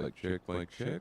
Mic check, mic check.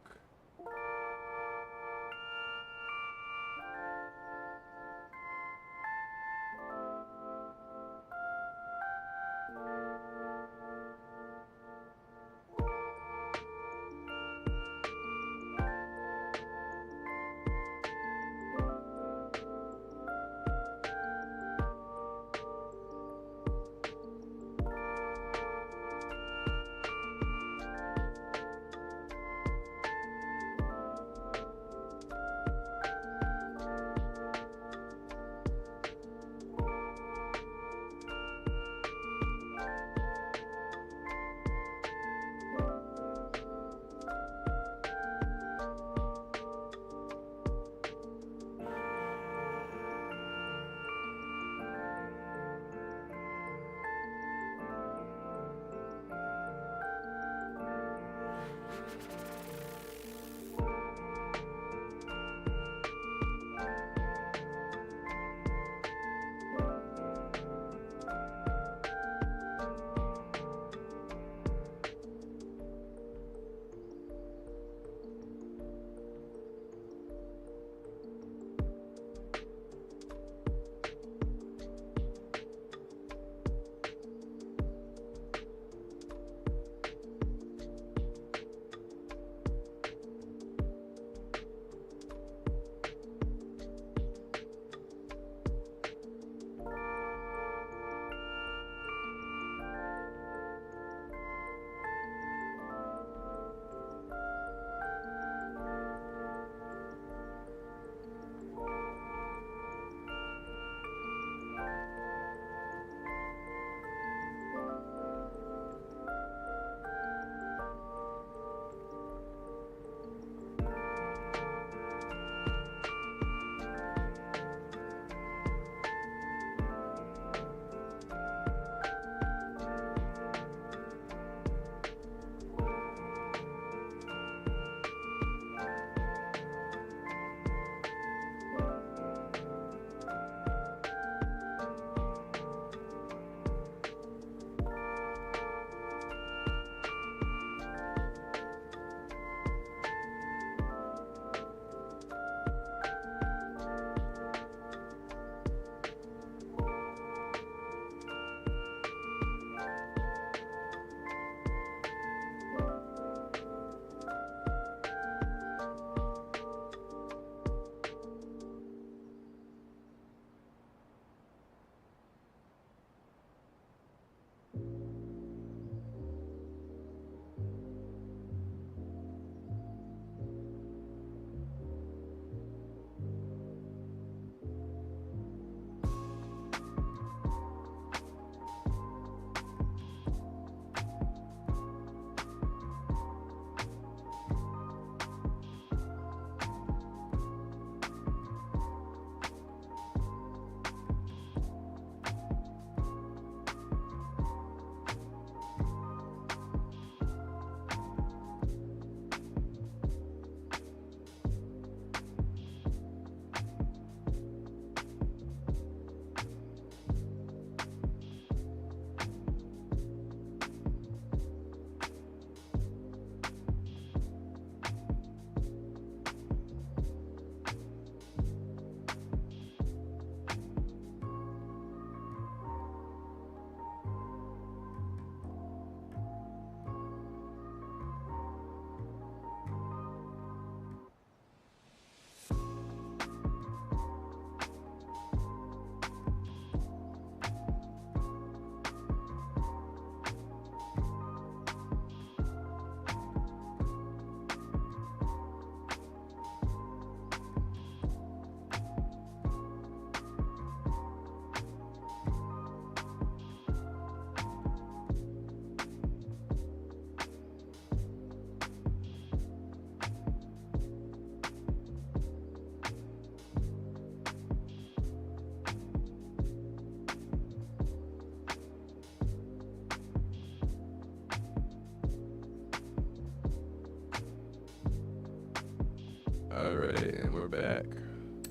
Alright, and we're back.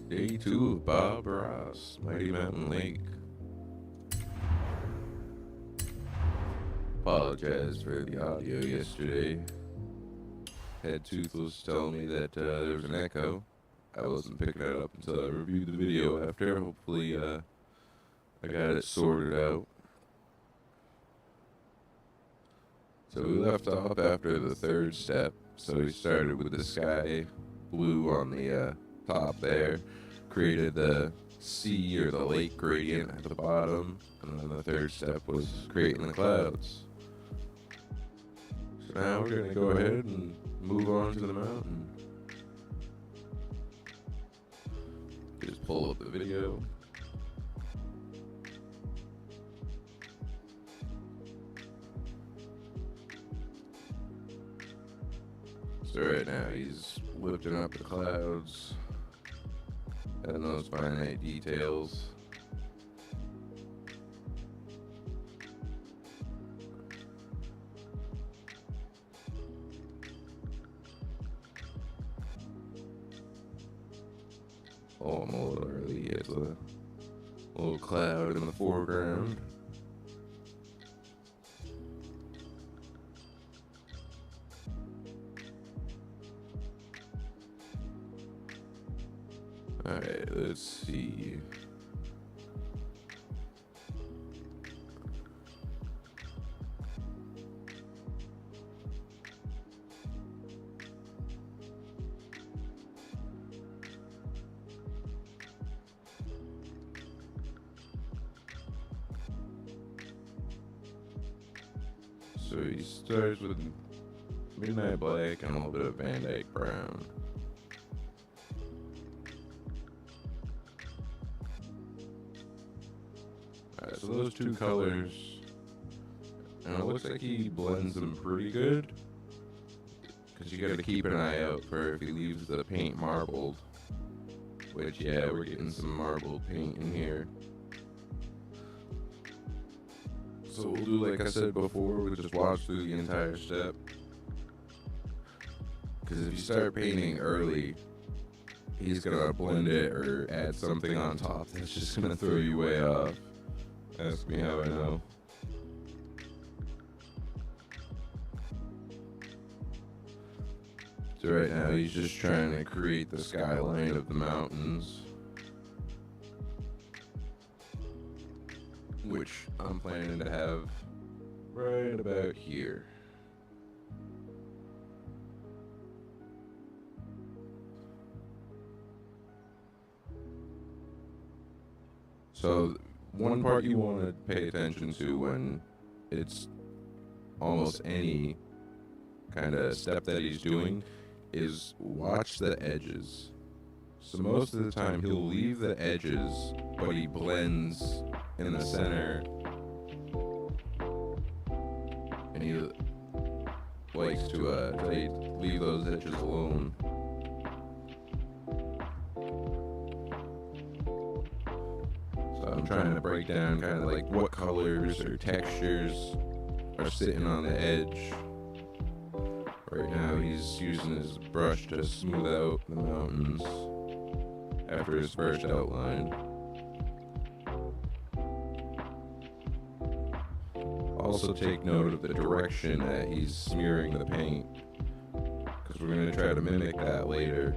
Day 2 of Bob Ross, Mighty Mountain Lake. Apologize for the audio yesterday. Head Tooth was telling me that there was an echo. I wasn't picking it up until I reviewed the video after. Hopefully, I got it sorted out. So we left off after the third step. So we started with the sky blue on the top there, created the sea or the lake gradient at the bottom, and then the third step was creating the clouds. So now we're going to go ahead and move on to the mountain. Just pull up the video. So right now he's lifting up the clouds and those finite details. Oh, I'm a little early. It's a little cloud in the foreground. Alright, let's see. So he starts with midnight black and a little bit of Van Dyke brown. Alright, so those two colors, and it looks like he blends them pretty good, because you gotta keep an eye out for if he leaves the paint marbled, which, yeah, we're getting some marbled paint in here. So we'll do like I said before, we'll just watch through the entire step, because if you start painting early, he's gonna blend it or add something on top that's just gonna throw you way off. Ask me how I know. So right now he's just trying to create the skyline of the mountains, which I'm planning to have right about here. So one part you want to pay attention to when it's almost any kind of step that he's doing is watch the edges. So most of the time he'll leave the edges, but he blends in the center, and he likes to leave those edges alone. So I'm trying to break down kind of like what colors or textures are sitting on the edge. Right now he's using his brush to smooth out the mountains after his first outline. Also take note of the direction that he's smearing the paint, because we're going to try to mimic that later.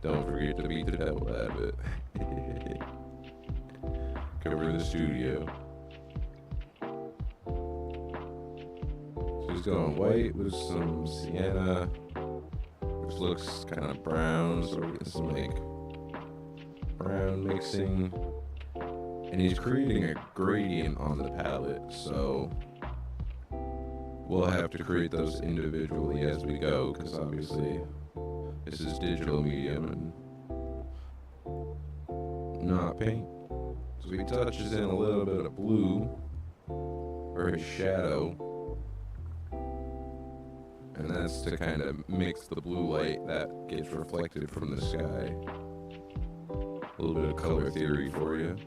Don't forget to beat the devil out of it. Cover the studio. So he's going white with some sienna, which looks kind of brown, so we're getting some like brown mixing. And he's creating a gradient on the palette, so we'll have to create those individually as we go, because obviously this is digital medium and not paint. So he touches in a little bit of blue for his shadow, and that's to kind of mix the blue light that gets reflected from the sky. A little bit of color theory for you.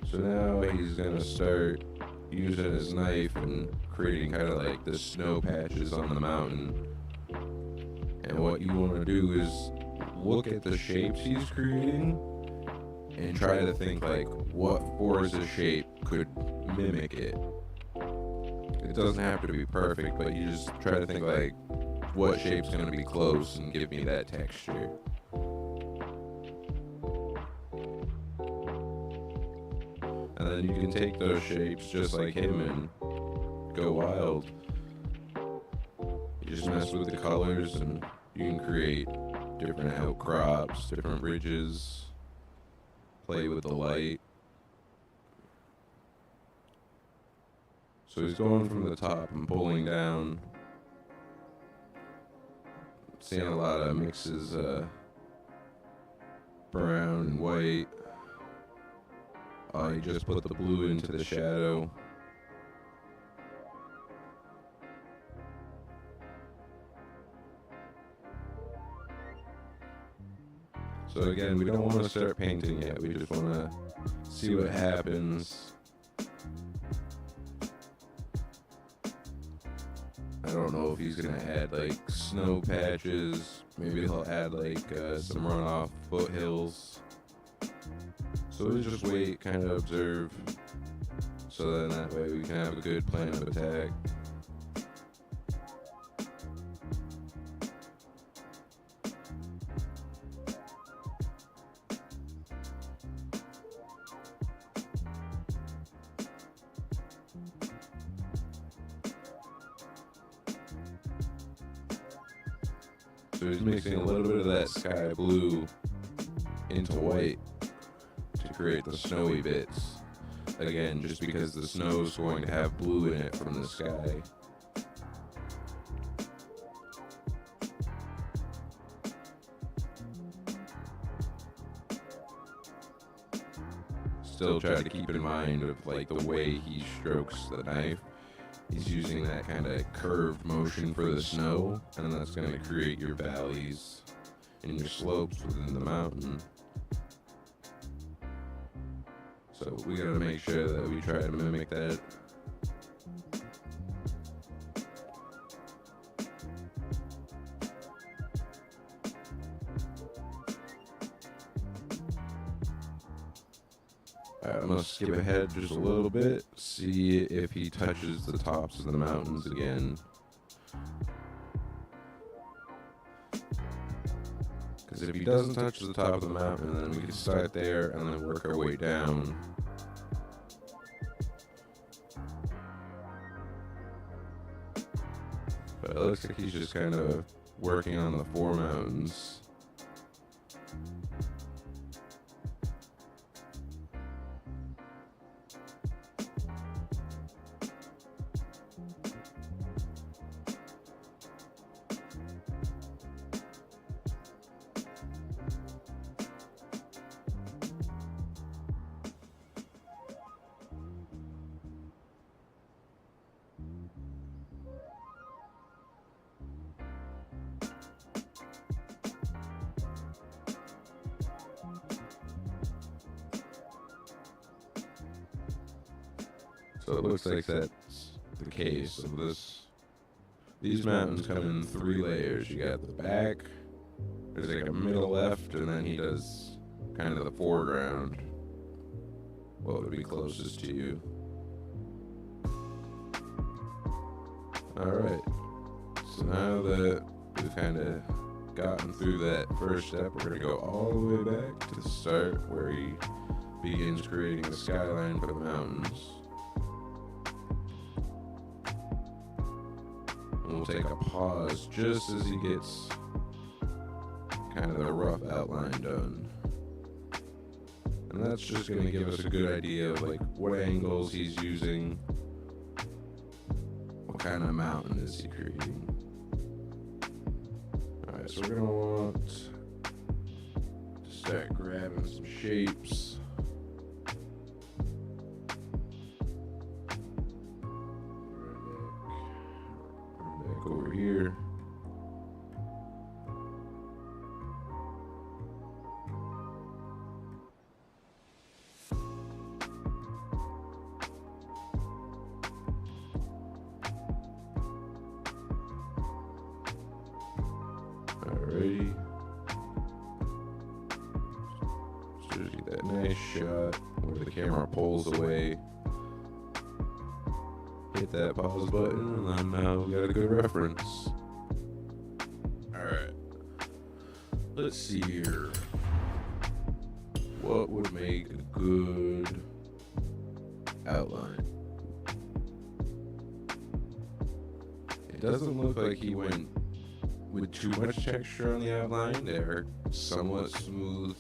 So now he's gonna start using his knife and creating kind of like the snow patches on the mountain. And what you want to do is look at the shapes he's creating and try to think like what Forza shape could mimic it. It doesn't have to be perfect, but you just try to think like what shape's going to be close and give me that texture. And then you can take those shapes just like him and go wild. You just mess with the colors and you can create different outcrops, different ridges, play with the light. So he's going from the top and pulling down. Seeing a lot of mixes, brown and white. He just put the blue into the shadow. So again, we don't want to start painting yet. We just want to see what happens. I don't know if he's going to add like snow patches. Maybe he'll add like some runoff foothills. So we'll just wait, kind of observe. So then that way we can have a good plan of attack. So he's mixing a little bit of that sky blue into white to create the snowy bits. Again, just because the snow is going to have blue in it from the sky. Still try to keep in mind of like the way he strokes the knife. He's using that kind of curved motion for the snow, and that's going to create your valleys and your slopes within the mountain. So we got to make sure that we try to mimic that. I'm going to skip ahead just a little bit, see if he touches the tops of the mountains again. Because if he doesn't touch the top of the mountain, then we can start there and then work our way down. But it looks like he's just kind of working on the four mountains. So it looks like that's the case of this. These mountains come in 3 layers. You got the back, there's like a middle left, and then he does kind of the foreground. What would be closest to you? Alright. So now that we've kind of gotten through that first step, we're going to go all the way back to the start where he begins creating the skyline for the mountains. And we'll take a pause just as he gets kind of the rough outline done. And that's just going to give us a good idea of like what angles he's using, what kind of mountain is he creating. Alright, so we're going to want to start grabbing some shapes. Back over here. camera pulls away, hit that pause button, and then we got a good reference. Alright. Let's see here. What would make a good outline? It doesn't look like he went with too much texture on the outline. They're somewhat smooth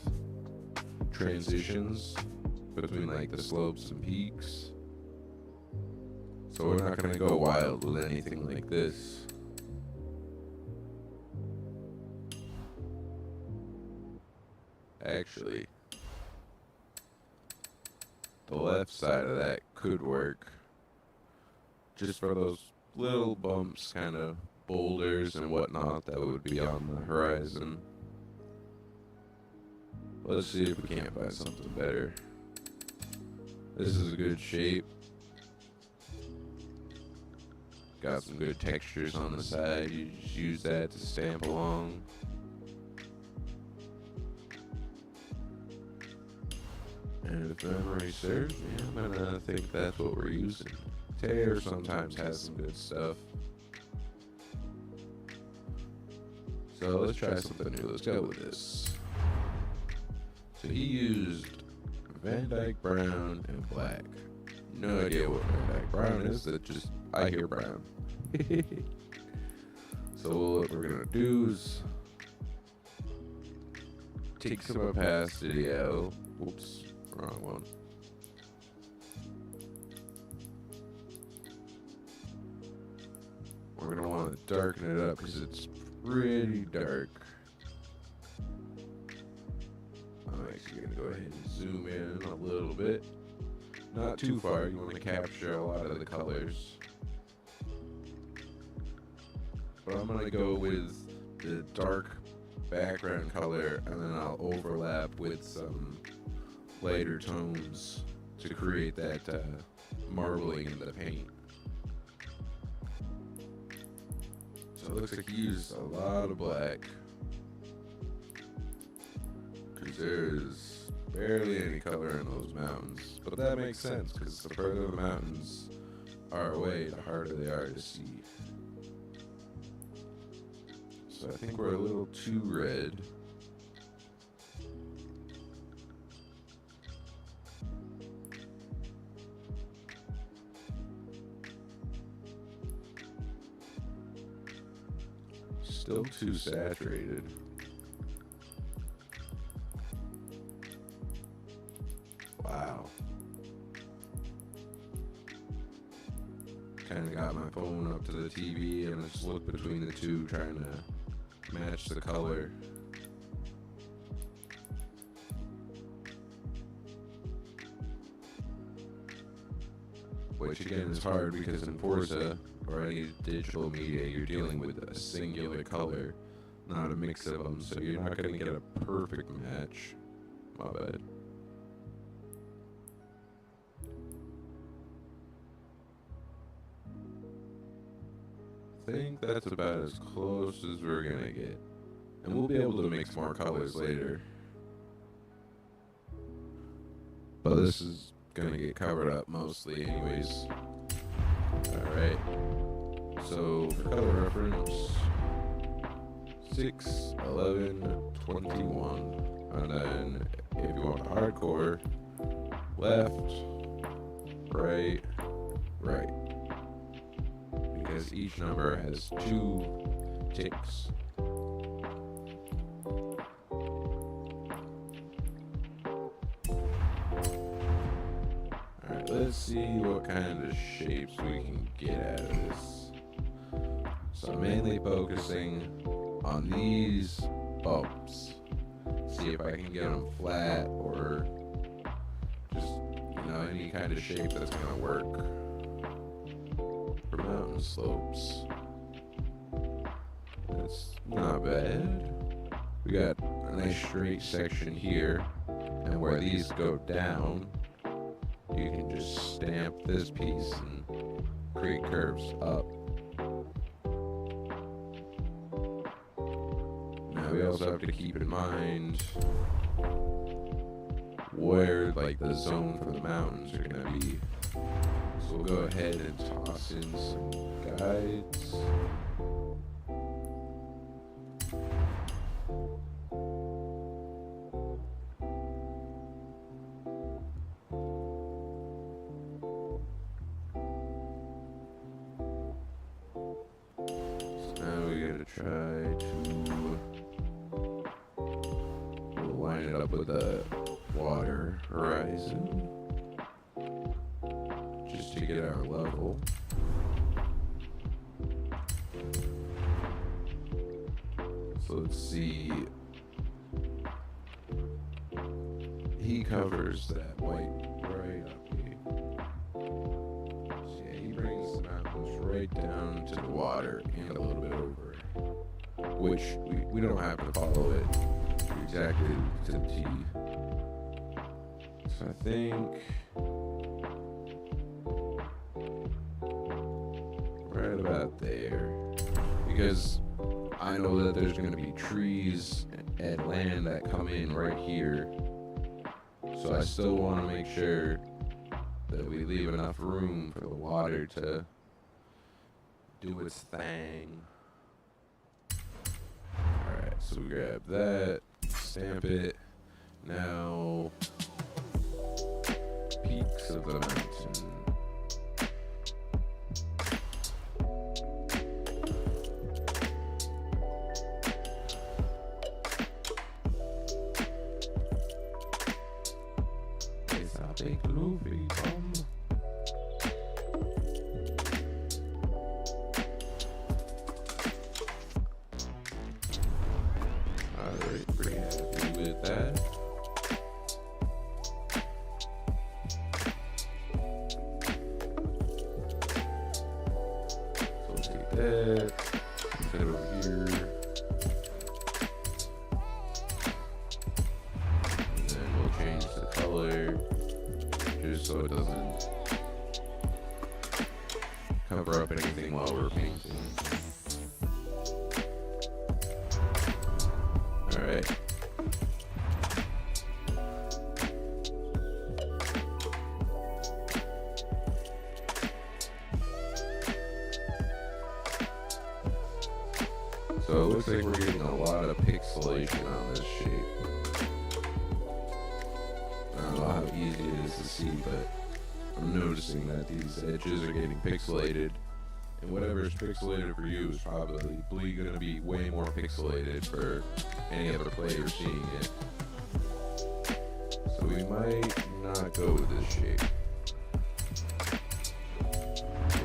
transitions between like the slopes and peaks. So we're not going to go wild with anything like this. Actually, the left side of that could work. Just for those little bumps, kind of boulders and whatnot that would be on the horizon. Let's see if we can't find something better. This is a good shape. Got some good textures on the side. You just use that to stamp along. And if memory serves me, I'm gonna think that's what we're using. Tear sometimes has some good stuff. So let's try something new. Let's go with this. So he used Van Dyke brown and black. No idea what Van Dyke brown is. That just I hear brown. So what we're gonna do is take some opacity out. Oops, wrong one. We're gonna want to darken it up because it's pretty dark. I'm actually gonna go ahead and zoom in a little bit. Not too far, you want to capture a lot of the colors. But I'm gonna go with the dark background color and then I'll overlap with some lighter tones to create that marbling in the paint. So it looks like he used a lot of black because there's barely any color in those mountains. But that makes sense because the further the mountains are away, the harder they are to see. So I think we're a little too red. Still too saturated. Wow. Kind of got my phone up to the TV and I just looked between the two trying to match the color. Which again is hard because in Forza or any digital media you're dealing with a singular color, not a mix of them, so you're not going to get a perfect match. My bad. I think that's about as close as we're going to get. And we'll be able to mix more colors later. But this is going to get covered up mostly anyways. Alright. So, for color reference, 6, 11, 21. And then, if you want hardcore, left, right, right. Because each number has 2 ticks. Alright, let's see what kind of shapes we can get out of this. So I'm mainly focusing on these bumps. See if I can get them flat or just, any kind of shape that's gonna work for mountain slopes. That's not bad. We got a nice straight section here, and where these go down, you can just stamp this piece and create curves up. Now we also have to keep in mind where like the zone for the mountains are gonna be. So we'll go ahead and toss in some guides. So now we gotta try to line it up with the water horizon. Just to get our level. So let's see. He covers that white right up here. So yeah, he brings the mountains right down to the water and a little bit over it. Which we don't have to follow it exactly to the T. So I think right about there, because I know that there's going to be trees and land that come in right here, so I still want to make sure that we leave enough room for the water to do its thing. Alright, so we grab that, stamp it. Now, peaks of the mountain. Big Luffy bomb. Alright, pretty happy with that. So we'll take that, put it over here. And then we'll change the color, just so it doesn't cover up anything while we're painting. Alright. So it looks like we're getting a lot of pixelation on this shape. I don't know how easy it is to see, but I'm noticing that these edges are getting pixelated, and whatever is pixelated for you is probably going to be way more pixelated for any other player seeing it. So we might not go with this shape.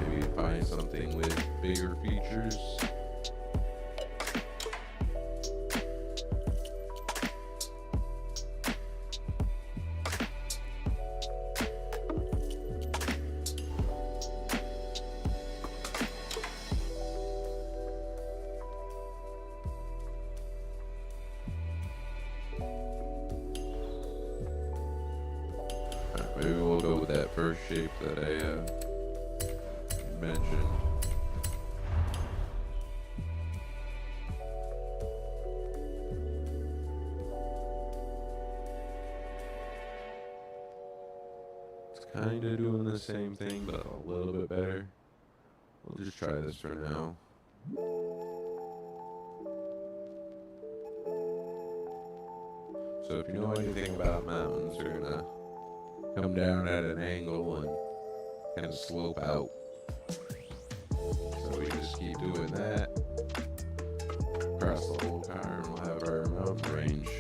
Maybe find something with bigger features. Maybe we'll go with that first shape that I mentioned. It's kind of doing the same thing, but a little bit better. We'll just try this for now. So if you know anything about mountains, they're gonna come down at an angle and kind of slope out. So we just keep doing that across the whole car, and we'll have our mountain range.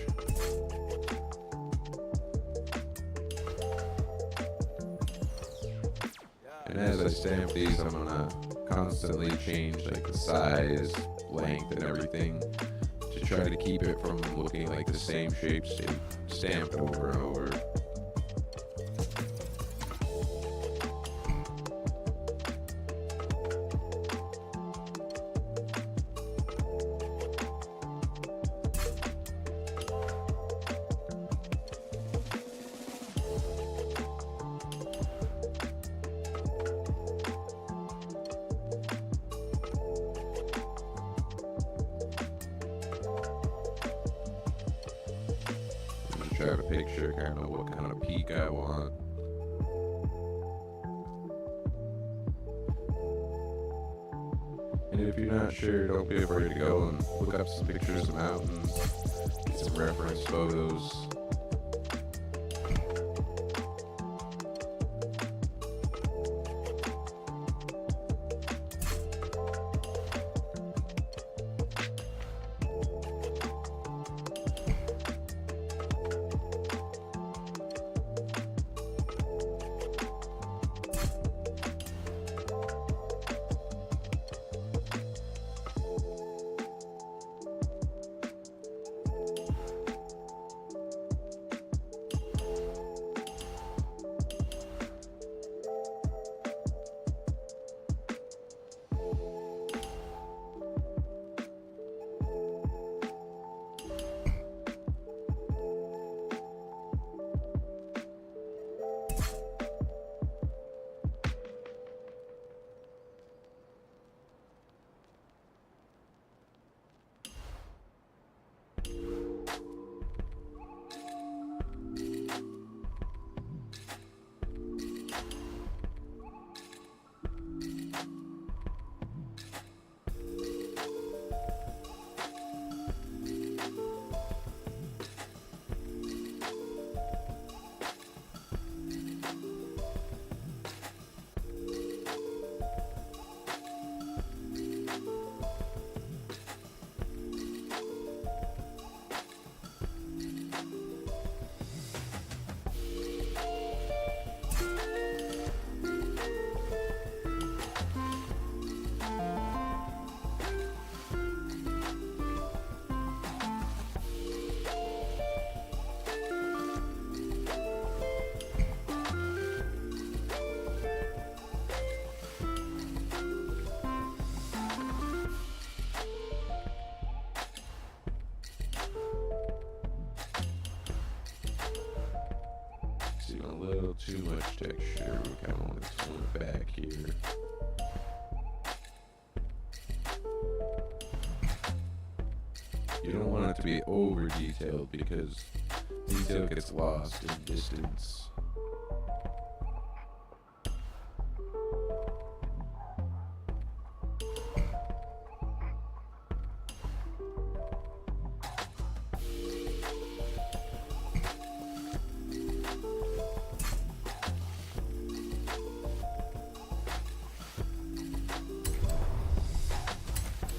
And as I stamp these, I'm gonna constantly change like the size, length, and everything to try to keep it from looking like the same shape stamped over and over. Try to picture kind of what kind amount of peak I want. And if you're not sure, don't be afraid to go and look up some pictures of mountains, get some reference photos. A little too much texture. We kind of want to tone it back here. You don't want it to be over detailed because detail gets lost in distance.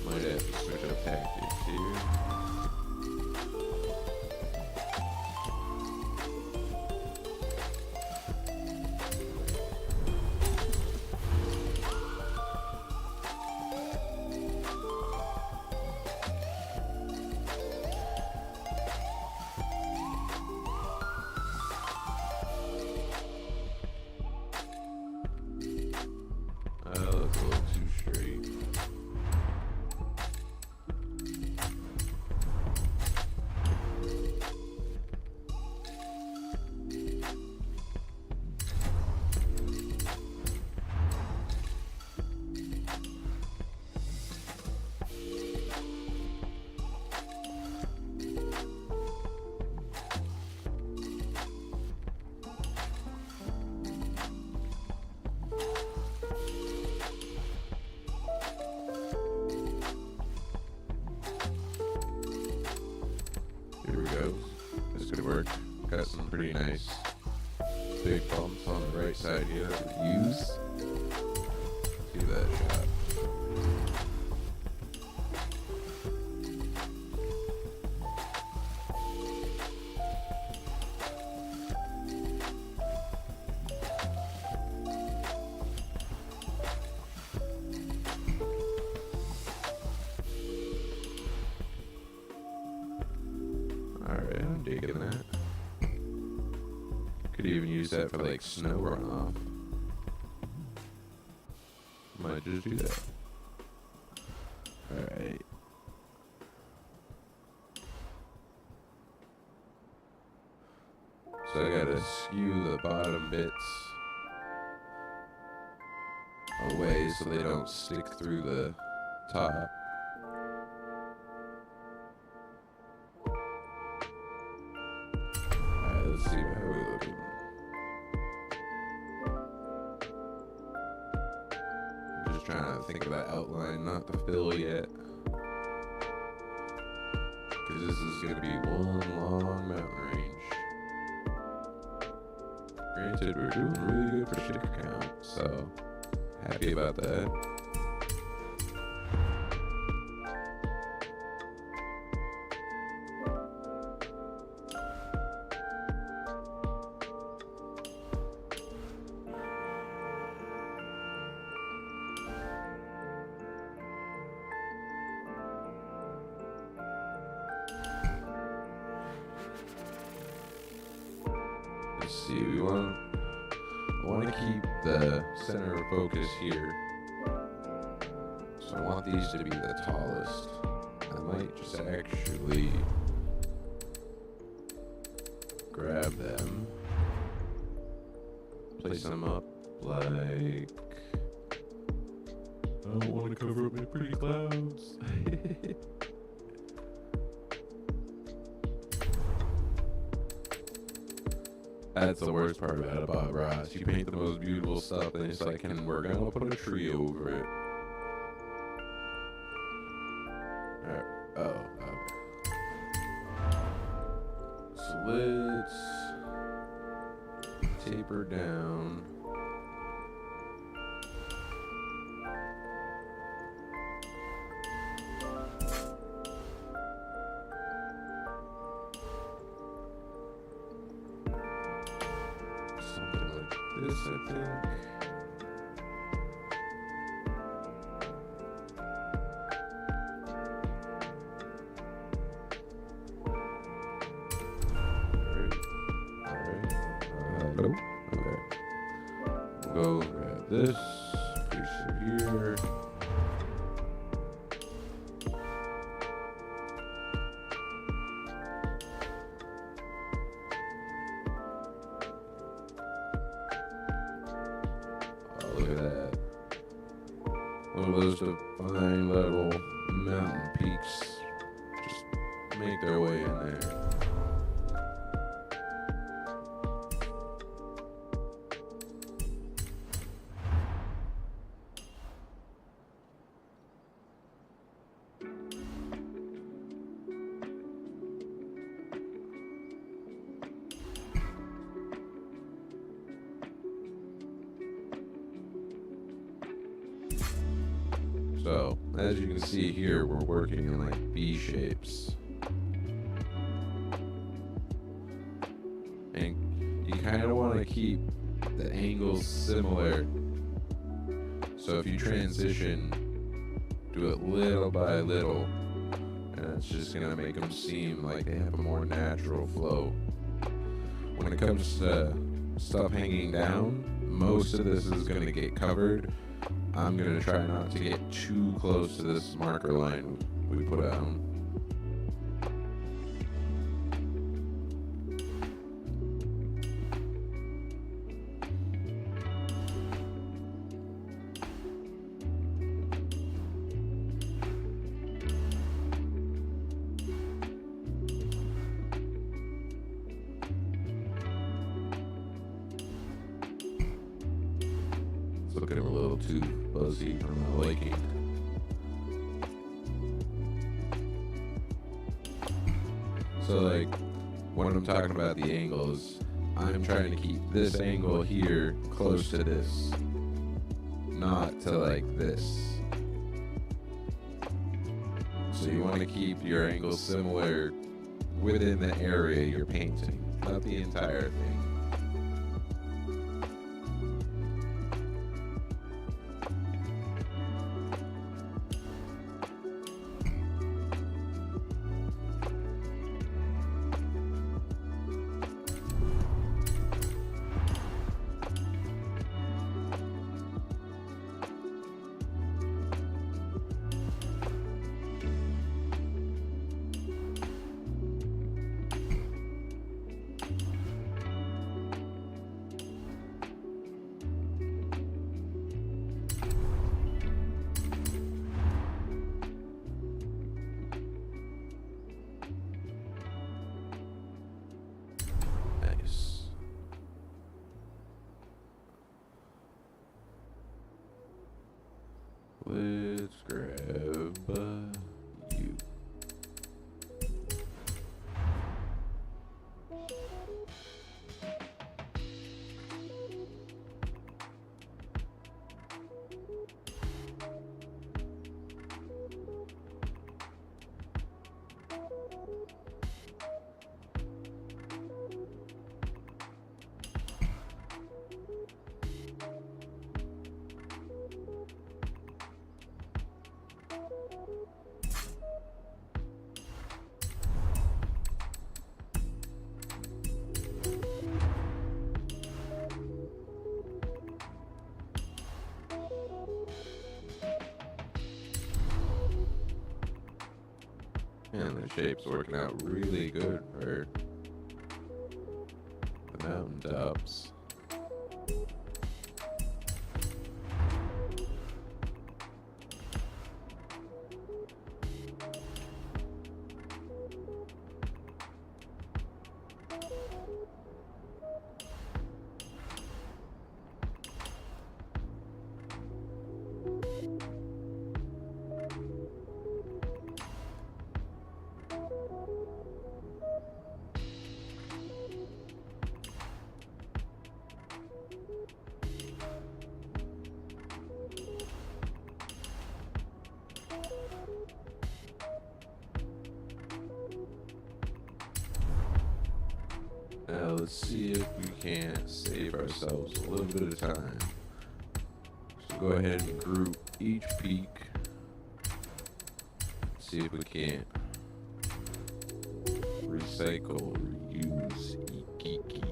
Might have to switch up tactics here. That's a little too straight. Here we go. This could work. Got some pretty nice big bumps on the right side here that we use. See that shot. Alright, I'm digging that. Could even use that for like snow runoff. Might just do that. Alright. So I gotta skew the bottom bits away so they don't stick through the top. Alright, let's see how we're looking. trying to think of that outline not to fill yet. Because this is going to be one long mountain range. Granted, we're doing really good for sticker count, so happy about that. Let's see, I want to keep the center of focus here. So I want these to be the tallest. I might just actually grab them, place them up like, I don't want to cover up my pretty clouds. That's the worst part about Bob Ross. You paint the most beautiful stuff, and it's like, and we're gonna put a tree over it. Alright. Oh, okay. So let's taper down. Something like this, I think. Alright. Hello? Okay. We'll go grab this piece of here. Look at that. One of those fine little mountain peaks just make their way in there. So, as you can see here, we're working in like V shapes. And you kind of want to keep the angles similar. So if you transition, do it little by little, and it's just going to make them seem like they have a more natural flow. When it comes to stuff hanging down, most of this is going to get covered. I'm going to try not to get too close to this marker line we put down. It's looking a little too fuzzy for my liking. So like, when I'm talking about the angles, I'm trying to keep this angle here close to this, not to like this. So you want to keep your angles similar within the area you're painting, not the entire thing. Let's grab you. Man, the shape's working out really good for the mountaintops. Now let's see if we can't save ourselves a little bit of time. So go ahead and group each peak. See if we can't recycle, reuse, ikiki.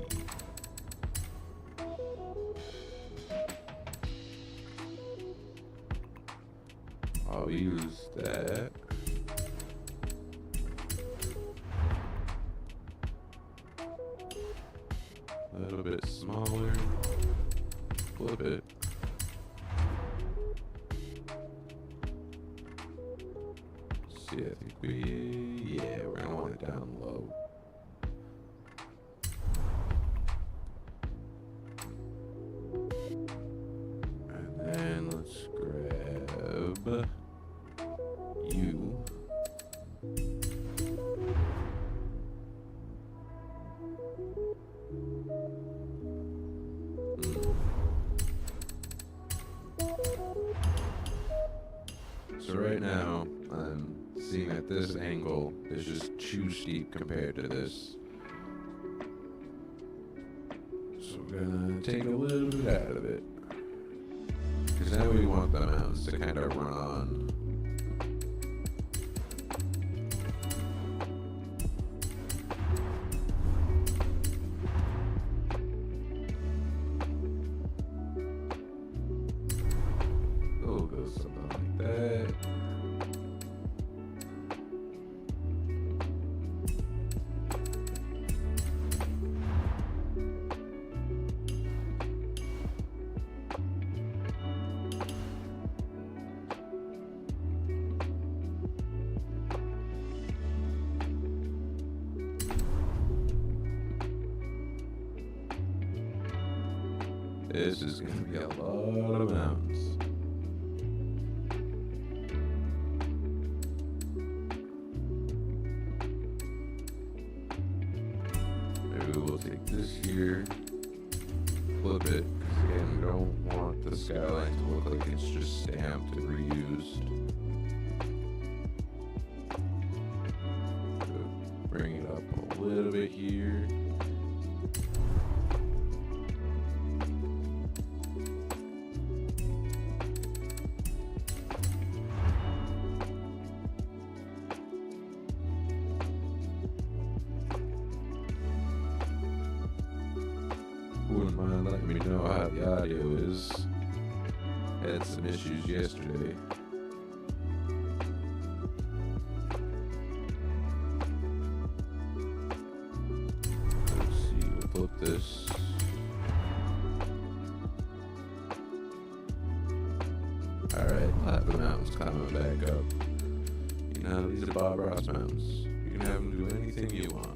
I'll use that. A little bit smaller. Flip it. See, I think we're gonna want it down low. And then let's grab you. So right now, I'm seeing at this angle is just too steep compared to this. So we're gonna take a little bit out of it. Because now we want the mountains to kind of run on. Something like that. This is going to be a lot of mountains. Maybe we'll take this here, flip it, because again, we don't want the skyline to look like it's just stamped and reused. So bring it up a little bit here. Wouldn't mind letting me know how the audio is. Had some issues yesterday. Let's see, we'll flip this. Alright, we'll have the mountains climbing back up. You know, these are Bob Ross mountains. You can have them do anything you want.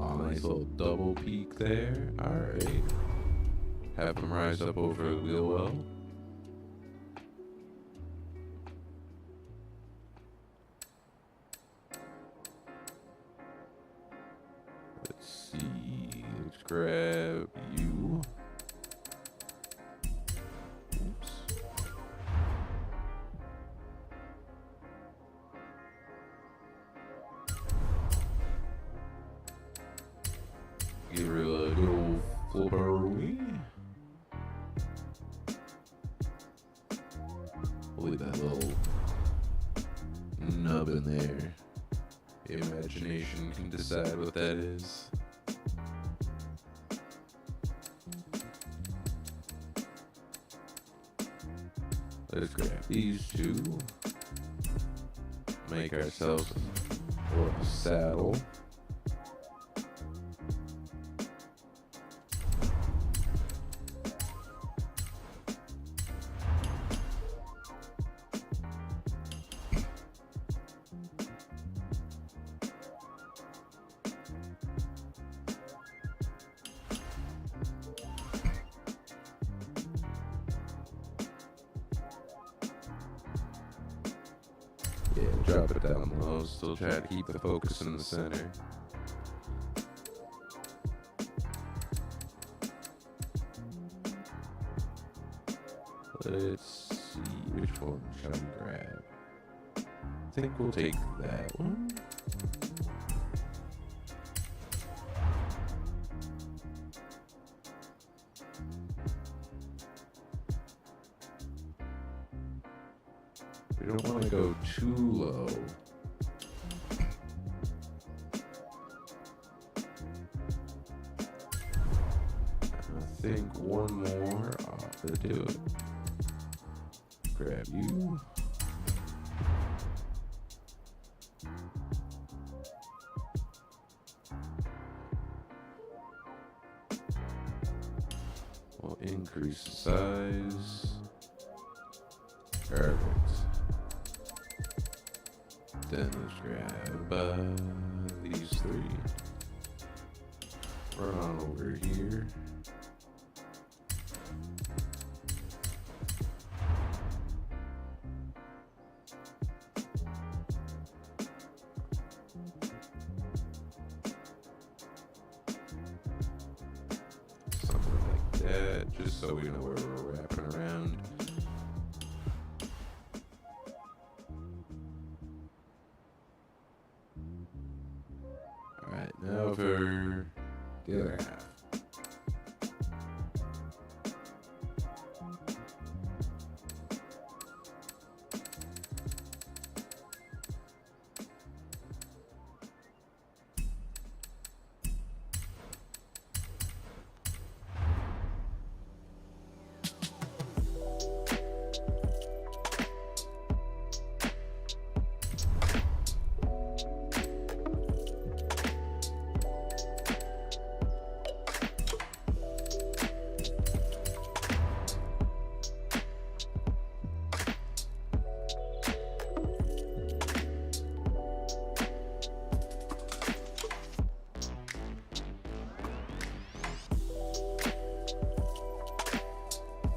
Oh nice little double peak there. Alright. Have him rise up over the wheel well. Let's see. Let's grab you. Oops. Give her a good old flipperoonie. Leave that little nub in there. Imagination can decide what that is. Let's grab these two. Make ourselves a little saddle. Yeah, drop it down low. Still try to keep the focus in the center. Let's see, which one shall we grab? I think we'll take that one. We don't want to go too low. I think one more ought to do it. Grab you. We'll increase the size. Perfect. Then let's grab these three. Run on over here. Something like that, just so we know where we're wrapping around. Alright, now for the other half.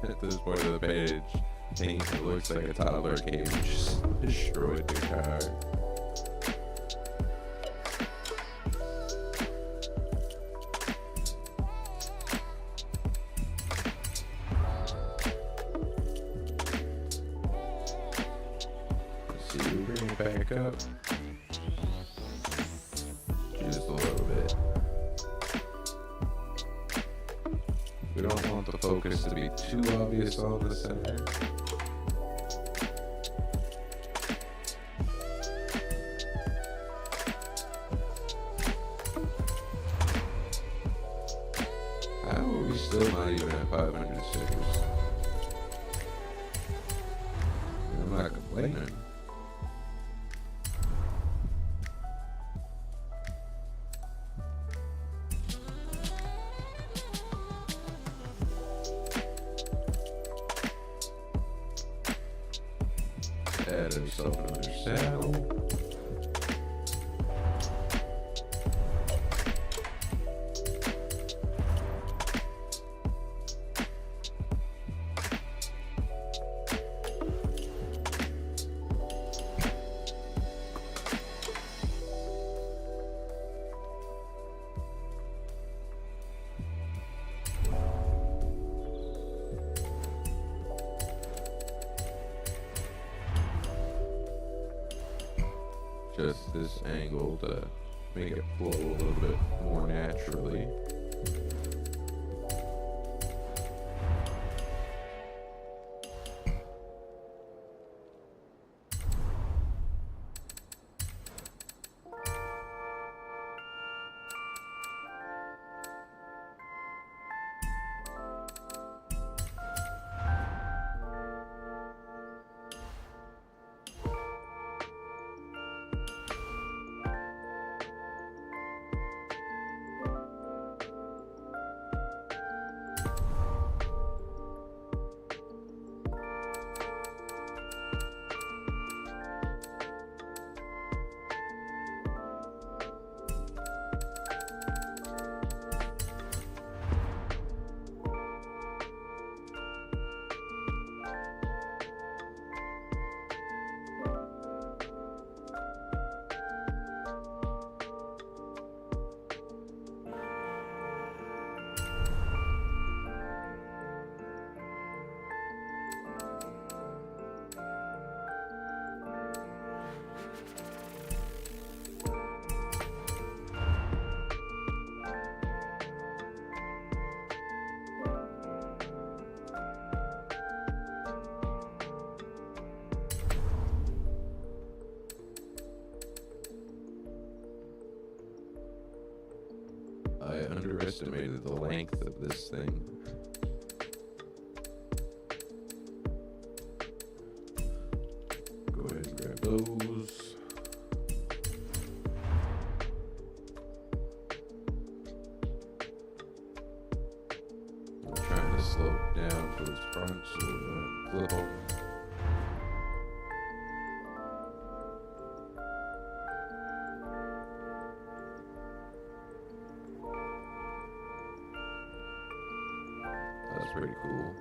At this point of the page, it looks like a toddler came and just destroyed the car. Let's see, we bring it back up. Just a little bit. We don't want the focus to be too obvious on the center. How are we still not even at 500 stickers? I'm not complaining. Add yourself another saddle. adjust this angle to make it flow a little bit more naturally. I underestimated the length of this thing. Go ahead and grab those. I'm trying to slope down towards front so I flip over. That's pretty cool.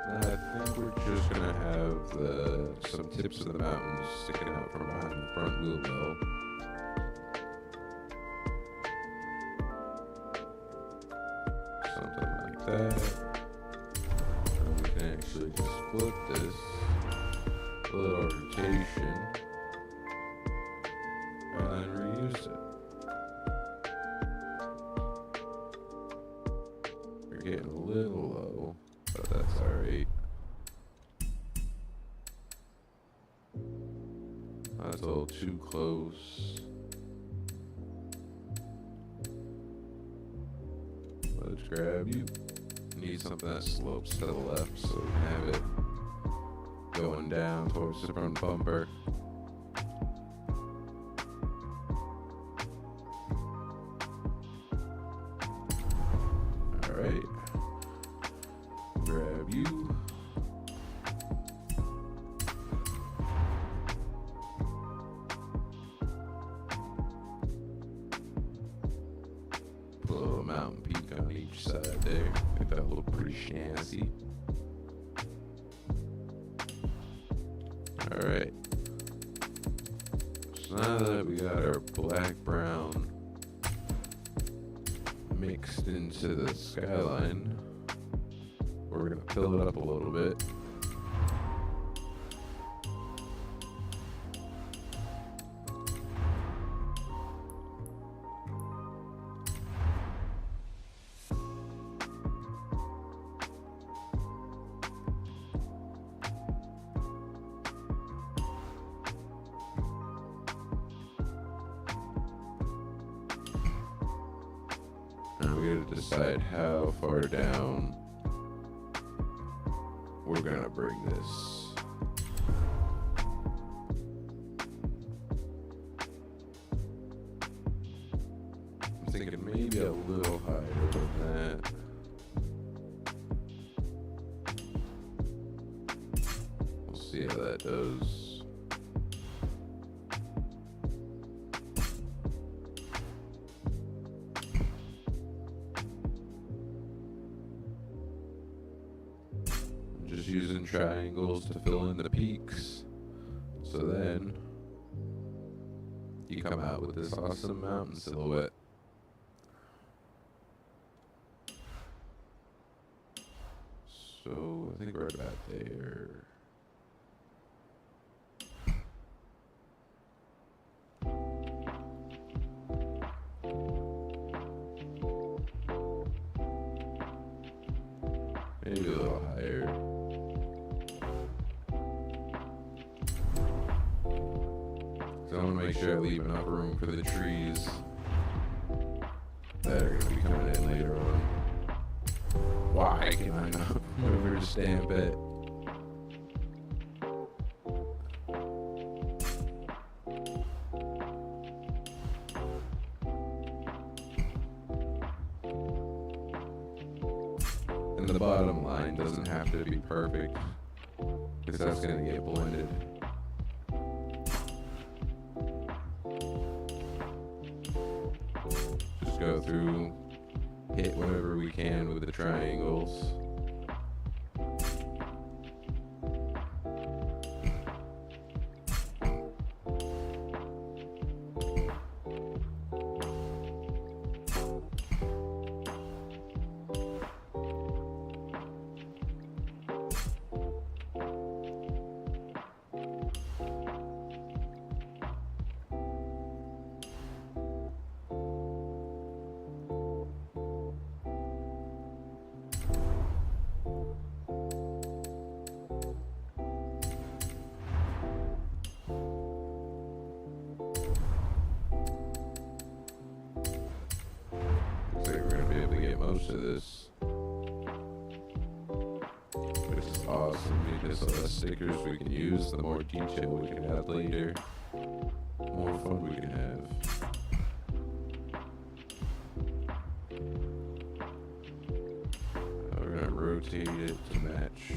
I think we're just gonna have some tips of the mountains sticking out from behind the front wheel well. Something like that. And we can actually just flip this, a little rotation, and then reuse it. We're getting a little low, but that's alright. That's a little too close. Let's grab you. Need something that slopes to the left so we can have it going down towards the front bumper. Alright. Grab you. Put a little mountain peak on each side there. Make that look pretty snazzy. Alright. So now that we got our black brown mixed into the skyline, we're gonna fill it up a little bit. Now we gotta decide how far down we're gonna bring this. I'm thinking maybe a little higher than that. We'll see how that does. just using triangles to fill in the peaks. So then you come out with this awesome mountain silhouette. So I think we're about there. Maybe a little higher. So I want to make sure I leave enough room for the trees that are going to be coming in later on. Why can I not move this damn bit? And the bottom line doesn't have to be perfect, because that's going to get blended. Just go through, hit whatever we can with the triangles. Most of this. This is awesome. Because the less stickers we can use, the more detail we can add later, the more fun we can have. We're gonna rotate it to match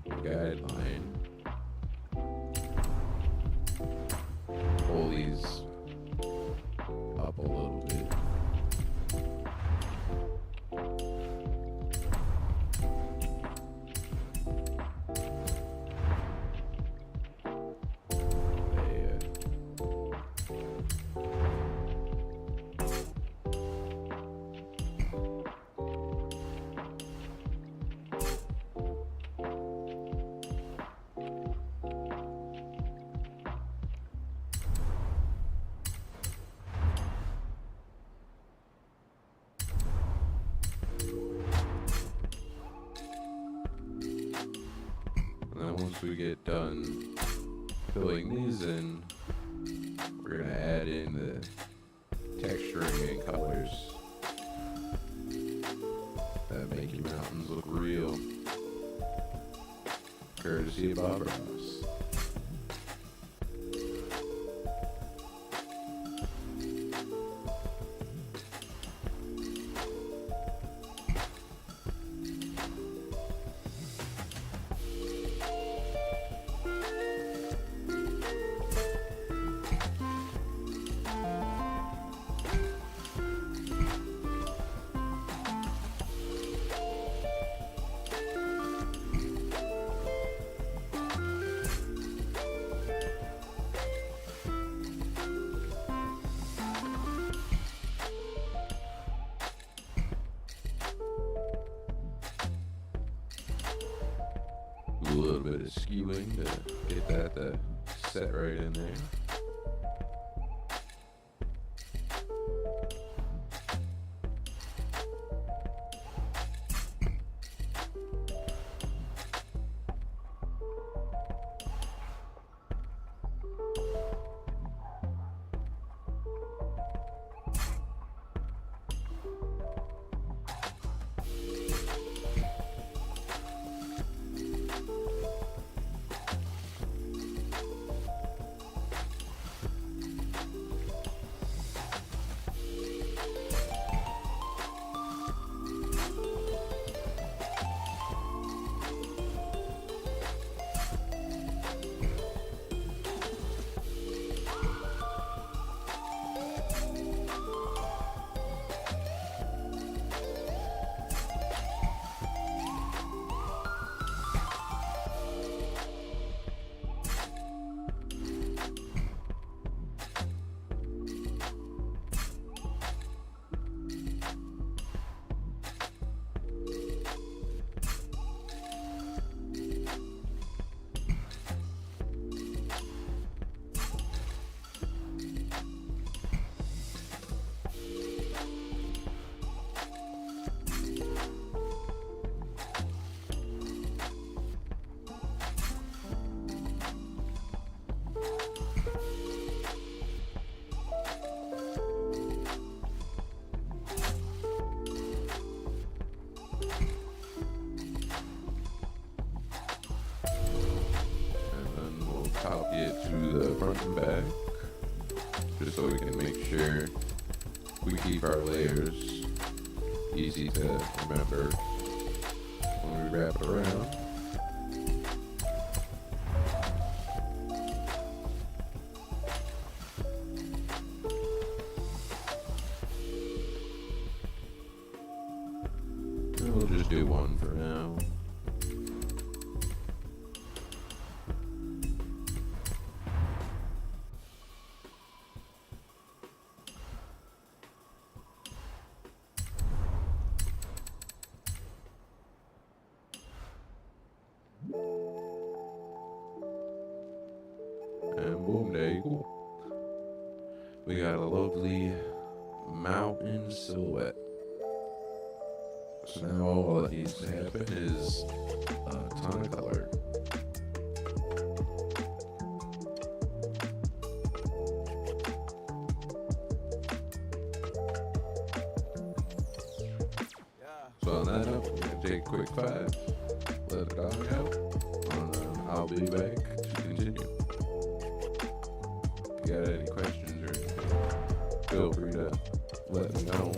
the guideline. Pull these up a little bit. Once we get done filling these in, we're going to add in the texturing and colors that make your mountains look real, courtesy of Bob Ross. A little bit of skewing to get that to set right in there. front and back, just so we can make sure we keep our layers easy to remember when we wrap it around. We'll just do one for now. And boom, there you go. We got a lovely mountain silhouette. So now all that needs to happen is a ton of color. So on that note, we're going to take a quick 5, let the dog out, and then I'll be back to continue. If you got any questions or anything, feel free to let me know.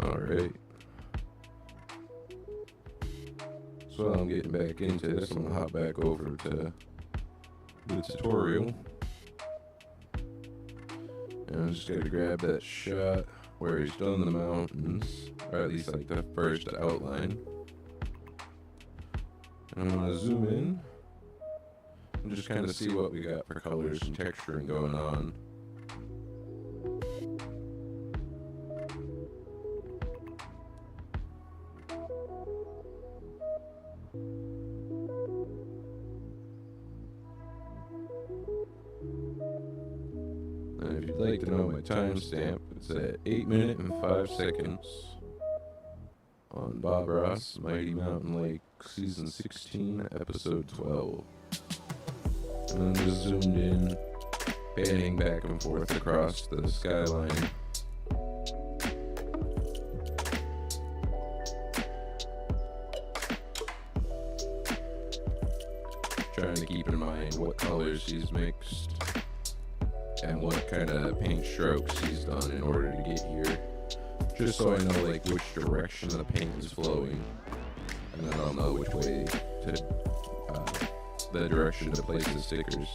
Alright. So while I'm getting back into this, I'm gonna hop back over to the tutorial. And I'm just gonna grab that shot where he's done the mountains, or at least like the first outline. And I'm gonna zoom in and just kind of see what we got for colors and texturing going on. And if you'd like to know my timestamp, it's at 8 minutes and 5 seconds on Bob Ross' Mighty Mountain Lake, Season 16, Episode 12. And I'm just zoomed in, panning back and forth across the skyline. Trying to keep in mind what colors he's mixed and what kind of paint strokes he's done in order to get here, just so I know like which direction the paint is flowing, and then I'll know which way to the direction to place the stickers.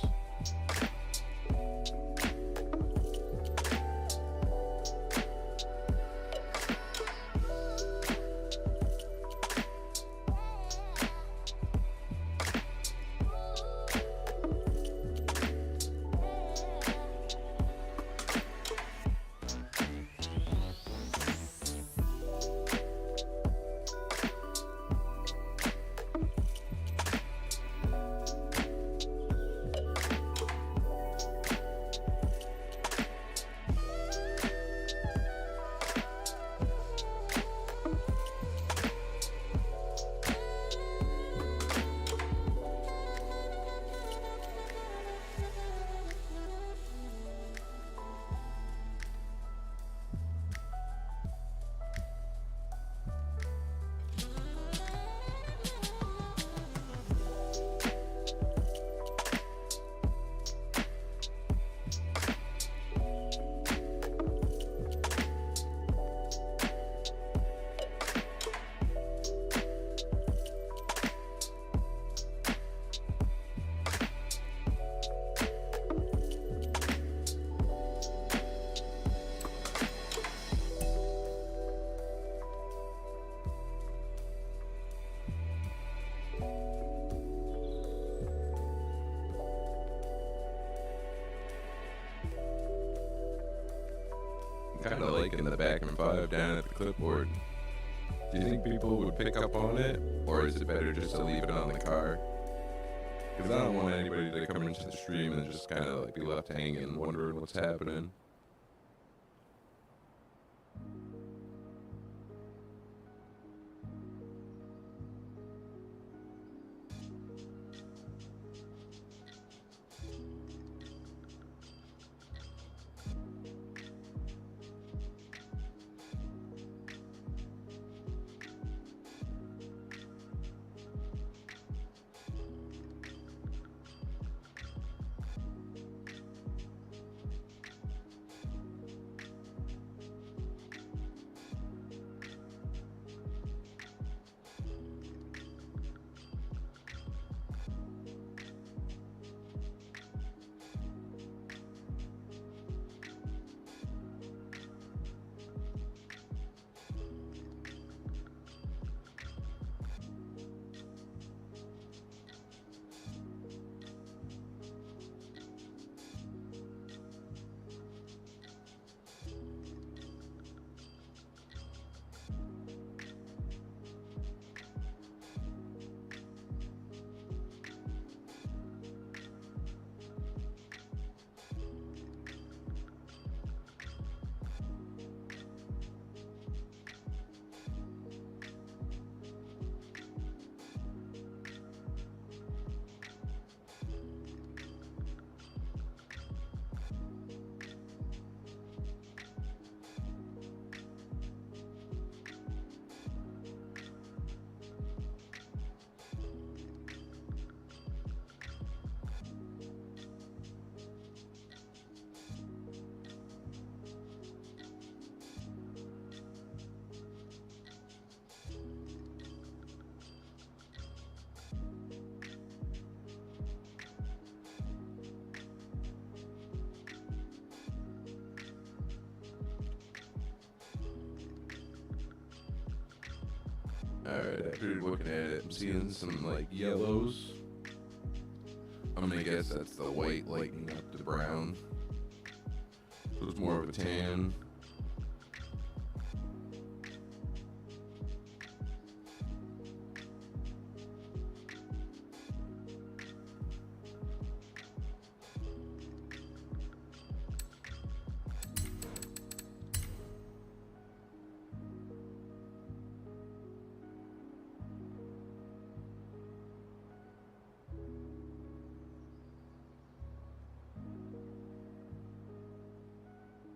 Kind of like in the back and 5 down at the clipboard. Do you think people would pick up on it, or is it better just to leave it on the car? Because I don't want anybody to come into the stream and just kind of like be left hanging, wondering what's happening. Alright, after looking at it, I'm seeing some like yellows. I'm gonna guess that's the white lighting up the brown. So it's more of a tan.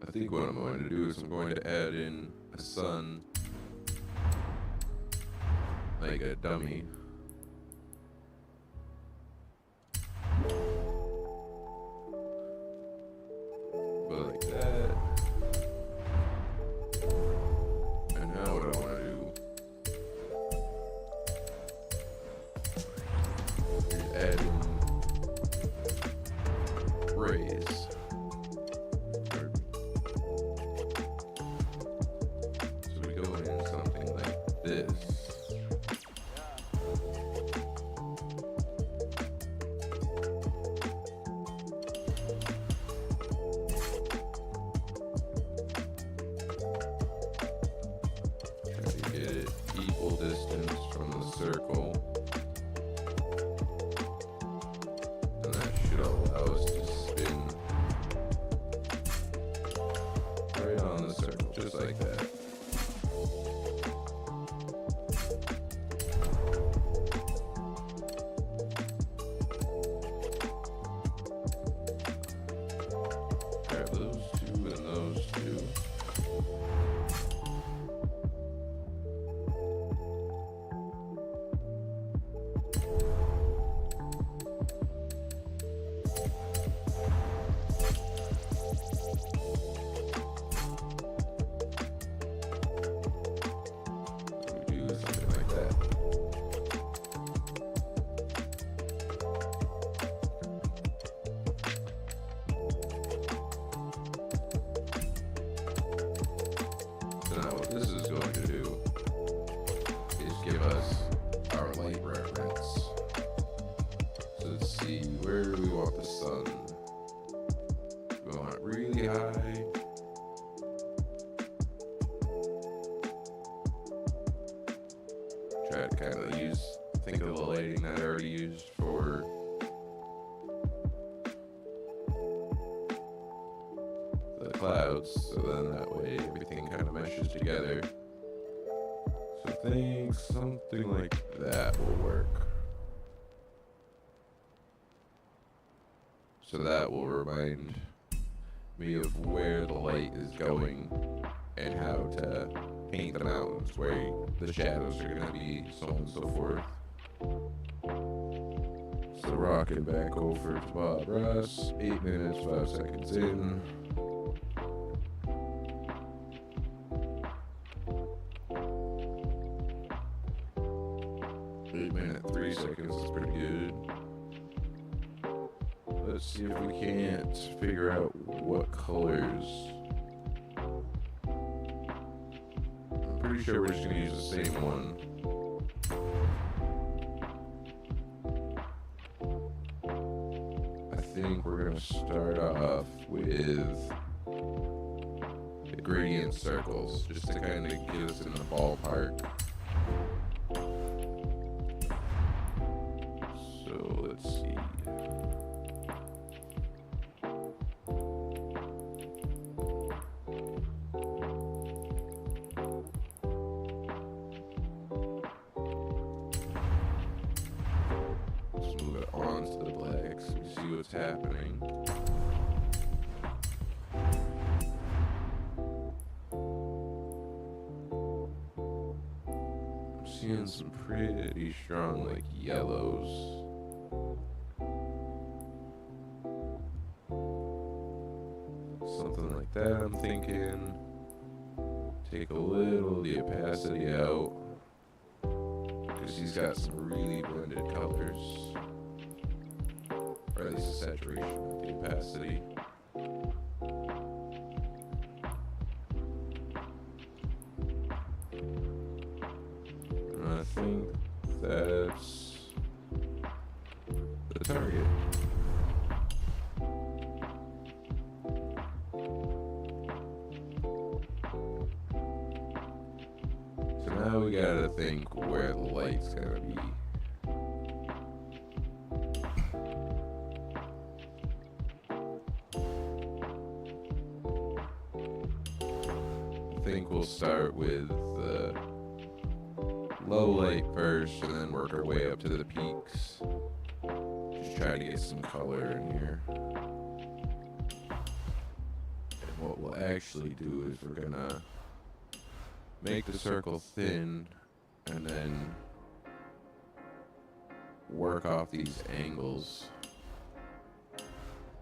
I think what I'm going to do is I'm going to add in a sun, like a dummy. But like that. And now what I want to do is add in rays. This. Try to get it equal distance from the circle. And that should allow us to spin right on the circle, just like that. Those two and those two. We do something like that. Now what this is going to do is give us our light reference. So let's see, where do we want the sun? Do we want it really high? Try to kind of think of the lighting that I already used for the clouds, so then that way everything kind of meshes together. So I think something like that will work. So that will remind me of where the light is going and how to paint the mountains, where the shadows are going to be, so on and so forth. So rocking back over to Bob Ross, 8 minutes, 5 seconds in. 8 minutes, 3 seconds is pretty good. Let's see if we can't figure out what colors. I'm pretty sure we're just going to use the same one. I think we're going to start off with the gradient circles, just to kind of get us in the ballpark. So let's see. Let's move it on to the blacks and see what's happening. I'm seeing some pretty strong like yellows. Something like that, I'm thinking. Take a little of the opacity out, because he's got some really blended colors. Or at least a saturation with the opacity. I think that's the target. So now we gotta think where the light's gonna be. I think we'll start with the low light first and then work our way up to the peaks. Just try to get some color in here. And what we'll actually do is we're gonna make the circle thin and then work off these angles.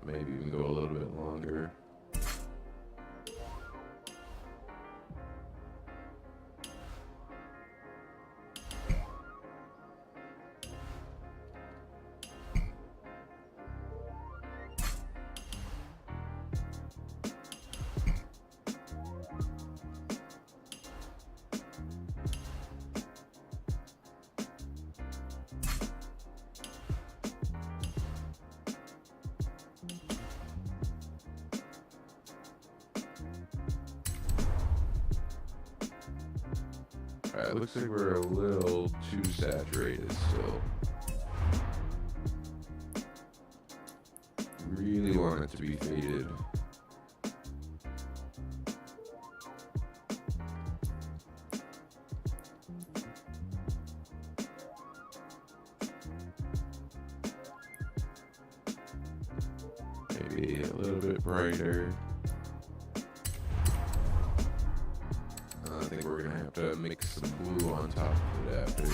Maybe even go a little bit longer. Alright, looks like we're a little too saturated still. Really want it to be faded. Maybe a little bit brighter. I think we're gonna have to mix some blue on top of it after.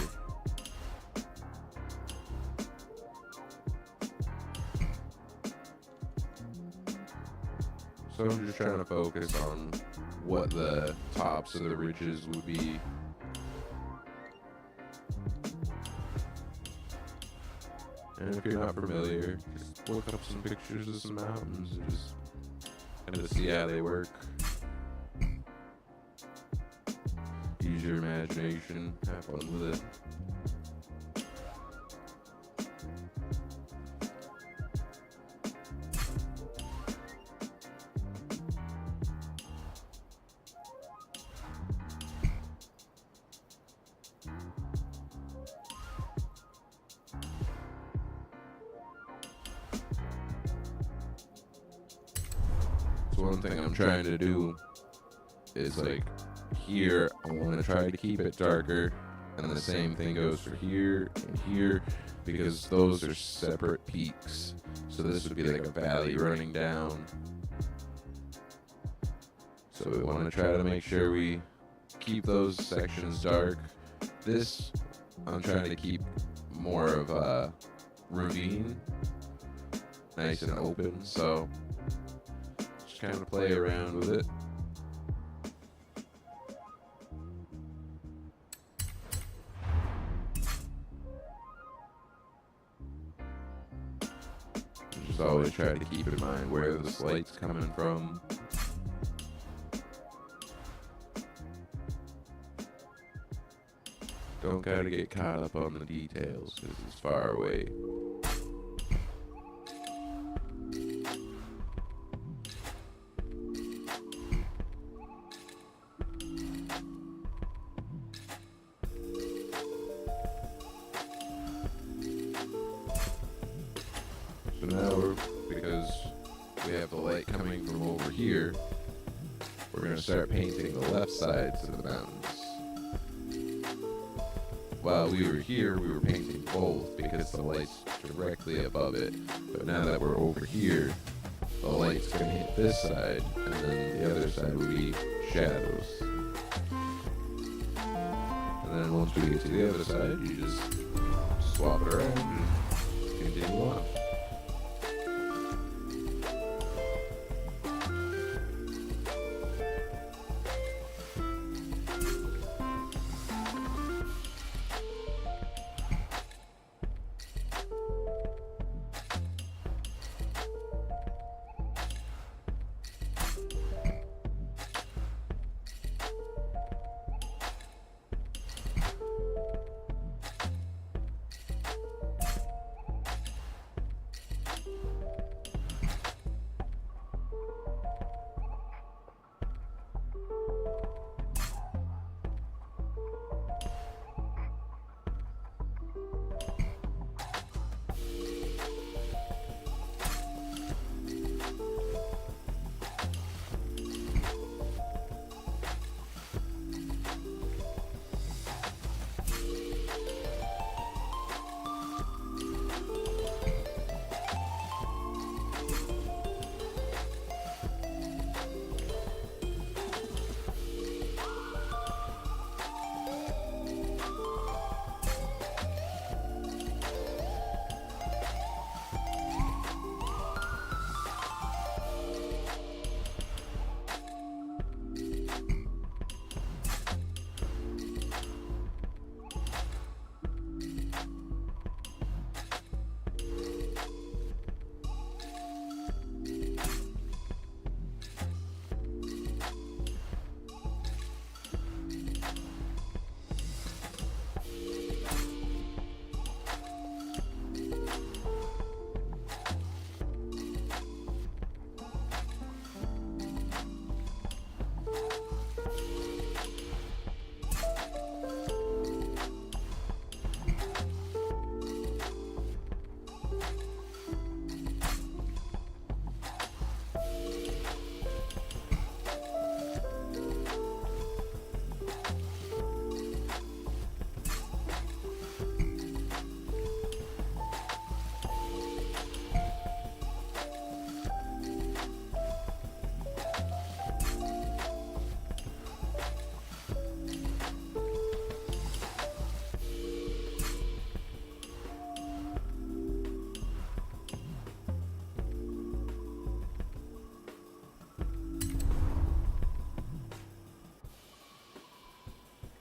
So I'm just trying to focus on what the tops of the ridges would be. And if you're not familiar, just look up some pictures of some mountains and just kind of see how they work. Use your imagination, have fun with it. So one thing I'm trying to do is like here, I want to try to keep it darker, and the same thing goes for here and here, because those are separate peaks. So this would be like a valley running down. So we want to try to make sure we keep those sections dark. This, I'm trying to keep more of a ravine, nice and open, so just kind of play around with it. Just always try to keep in mind where this light's coming from. Don't gotta get caught up on the details because it's far away. So now because we have the light coming from over here, we're going to start painting the left sides of the mountains. While we were here, we were painting both because the light's directly above it. But now that we're over here, the light's going to hit this side, and then the other side will be shadows. And then once we get to the other side, you just swap it around and continue on.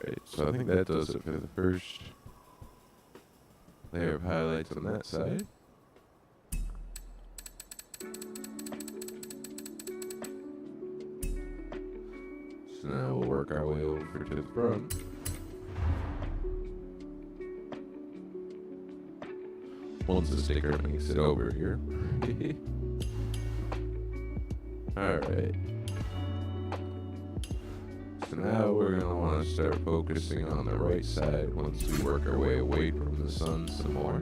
Alright, so I think that does it for the first layer of highlights on that side. So now we'll work our way over to the front. Once the sticker makes it over here. Alright. So now we're going to want to start focusing on the right side once we work our way away from the sun some more.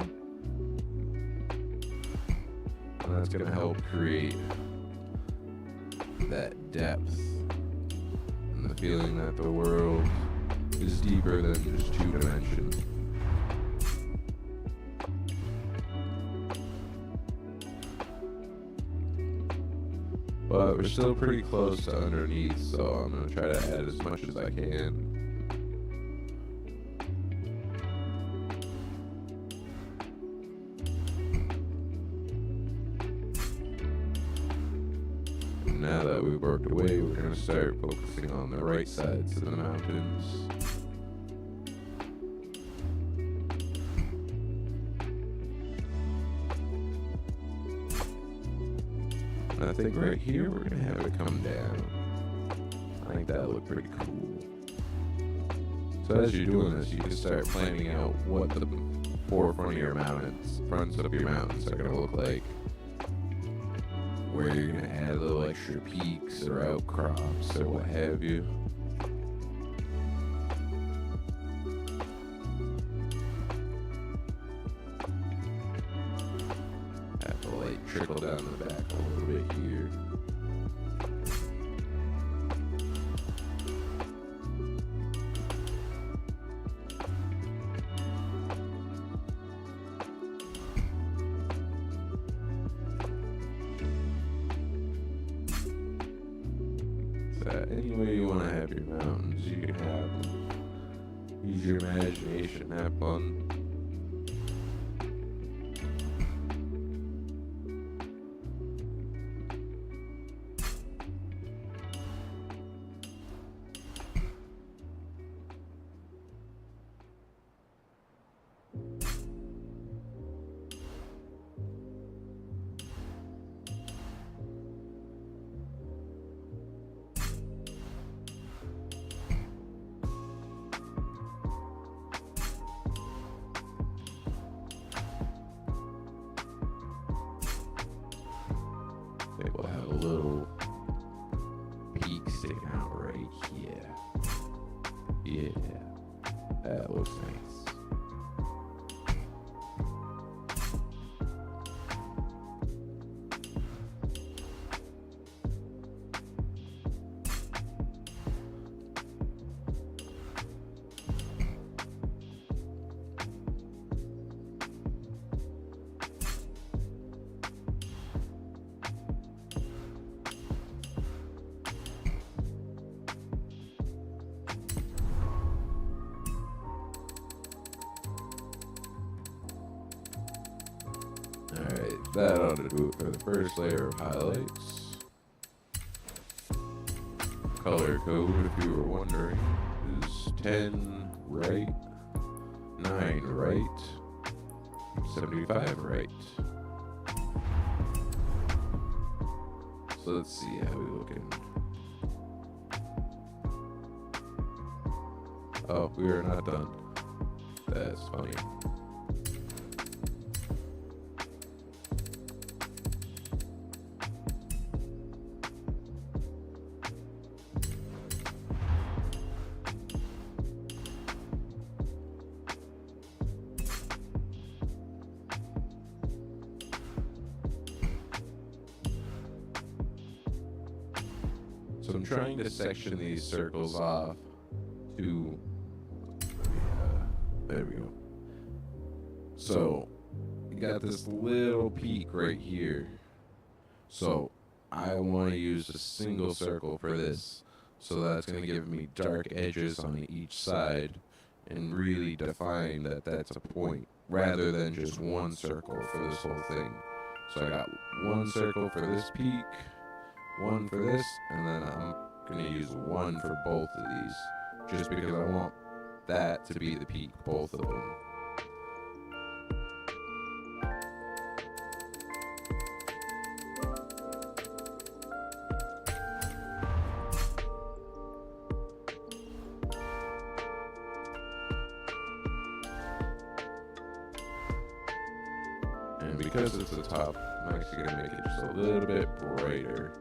And that's going to help create that depth and the feeling that the world is deeper than just two dimensions. But we're still pretty close to underneath, so I'm going to try to add as much as I can. And now that we've worked away, we're going to start focusing on the right sides of the mountains. I think right here we're going to have it come down. I think that'll look pretty cool. So as you're doing this, you can start planning out what the forefront of your mountains, fronts of your mountains are going to look like. Where you're going to add little extra peaks or outcrops or what have you. Have the light trickle down the back a little bit here. So any way you want to have your mountains, you can have them. Use your imagination, have fun. Okay, we'll have a little peak sticking out right here. Yeah, that looks nice. Alright, that ought to do it for the first layer of highlights. Color code, if you were wondering, is 10 right, 9 right, 75 right. So let's see how we looking. Oh, we are not done. That's funny. So I'm trying to section these circles off to, there we go. So you got this little peak right here. So I want to use a single circle for this. So that's going to give me dark edges on each side and really define that that's a point rather than just one circle for this whole thing. So I got one circle for this peak, one for this, and then I'm going to use one for both of these, just because I want that to be the peak, both of them. And because it's the top, I'm actually going to make it just a little bit brighter.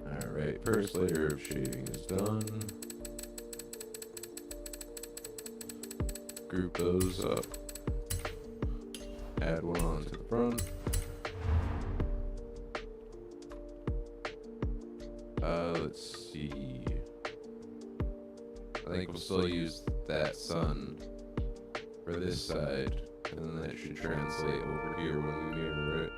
Alright, first layer of shading is done. Group those up. Add one onto the front. Let's see. I think we'll still use that sun for this side, and then that should translate over here when we mirror it.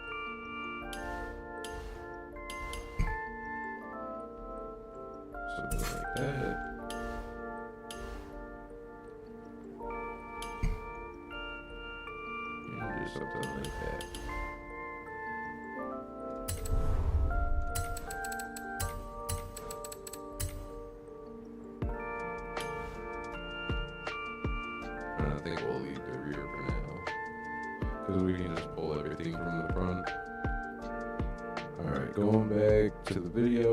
Something like that. And do something like that. I think we'll leave the rear for now, because we can just pull everything from the front. Alright, going back to the video.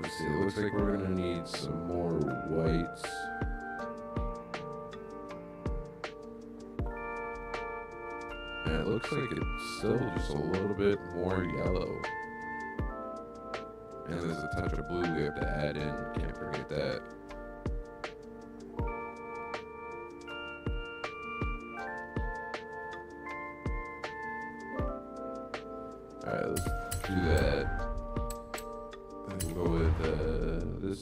Let's see, it looks like we're gonna need some more whites. And it looks like it's still just a little bit more yellow. And there's a touch of blue we have to add in, can't forget that. Alright, let's do that. And we'll go with this.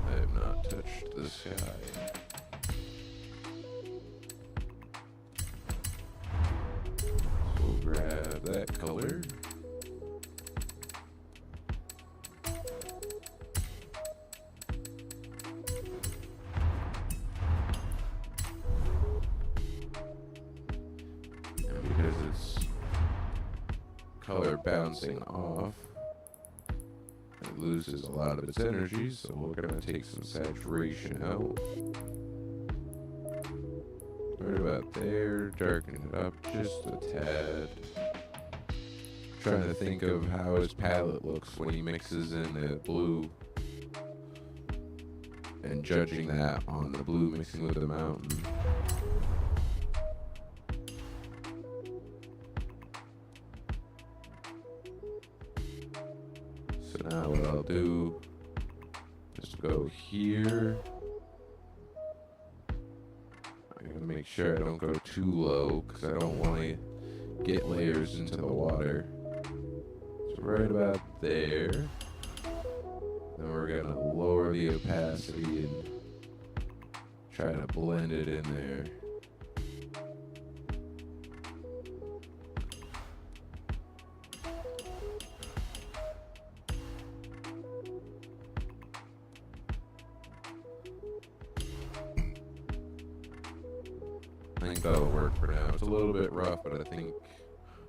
I have not touched the sky. So we'll grab that color. And because it's color bouncing off, it loses a lot of its energy, so we're going to take some saturation out. Right about there, darken it up just a tad. Trying to think of how his palette looks when he mixes in the blue, and judging that on the blue mixing with the mountain. So now what I'll do is go here. I'm gonna make sure I don't go too low because I don't want to get layers into the water. So right about there. Then we're gonna lower the opacity and try to blend it in there. I think that'll work for now. It's a little bit rough, but I think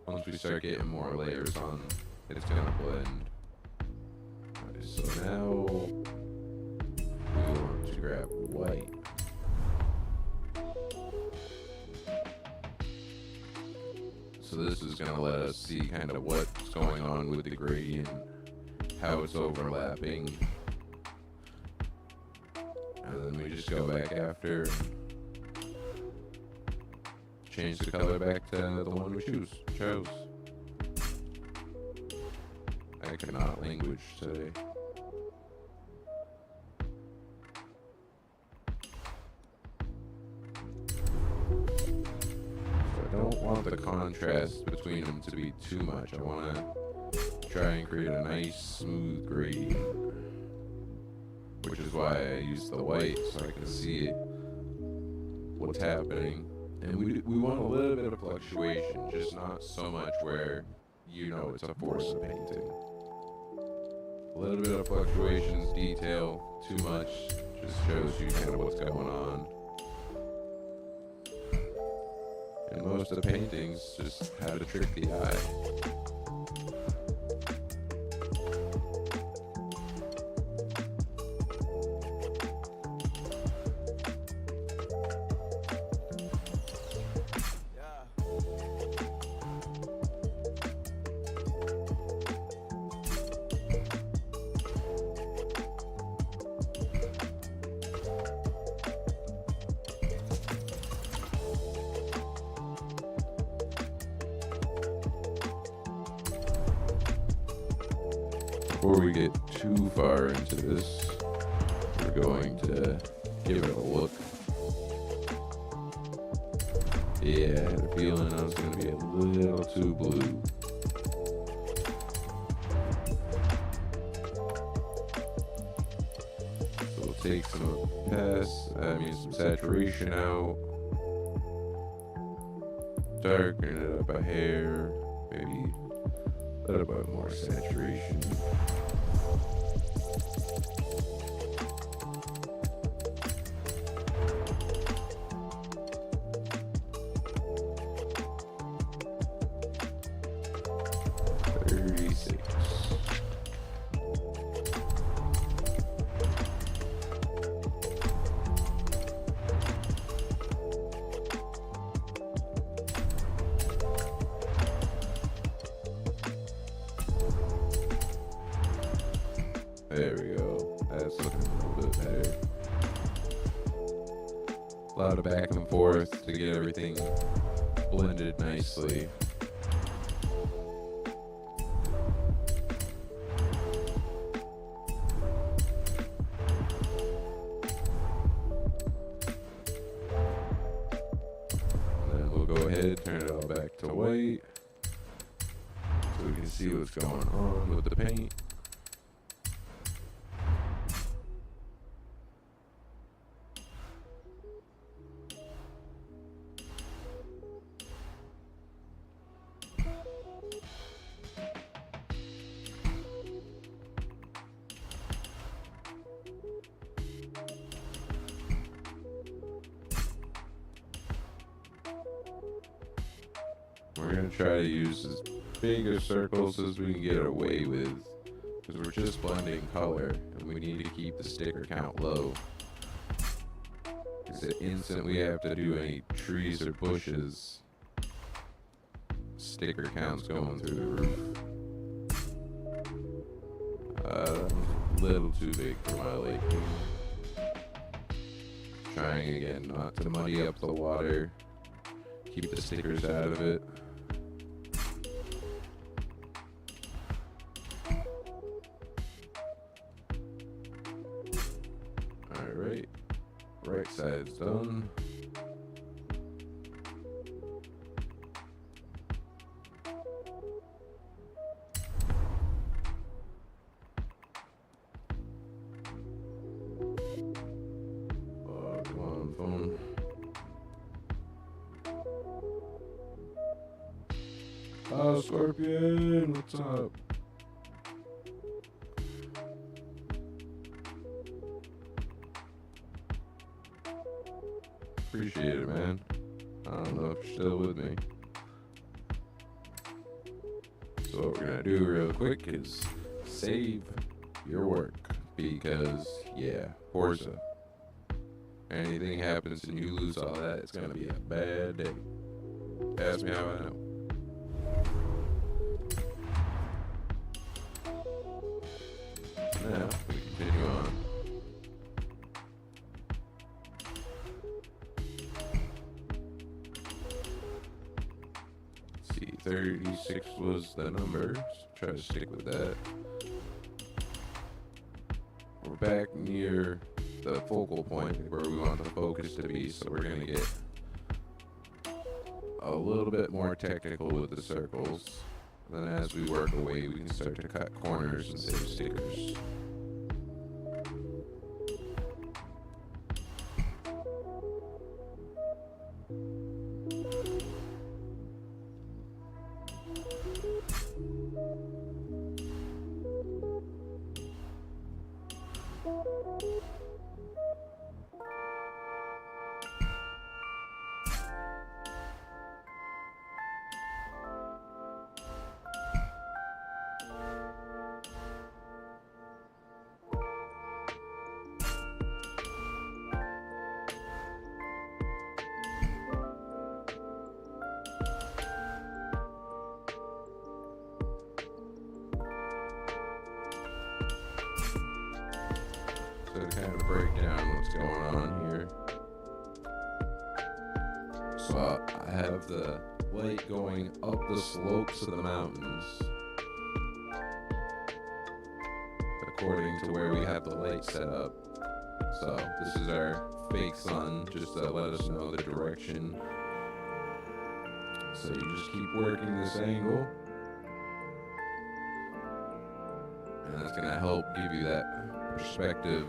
once we start getting more layers on, it's gonna blend. Right, so now we want to grab white. So this is gonna let us see kind of what's going on with the gradient, how it's overlapping. And then we just go back after, change the color back to the one we chose. I cannot language today. So I don't want the contrast between them to be too much. I want to try and create a nice smooth gradient, which is why I use the white so I can see what's happening. And we want a little bit of fluctuation, just not so much where you know it's a Forza painting. A little bit of fluctuations, detail, too much, just shows you kind of what's going on. And most of the paintings just how to trick the eye. Before we get too far into this, we're going to give it a look. Yeah, I had a feeling I was going to be a little too blue. So we'll take some saturation out, darken it up a hair, maybe a little bit more saturation. There we go. That's looking a little bit better. A lot of back and forth to get everything blended nicely. And then we'll go ahead, turn it all back to white so we can see what's going on with the paint. We're going to try to use as big of circles as we can get away with, because we're just blending color, and we need to keep the sticker count low. Because the instant we have to do any trees or bushes, sticker count's going through the roof. A little too big for my liking. Trying again not to muddy up the water, keep the stickers out of it. Alright, right side's done. Oh, come on, phone. Oh, Scorpion, what's up? Appreciate it, man. I don't know if you're still with me. So what we're gonna do real quick is save your work, because yeah, Forza. Anything happens and you lose all that, it's gonna be a bad day. Ask me how I know. Now we continue on. 36 was the number, so try to stick with that. We're back near the focal point where we want the focus to be, so we're going to get a little bit more technical with the circles. And then as we work away, we can start to cut corners and save stickers. So to kind of break down what's going on here. So I have the light going up the slopes of the mountains according to where we have the light set up. So this is our fake sun, just to let us know the direction. So you just keep working this angle, and that's going to help give you that perspective.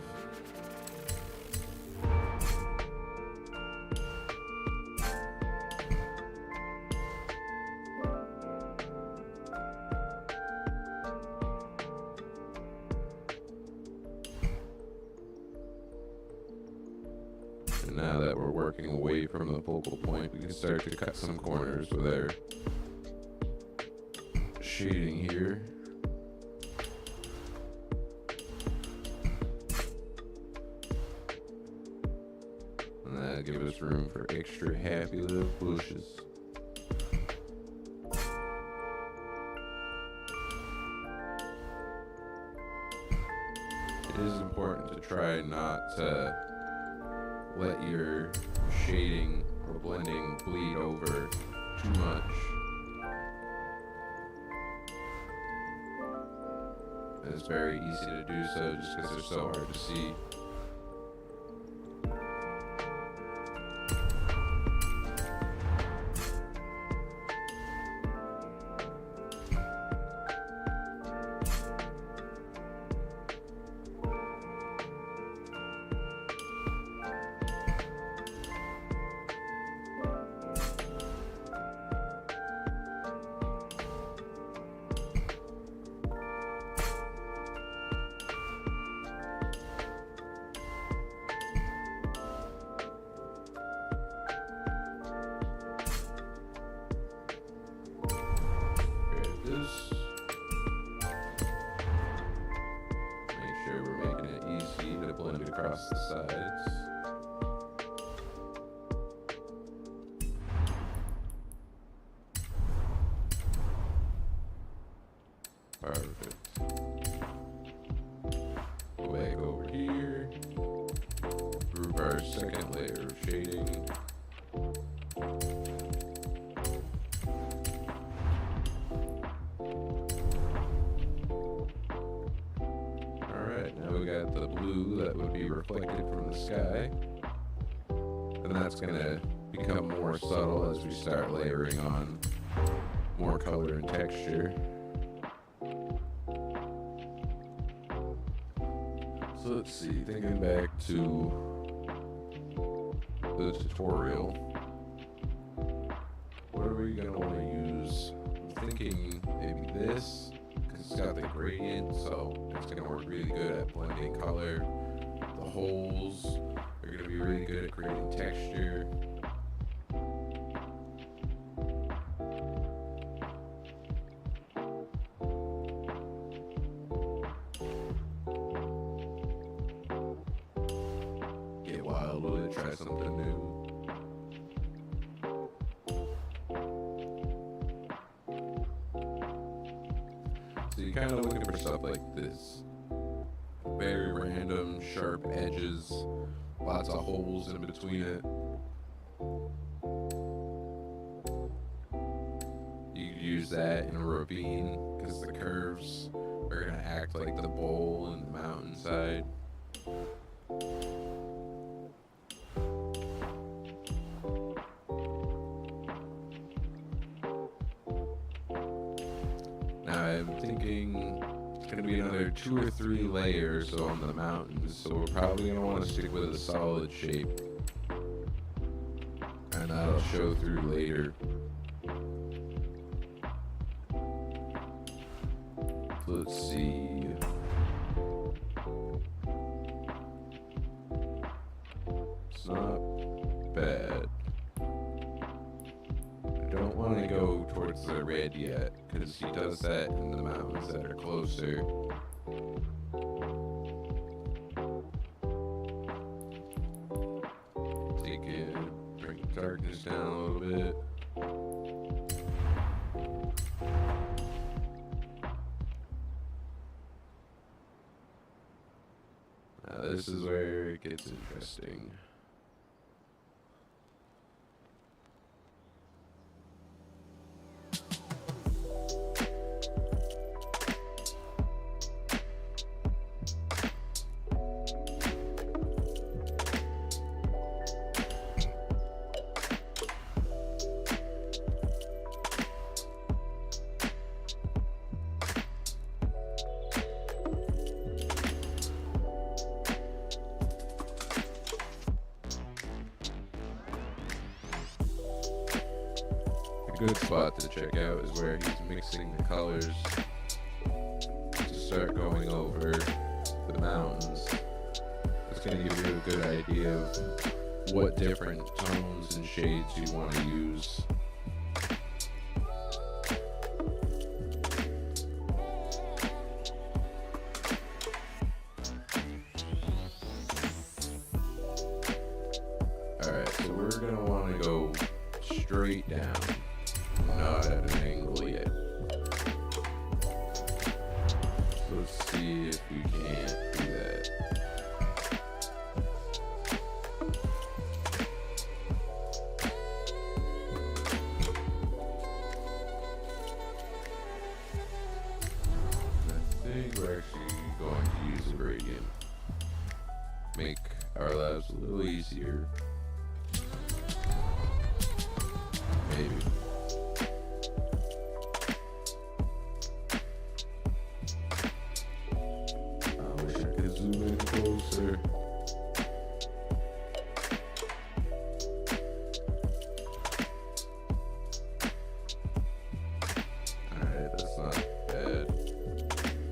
And now that we're working away from the focal point, we can start to cut some corners with our shading here. And that'll give us room for extra happy little bushes. It is important to try not to let your shading or blending bleed over too much. And it's very easy to do so just because they're so hard to see. Make sure we're making it easy to blend across the sides. Perfect. Go back over here. Group our second layer of shading. Now we got the blue that would be reflected from the sky, and that's going to become more subtle as we start layering on more color and texture. So let's see, thinking back to the tutorial, what are we going to want to use? I'm thinking maybe this. It's got the gradient, so it's going to work really good at blending color. The holes are going to be really good at creating texture. Get wild with it, try something new. So you're kind of looking for stuff like this. Very random, sharp edges, lots of holes in between it. You could use that in a ravine because the curves are gonna act like the bowl in the mountainside. Now I'm thinking it's gonna be another 2 or 3 layers on the mountains, so we're probably gonna want to stick with a solid shape, and that'll show through later. Let's see. It's not bad. I don't want to go towards the red yet, because he does that in the mountains that are closer. Take it, bring the darkness down a little bit. Now this is where it gets interesting. A good spot to check out is where he's mixing the colors to start going over the mountains. It's going to give you a good idea of what different tones and shades you want to use. Alright, so we're going to want to go straight down. Not at an angle yet. So let's see if we can't do that. I think we're actually going to use a gradient. Make our lives a little easier. Maybe. Zoom in closer. Alright, that's not bad.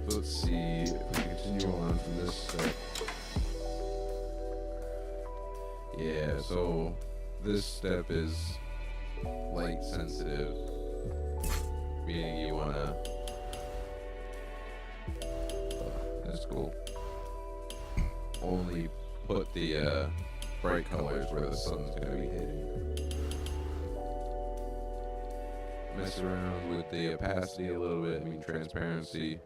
So let's see if we continue on from this step. Yeah, so this step is light sensitive, meaning you wanna. That's cool. Only put the bright colors where the sun's going to be hitting. Mess around with the opacity a little bit, transparency.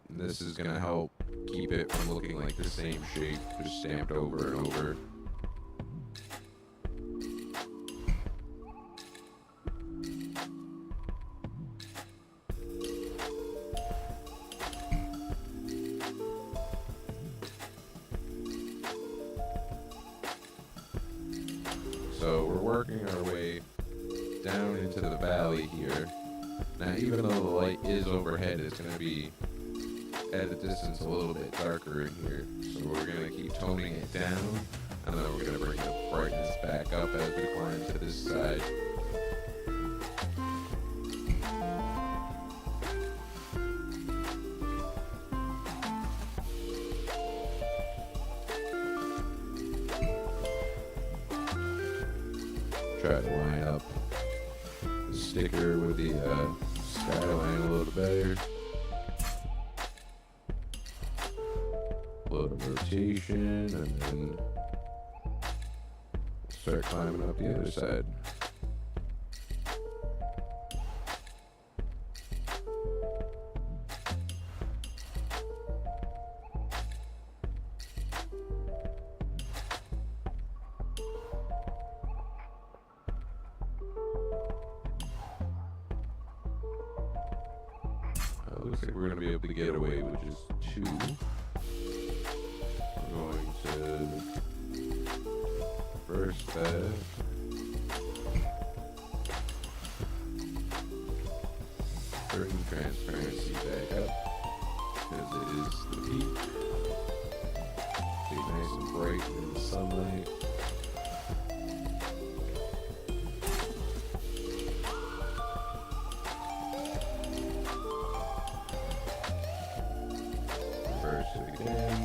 And this is going to help keep it from looking like the same shape, just stamped over and over. So we're working our way down into the valley here. Now, even though the light is overhead, it's going to be at a distance a little bit darker in here. So we're going to keep toning it down, and then we're going to bring the brightness back up as we climb to this side. Try to line up the sticker with the skyline a little better. A little rotation, and then start climbing up the other side. looks like we're gonna be able to get away with just 2. We're going to first bed. Turn the transparency back up because it is the peak. Be nice and bright in the sunlight. Reverse it again.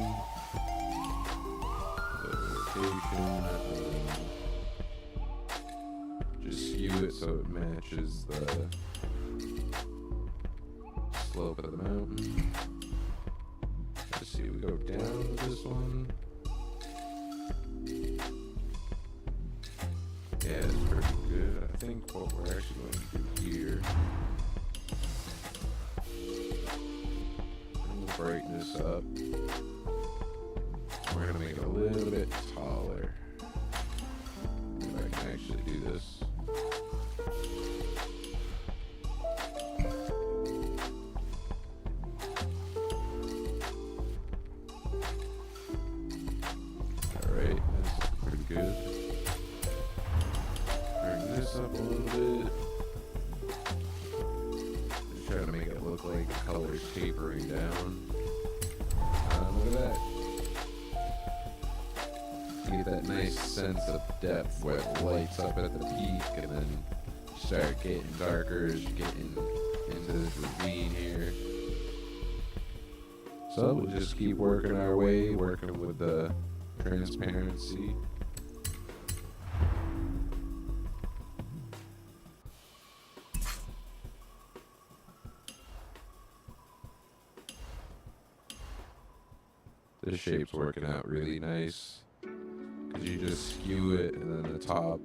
Rotation. Just skew it so it matches the slope of the mountain. Let's see, we go down with this one. Yeah, it's pretty good. I think what we're actually going to do here, bring the brightness up. We're gonna make it a little bit taller. If I can actually do this. Alright, that's pretty good. Bring this up a little bit. Just try to make it look like the color's tapering down. Look at that. You get that nice sense of depth where it lights up at the peak, and then you start getting darker as you get into this ravine here. So we'll just keep working our way, working with the transparency. This shape's working out really nice. Because you just skew it, and then the top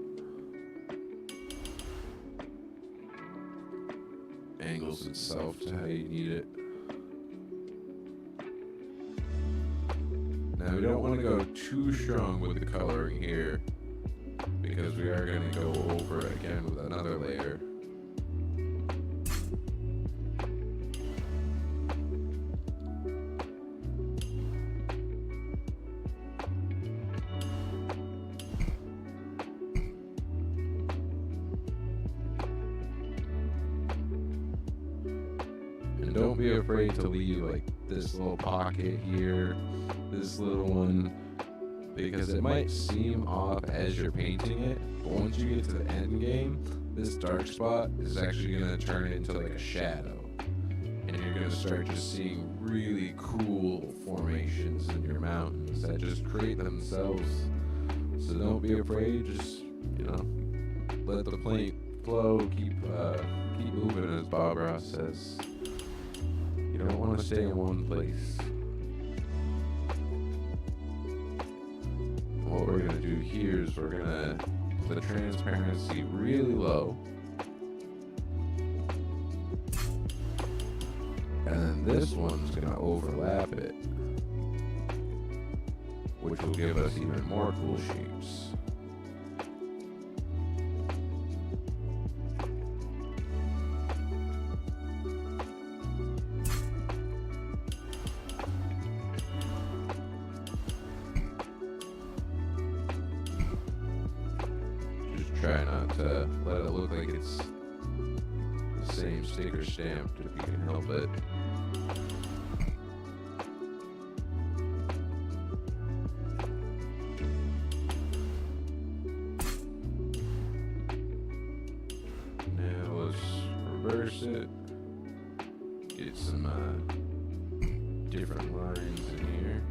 angles itself to how you need it. Now we don't want to go too strong with the coloring here, because we are going to go over it again with another layer. Don't be afraid to leave like this little pocket here, this little one, because it might seem off as you're painting it, but once you get to the end game, this dark spot is actually going to turn into like a shadow, and you're going to start just seeing really cool formations in your mountains that just create themselves. So don't be afraid, just, you know, let the paint flow, keep moving, as Bob Ross says. You don't want to stay in one place. What we're going to do here is we're going to put the transparency really low. And then this one's going to overlap it, which will give us even more cool shapes. Try not to let it look like it's the same sticker stamped if you can help it. Now let's reverse it. Get some different lines in here.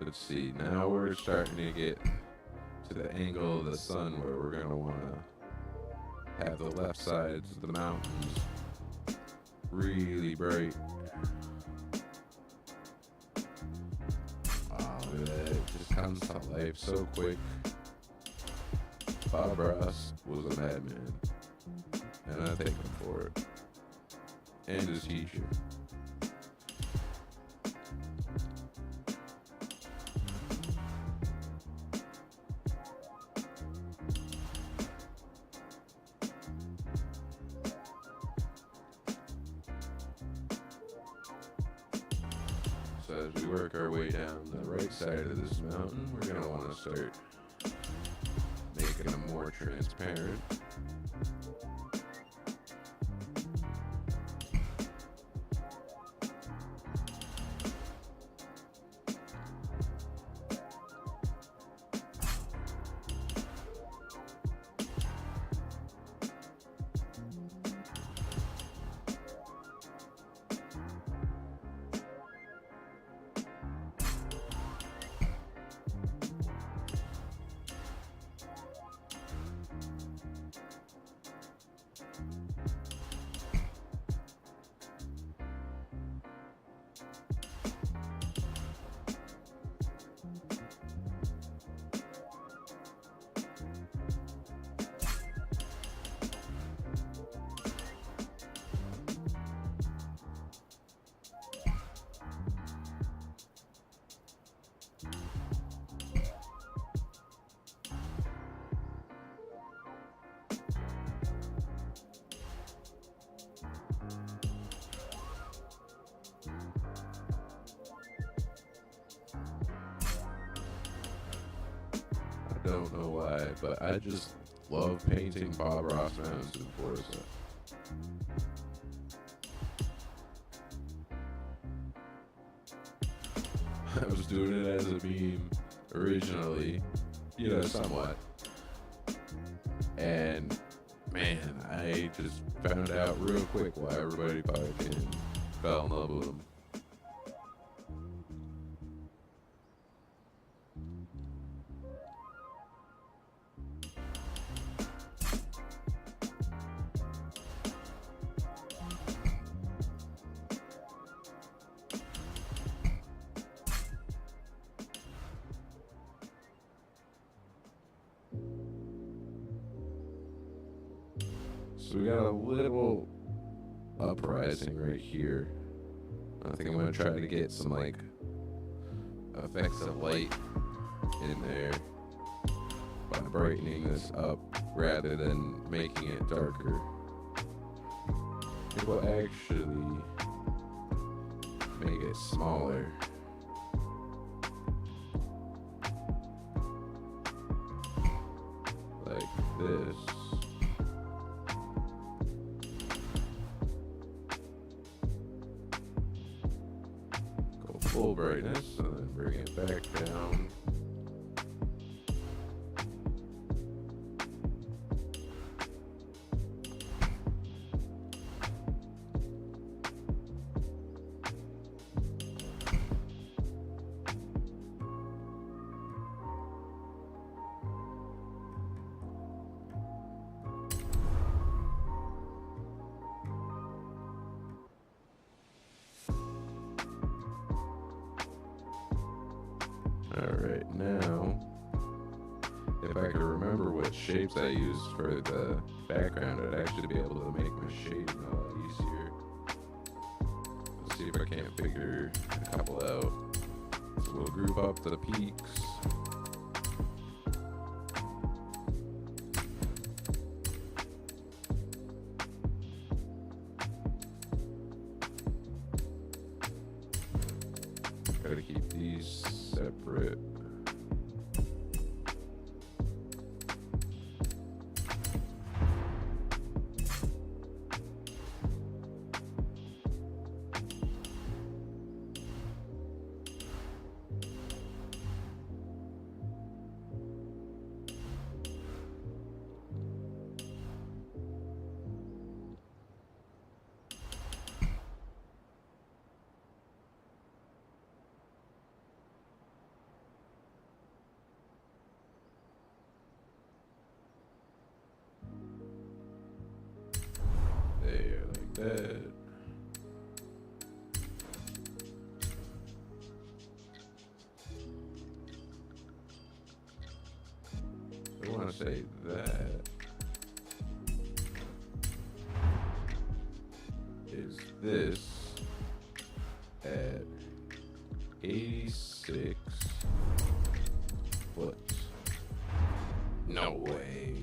Let's see, now we're starting to get to the angle of the sun where we're going to want to have the left sides of the mountains really bright. comes to life so quick. Bob Ross was a madman, and I thank him for it. And his teacher. So as we work our way down the right side of this mountain, we're going to want to start making them more transparent. I don't know why, but I just love painting Bob Ross mountains in Forza. I was doing it as a meme originally, somewhat. And man, I just found out real quick why everybody fucking fell in love with him. So we got a little uprising right here. I think I'm gonna try to get some effects of light in there by brightening this up rather than making it darker. It will actually make it smaller. Like this. Full brightness, and then bring it back down. Alright, now, if I could remember what shapes I used for the background, I'd actually be able to make my shading a lot easier. Let's see if I can't figure a couple out. So we'll group up the peaks. Gotta keep these separate. There, like that. to say that is this at 86 foot. No way.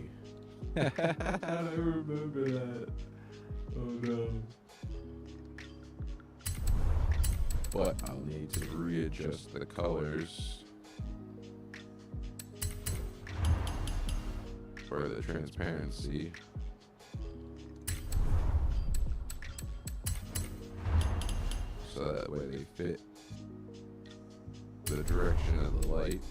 I don't remember that. Oh no. But I'll need to readjust the colors for the transparency. So that way they fit the direction of the light.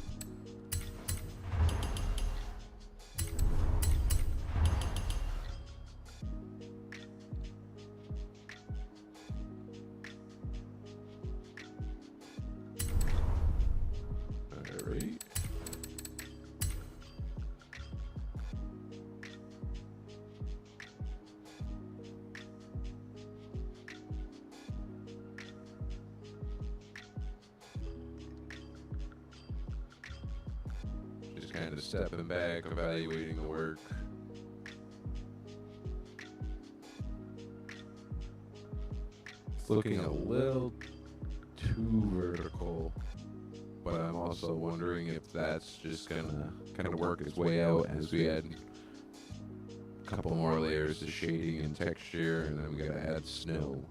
Alright. Just kind of stepping back, evaluating the work. It's looking a little too vertical, but I'm also wondering if that's just gonna kind of work its way out as we add a couple more layers of shading and texture, and then we gotta add snow.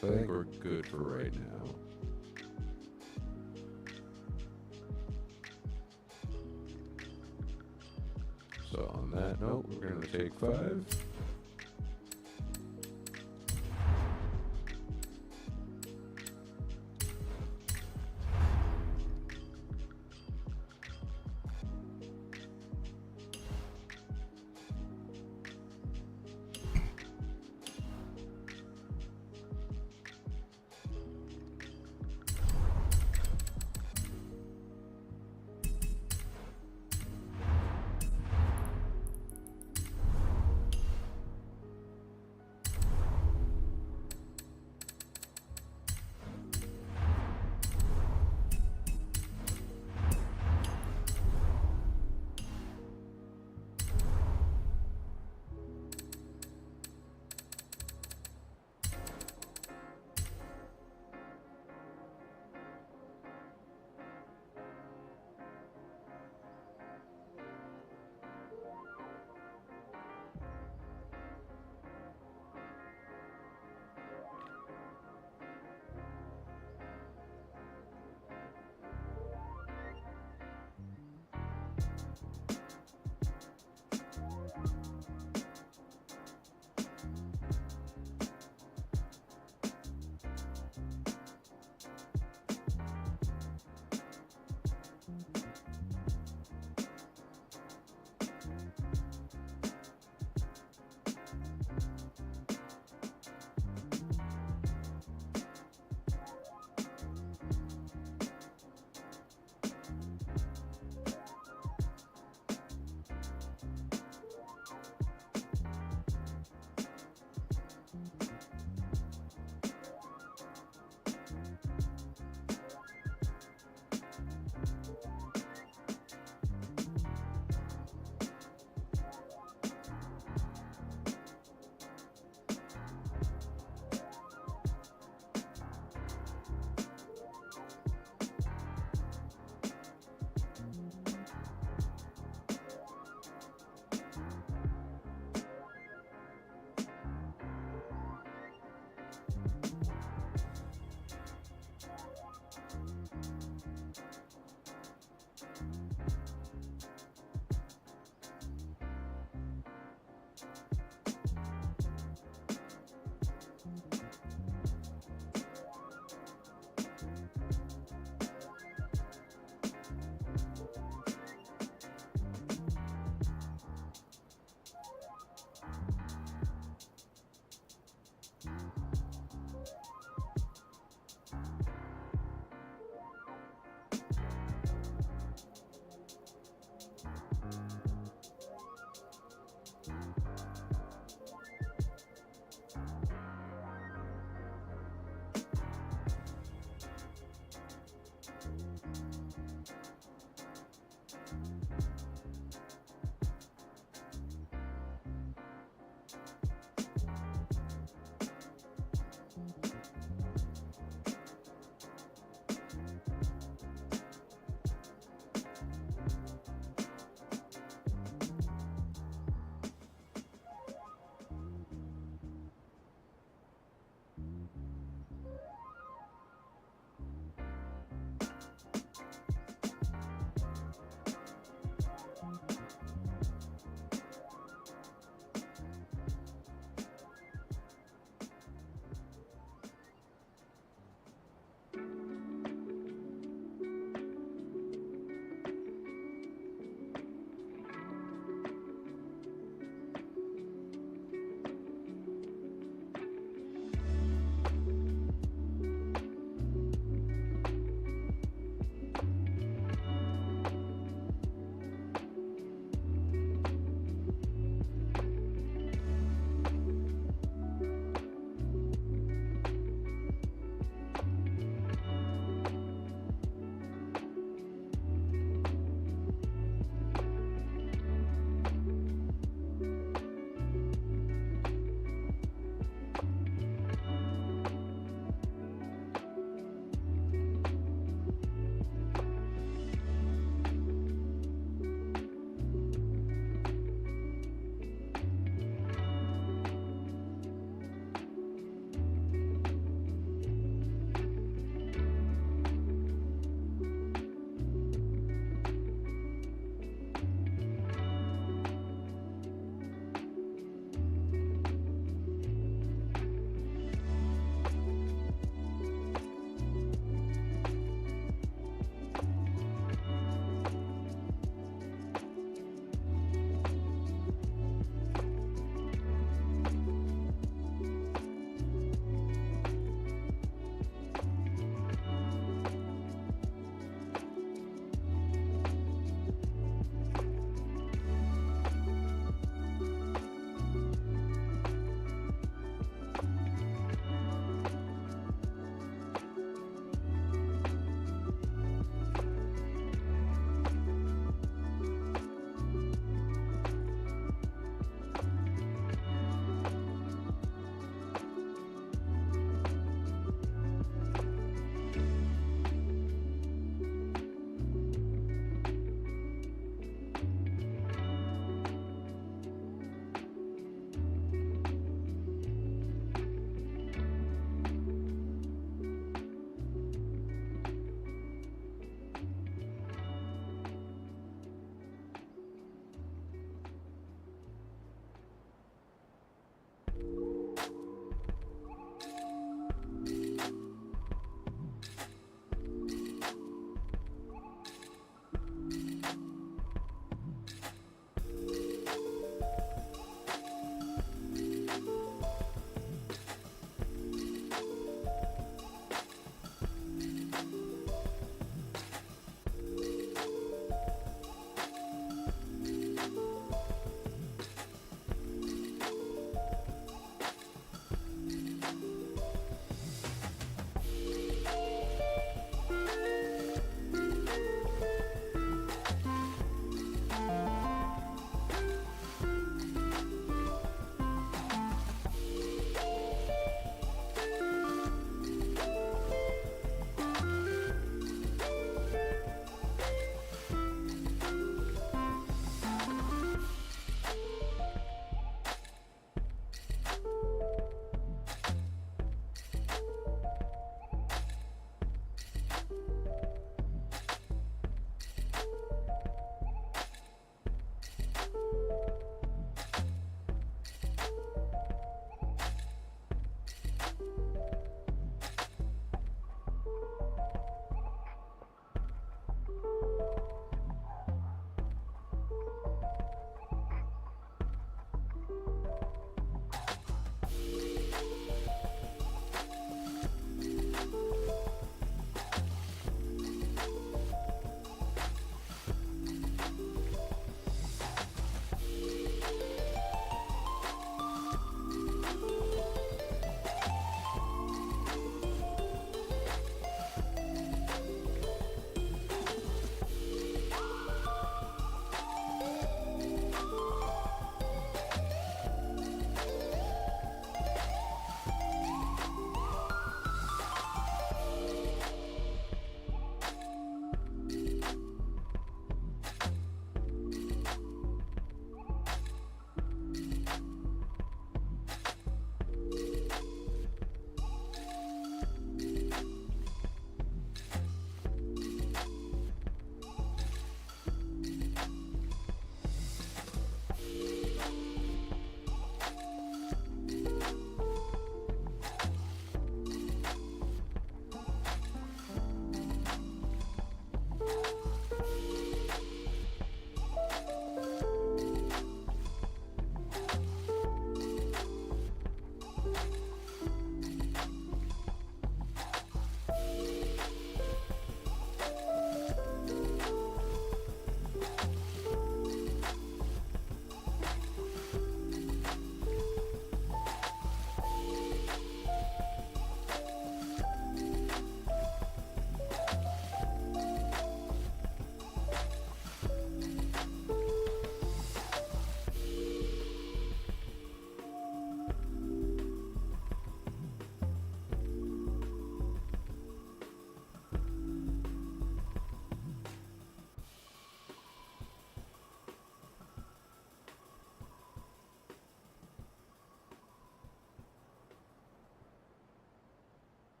So I think we're good for right now. So on that note, we're gonna take 5.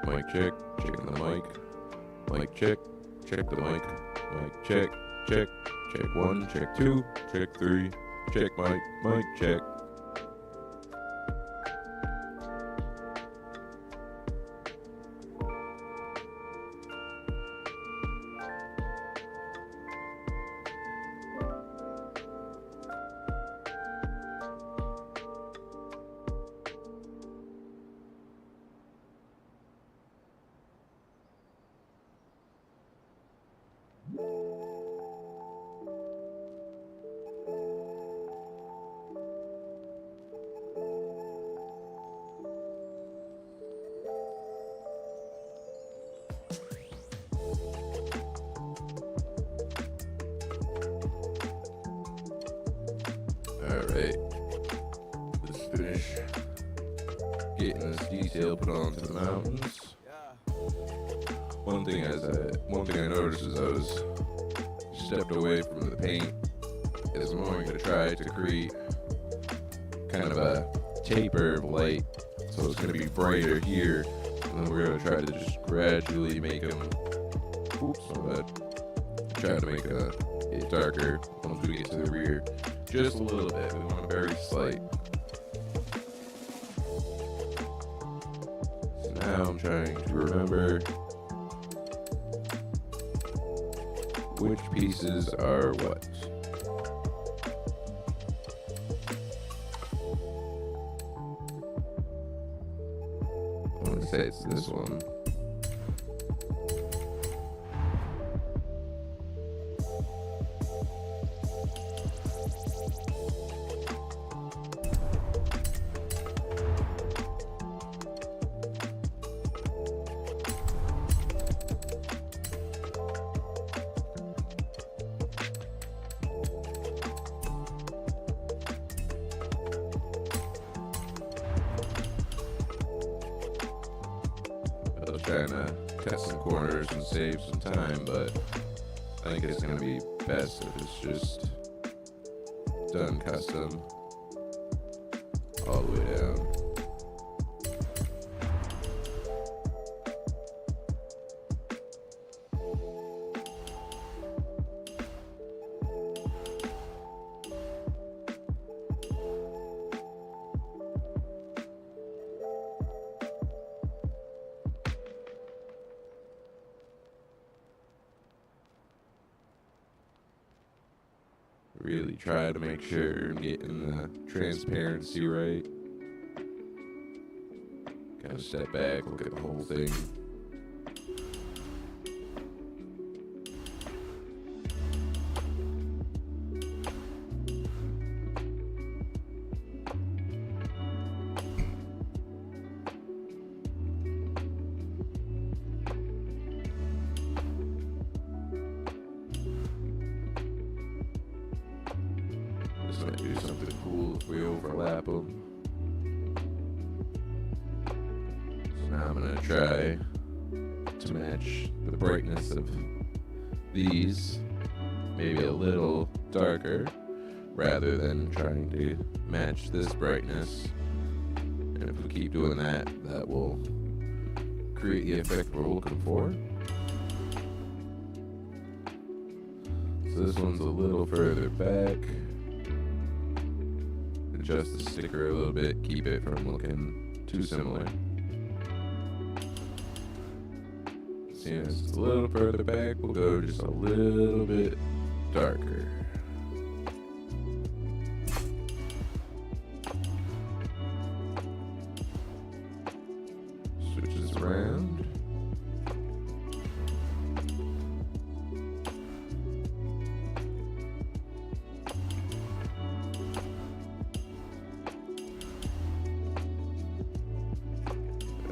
Mic check, checking the mic. Mic check the mic. Mic check, check 1, check 2, check 3, check mic check. Alright, let's finish getting this detail put onto the mountains. One thing I noticed as I was stepped away from the paint is I'm going to try to create kind of a taper of light, so it's going to be brighter here, and then we're going to try to just gradually make them, try to make it darker once we get to the rear. Just a little bit, we want a very slight. So now I'm trying to remember which pieces are what. I want to say it's this one. I was trying to cut some corners and save some time, but I think it's going to be best if it's just done custom all the way down. Really try to make sure I'm getting the transparency right. Gotta step back, look at the whole thing. This might do something cool if we overlap them. So now I'm gonna try to match the brightness of these, maybe a little darker, rather than trying to match this brightness. And if we keep doing that, that will create the effect we're looking for. So this one's a little further back. Adjust the sticker a little bit, keep it from looking too similar. See, it's a little further back, we'll go just a little bit darker. Switch this around.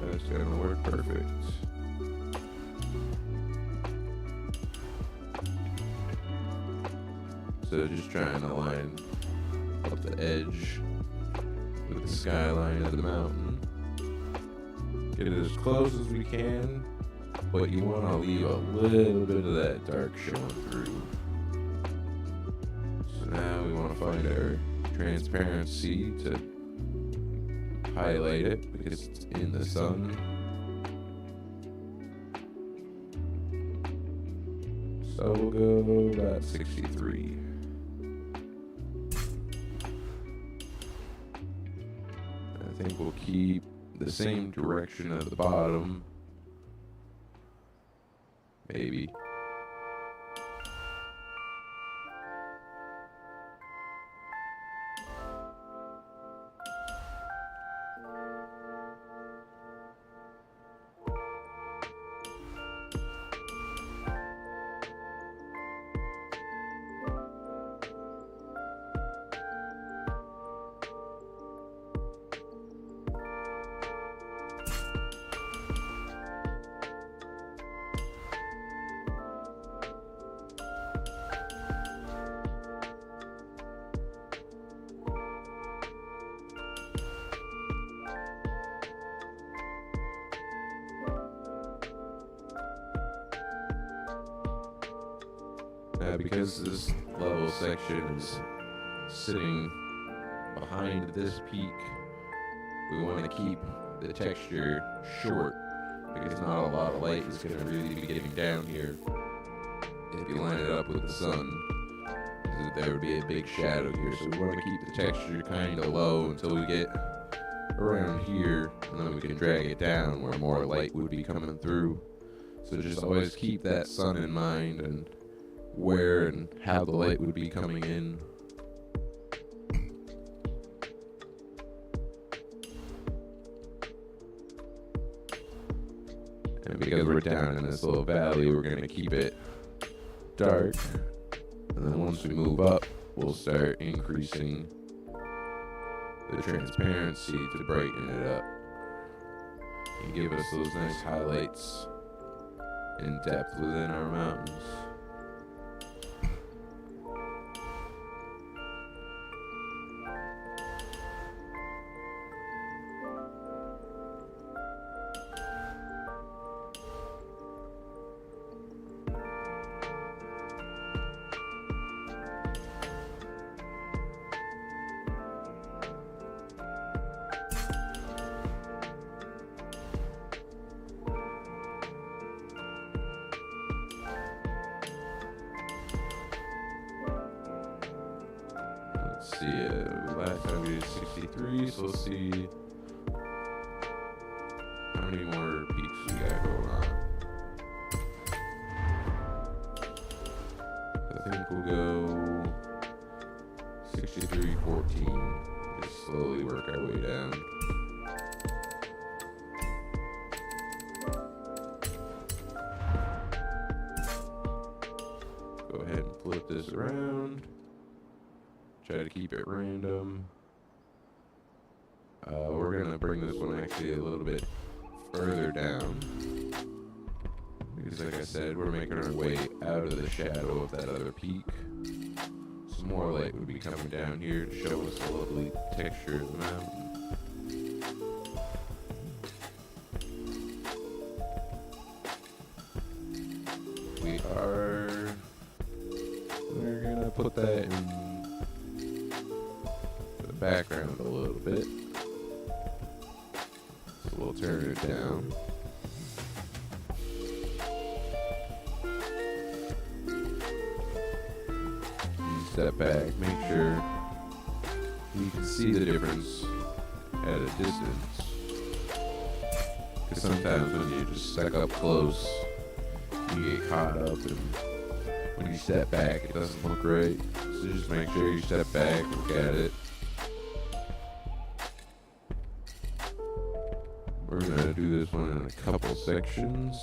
That's gonna work perfect. So just trying to line up the edge with the skyline of the mountain. Get it as close as we can, but you want to leave a little bit of that dark showing through. So now we want to find our transparency to highlight it because it's in the sun. So we'll go about 63. I think we'll keep the same direction at the bottom. Maybe. Because this level section is sitting behind this peak, we want to keep the texture short because not a lot of light is going to really be getting down here. If you line it up with the sun, there would be a big shadow here, so we want to keep the texture kind of low until we get around here, and then we can drag it down where more light would be coming through. So just always keep that sun in mind and where and how the light would be coming in. And because we're down in this little valley, we're going to keep it dark. And then once we move up, we'll start increasing the transparency to brighten it up and give us those nice highlights and depth within our mountains. Let's see, last time we did 63, so let's see how many more peaks we got going on. I think we'll go 63, 14, just slowly work our way down. Go ahead and flip this around. Try to keep it random. We're gonna bring this one actually a little bit further down because, like I said, we're making our way out of the shadow of that other peak. Some more light would be coming down here to show us the lovely texture of the mountain. We're gonna put that in background a little bit. So we'll turn it down. You step back, make sure you can see the difference at a distance. Because sometimes when you just stuck up close, you get caught up, and when you step back, it doesn't look right. So just make sure you step back, look at it. We're gonna do this one in a couple sections.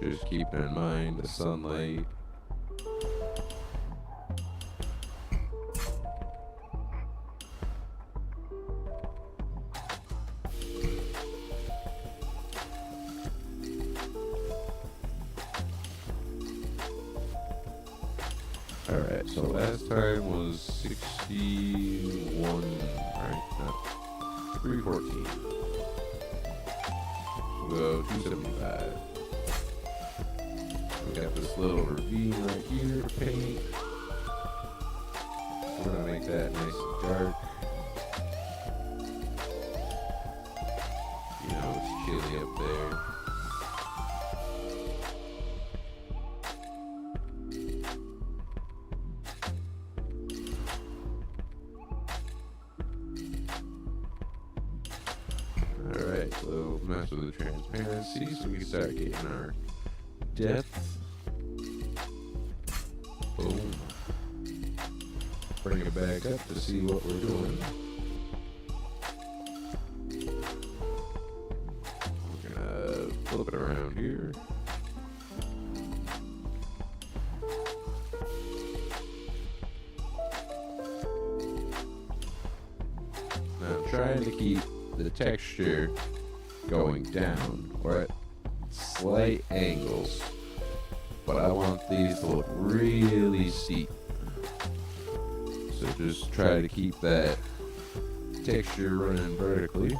Just keep in mind the sunlight. Alright, so last time was 61, right? No, 314. We'll go 275. We got this little ravine right here to paint. We're gonna make that nice and dark. You know, it's chilly up there. Alright, so mess with the transparency so we can start getting our depth. Boom. Bring it back up to see what we're doing. We're gonna flip it around here. Now I'm trying to keep the texture going down or at slight angles, but I want these to look really steep. So just try to keep that texture running vertically.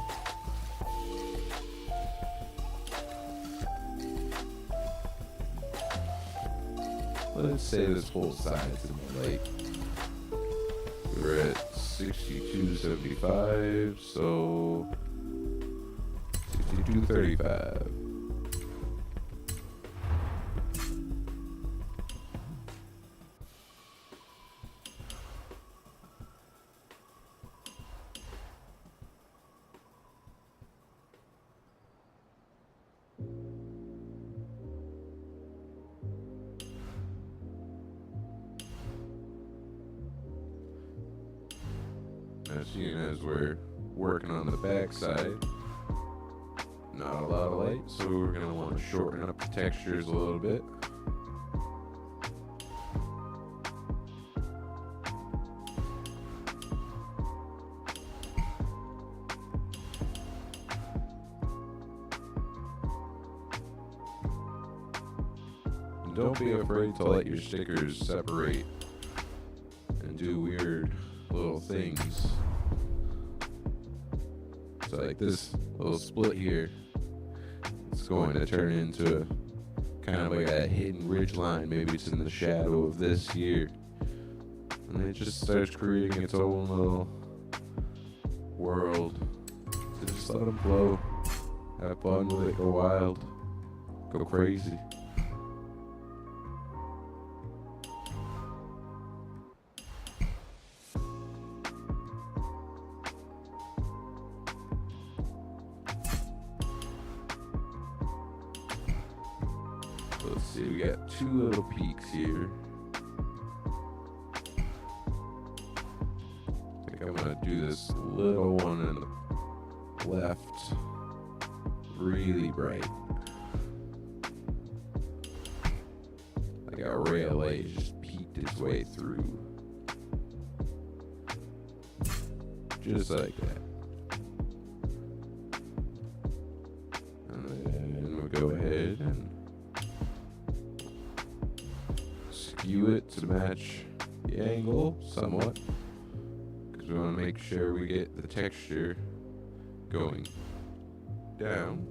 Let's say this whole side's in the lake. We're at 62.75, so 62.35. Now, seeing as we're working on the back side, not a lot of light, so we're going to want to shorten up the textures a little bit. And don't be afraid to let your stickers separate and do weird little things. So like this little split here, it's going to turn into kind of like a hidden ridge line. Maybe it's in the shadow of this here, and it just starts creating its own little world. So just let them flow, have fun with it, go wild, go crazy. Let's see, we got two little peaks here. I think I'm gonna do this little one in the left really bright. Like a ray of light just peeked its way through. Just like that. And then we'll go ahead and skew it to match the angle somewhat, because we want to make sure we get the texture going down.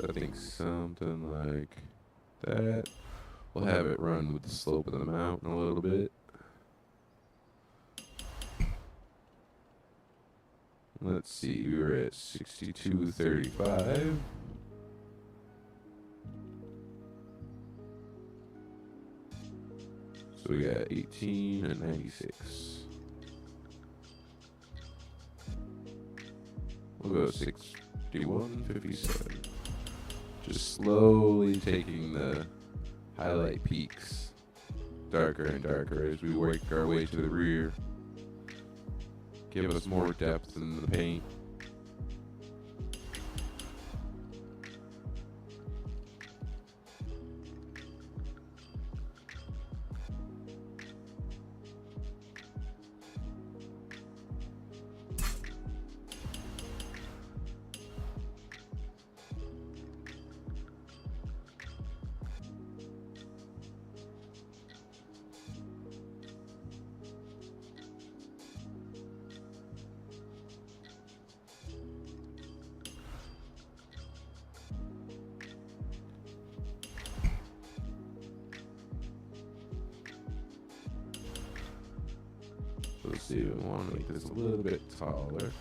I think something like that. We'll have it run with the slope of the mountain a little bit. Let's see, we were at 62.35. So we got 18 and 96. We'll go 61.57. Just slowly taking the highlight peaks darker and darker as we work our way to the rear. Give us more depth in the paint. Let's see, we want to make this a little bit taller.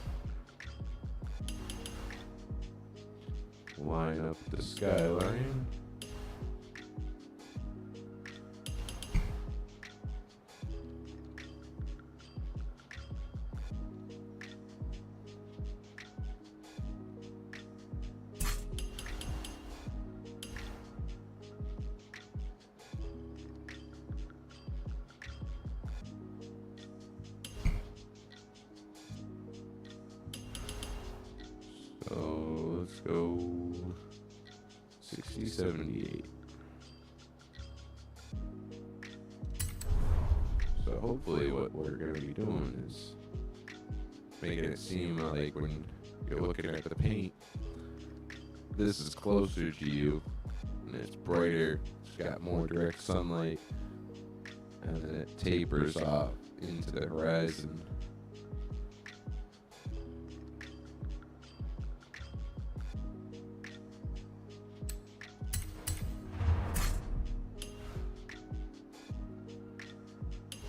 Line up the skyline. So let's go 60.78. So hopefully what we're going to be doing is making it seem like when you're looking at the paint, this is closer to you and it's brighter, it's got more direct sunlight, and then it tapers off into the horizon.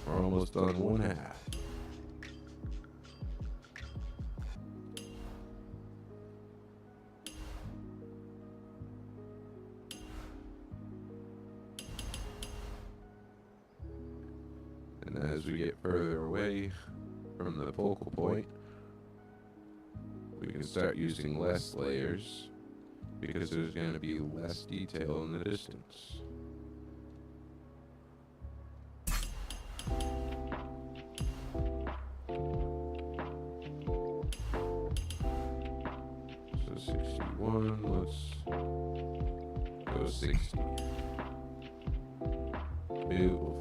We're almost done one half. And as we get further away from the focal point, we can start using less layers because there's going to be less detail in the distance. So 61, let's go 60. Beautiful.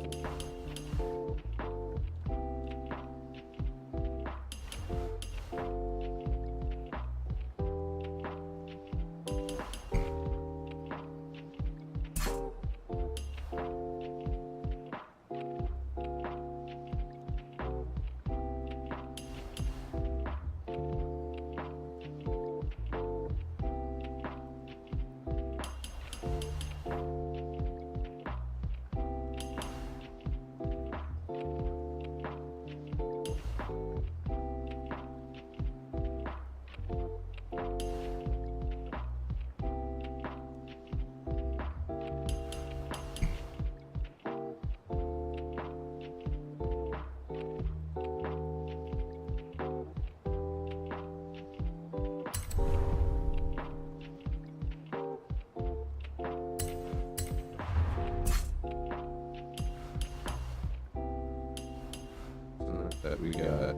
That we got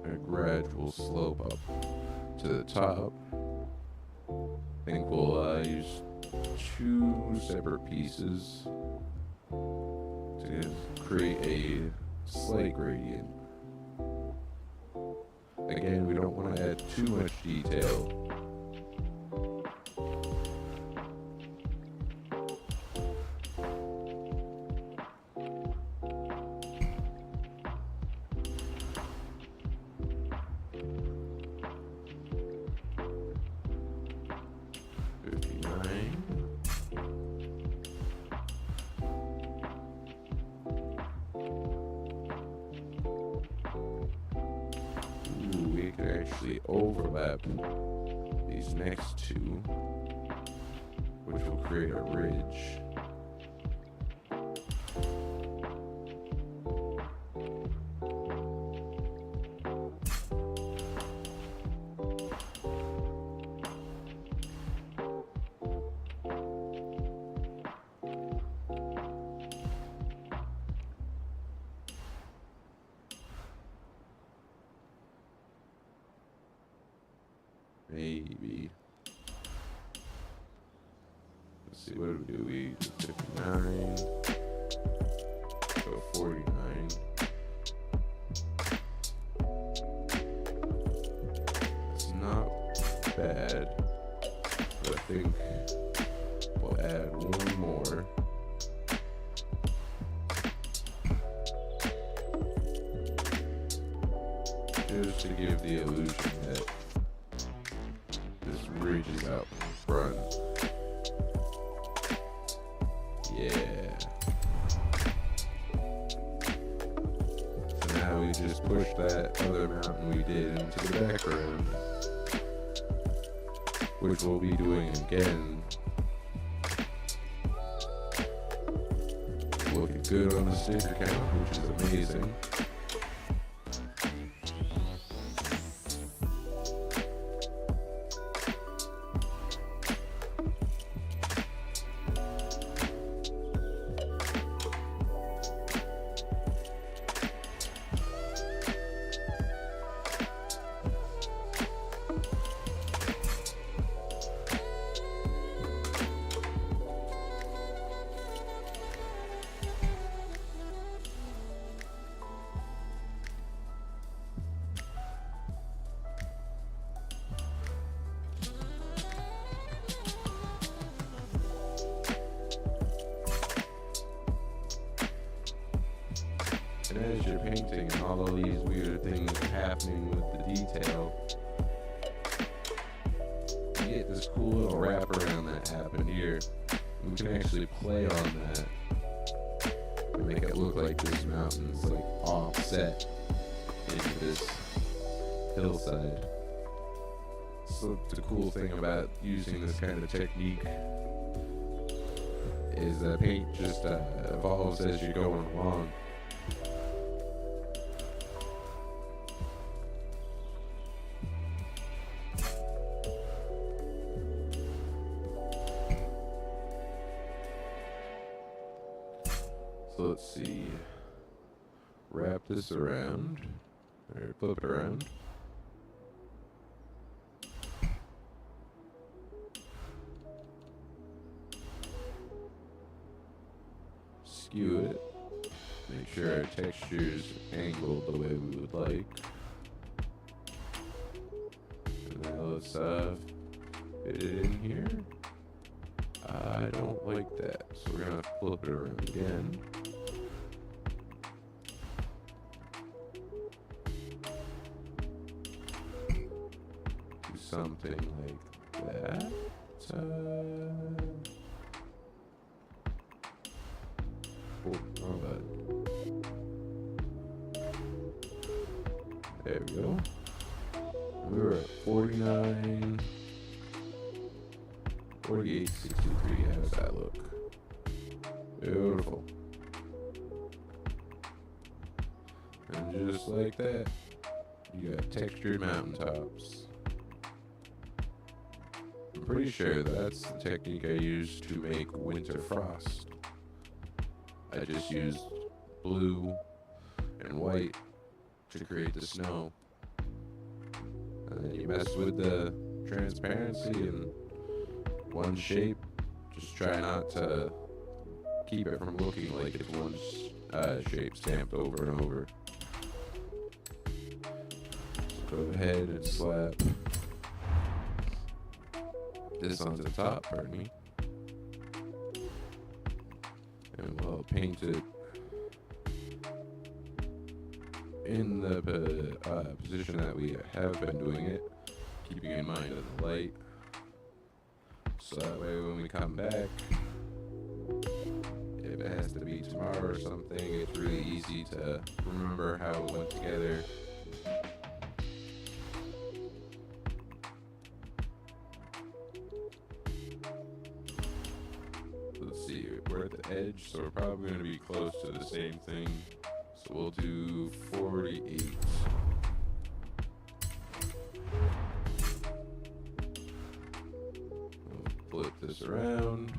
a gradual slope up to the top. I think we'll use two separate pieces to create a slight gradient. Again, we don't want to add too much detail. overlap these next two, which will create a ridge. Maybe. Let's see, what do? We do 59. Go 49. It's not bad. But I think we'll add one more. Just to give the illusion that this ridge is out front. Yeah. So now we just push that other mountain we did into the background, which we'll be doing again. Looking good on the sticker count, which is amazing. And as you're painting, all of these weird things are happening with the detail, you get this cool little wraparound that happened here. We can actually play on that and make it look like this mountain's like offset into this hillside. So the cool thing about using this kind of technique is that paint just evolves as you're going along. So let's see, wrap this around, or flip it around. Skew it, make sure our texture is angled the way we would like. And then let's fit it in here. I don't like that, so we're gonna flip it around again. Do something like that. Oh, wrong button. There we go. We were at 49. 4863, how does that look? Beautiful. And just like that, you got textured mountaintops. I'm pretty sure that's the technique I used to make Winter Frost. I just used blue and white to create the snow. And then you mess with the transparency and one shape, just try not to keep it from looking like it's one shape stamped over and over. So go ahead and slap this onto the top, pardon me. And we'll paint it in the position that we have been doing it, keeping in mind the light. So that way when we come back, if it has to be tomorrow or something, it's really easy to remember how it went together. we're at the edge, so we're probably going to be close to the same thing. So we'll do 48. We'll flip this around.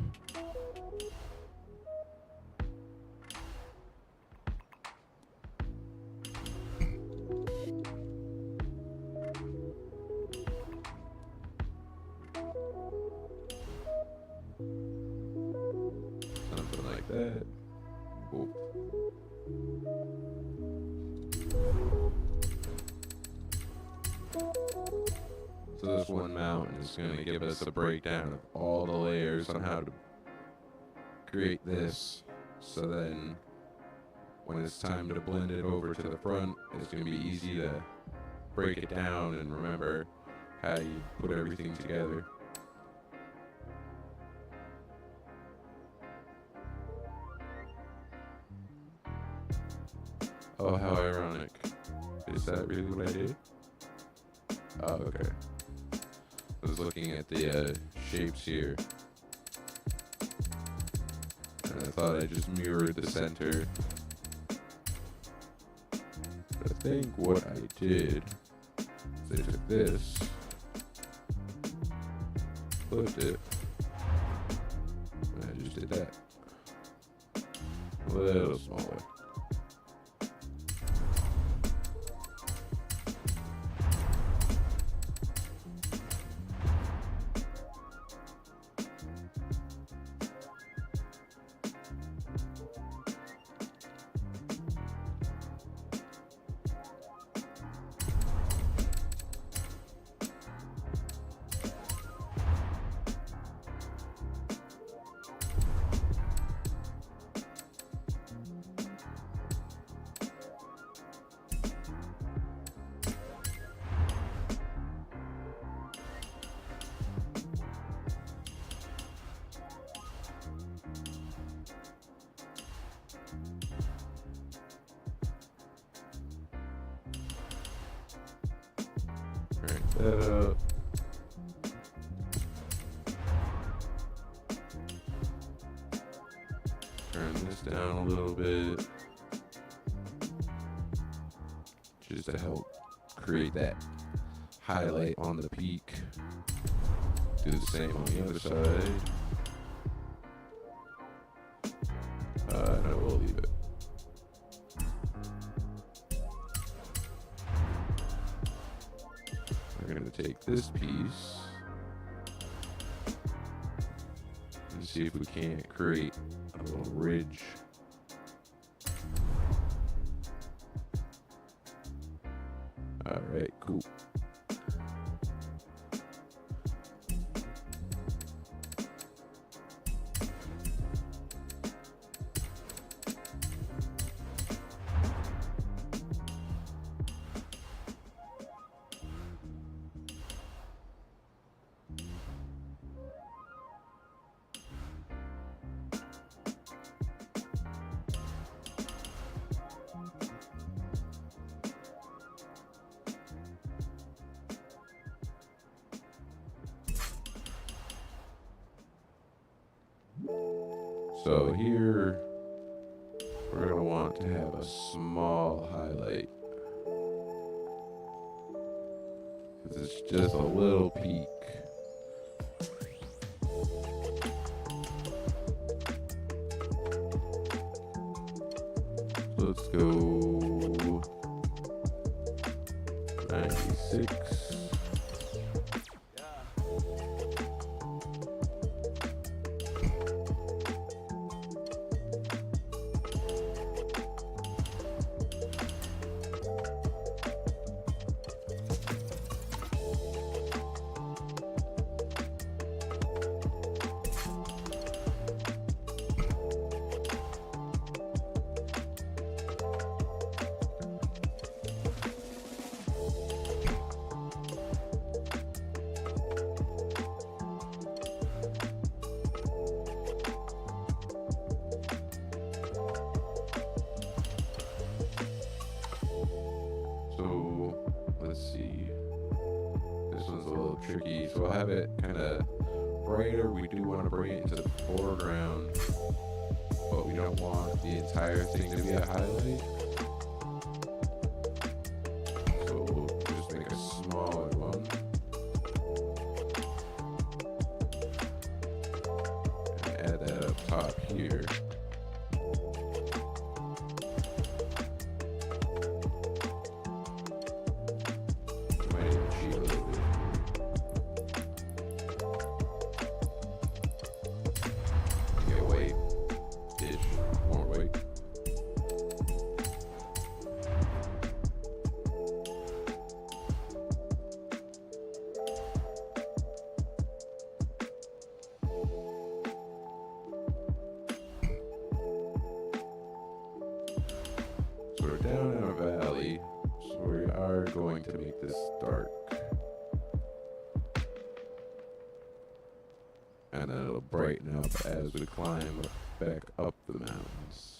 Something like that. Cool. So this one mountain is going to give us a breakdown of all the layers on how to create this. So then when it's time to blend it over to the front, it's going to be easy to break it down and remember how you put everything together. Oh, how ironic. Is that really what I did? Oh, okay. I was looking at the shapes here, and I thought I just mirrored the center. But I think what I did is I took this, flipped it, and I just did that. A little smaller. That up. Turn this down a little bit, just to help create that highlight on the peak. Do the same on the other side. No, we'll leave it. We're going to take this piece and see if we can't create a little ridge. Alright, cool. So here, we're going to want to have a small highlight, because it's just a little peak. So let's go 96. Tricky, so I'll have it kind of brighter. We do want to bring it into the foreground. but we don't want the entire thing to be a highlight. So we'll just make a smaller one. And add that up top here. Might even cheat a little bit. Okay, wait. More weight. So we're down in a valley, so we are going to make this dark. And then it'll brighten up as we climb back up the mountains.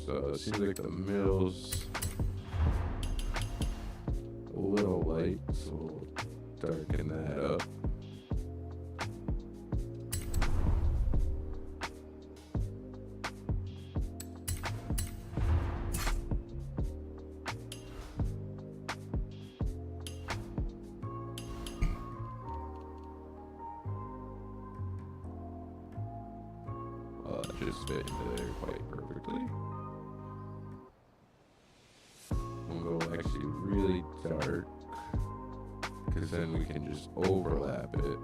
So it seems like the middle's a little light, so we'll darken that up. Well, that just fit into there quite perfectly. We'll go actually really dark, because then we can just overlap it.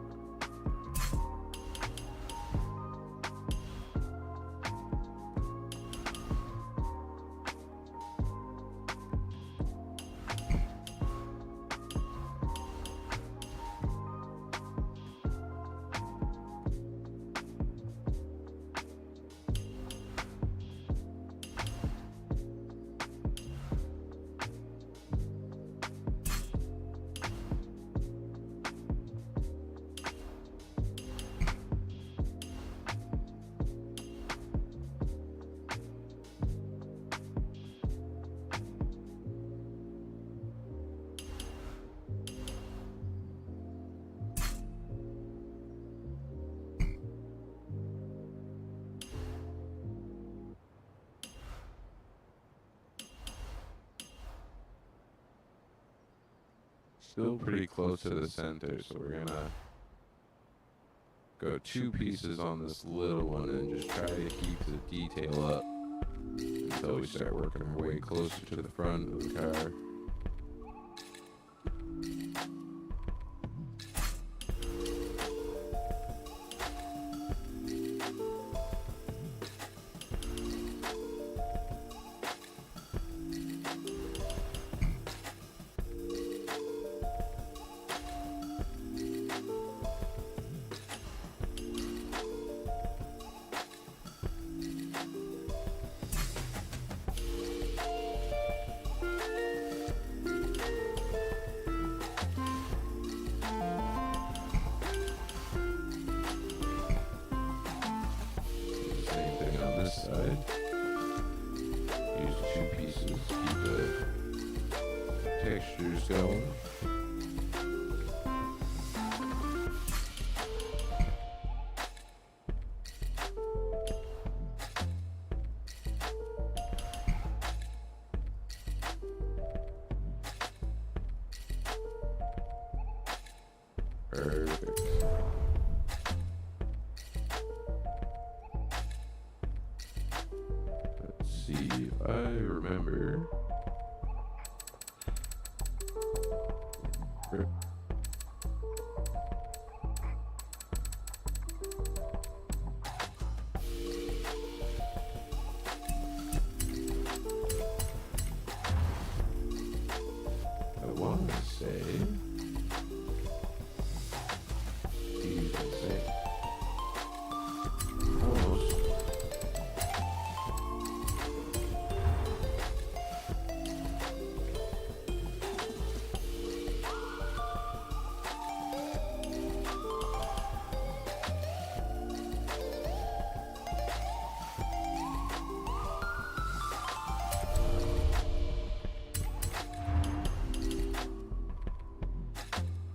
Still pretty close to the center, so we're gonna go 2 pieces on this little one and just try to keep the detail up until we start working our way closer to the front of the car. Side. Use 2 pieces to keep the textures going. Perfect. See if I remember. I want to say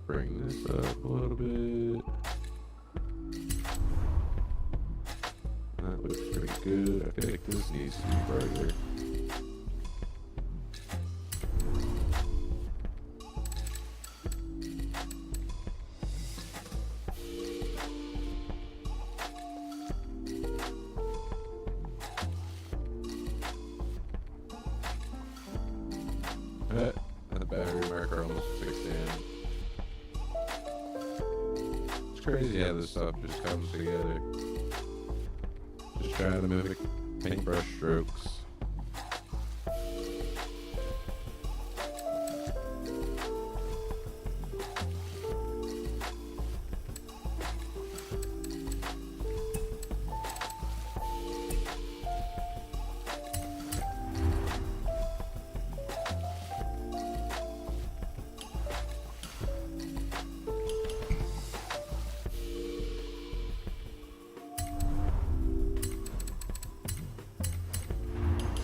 bring this up a little bit. That looks pretty good. I feel like this needs to be brighter. The battery marker almost fixed in. It's crazy how this stuff just comes together. Just trying to mimic paintbrush strokes.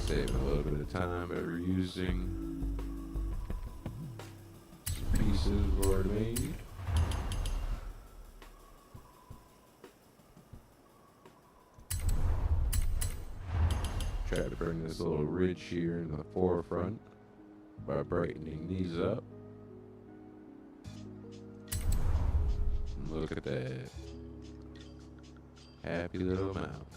Saving a little bit of time by reusing some pieces we've already made. Try to bring this little ridge here in the forefront by brightening these up. And look at that. Happy little mountains.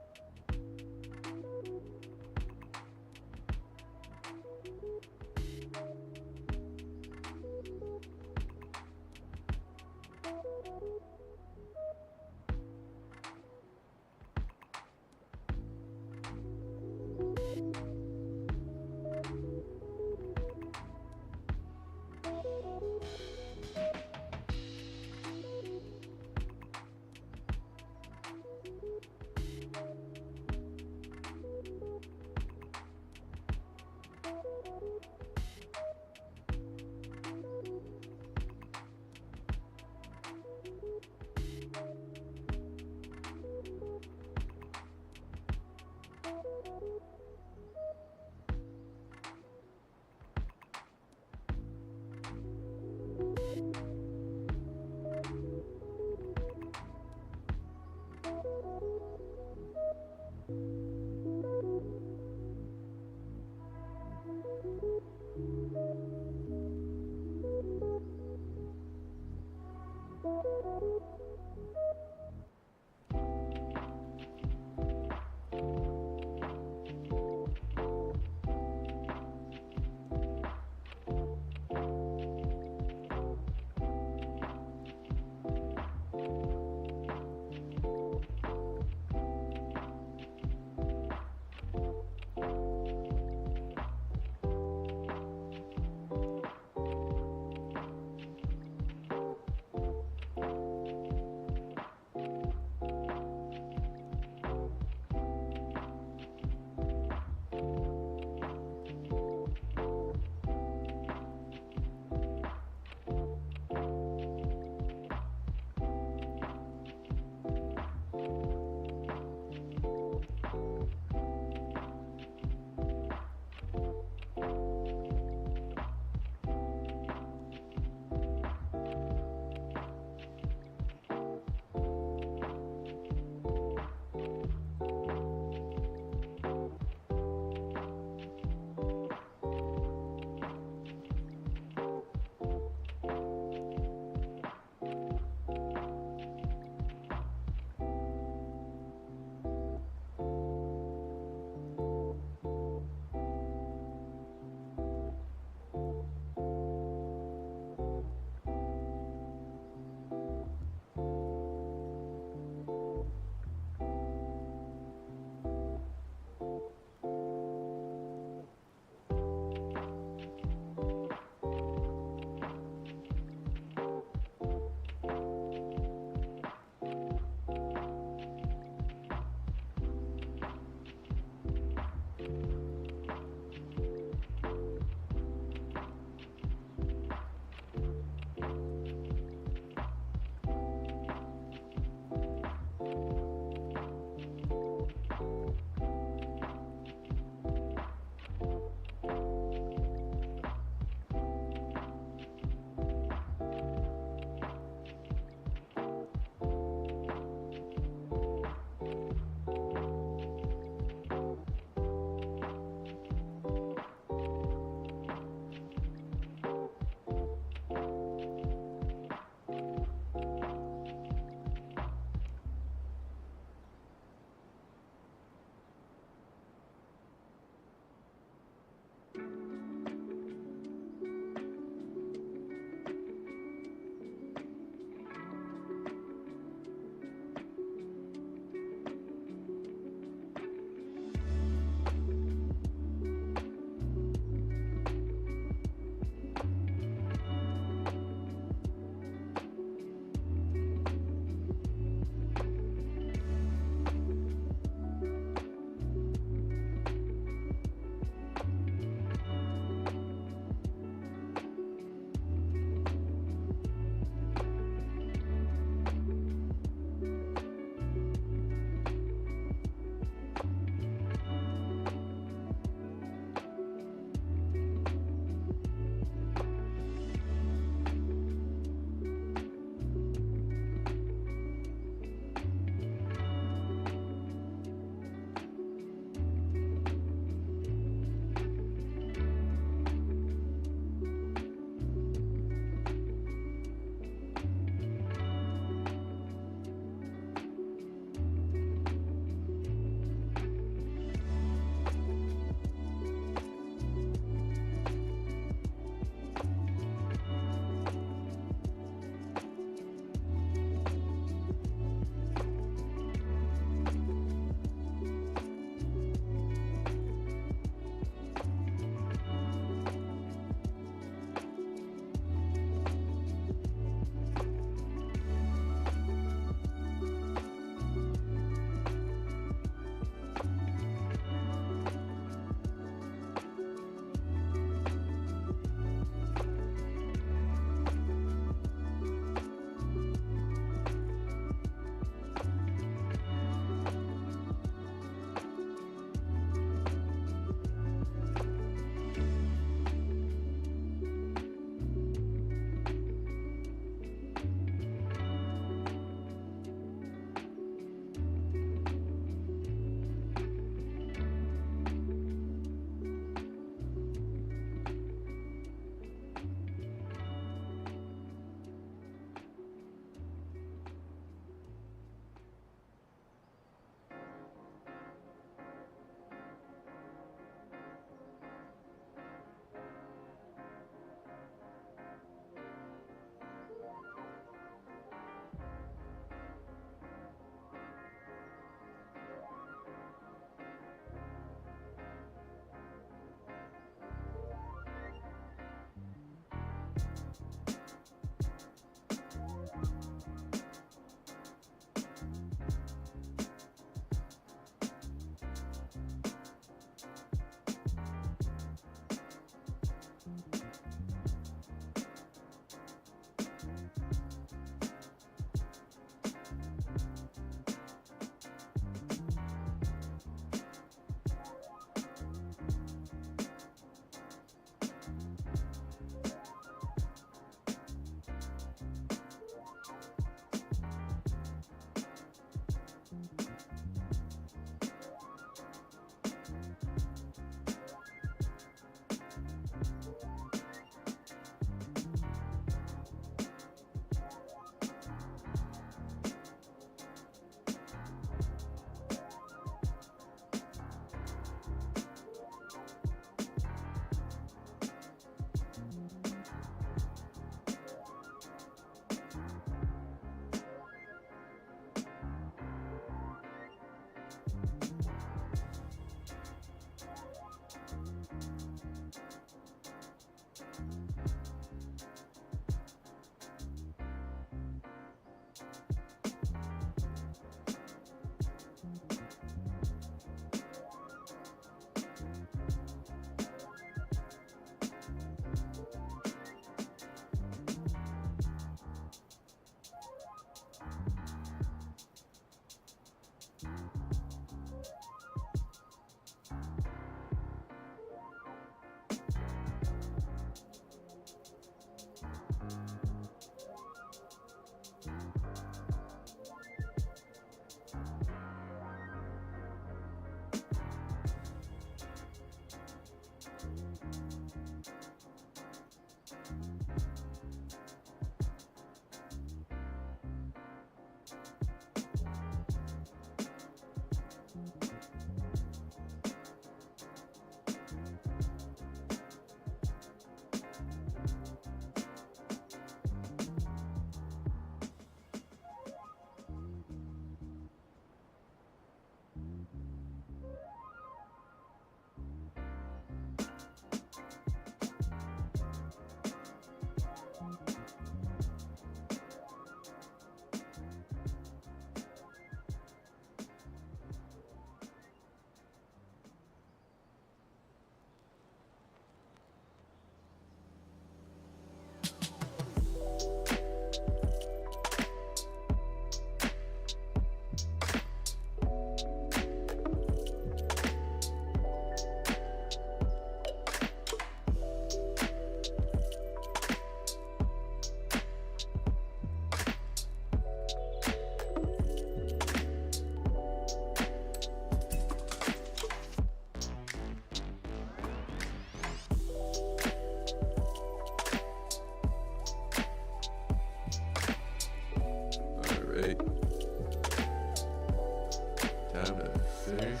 finish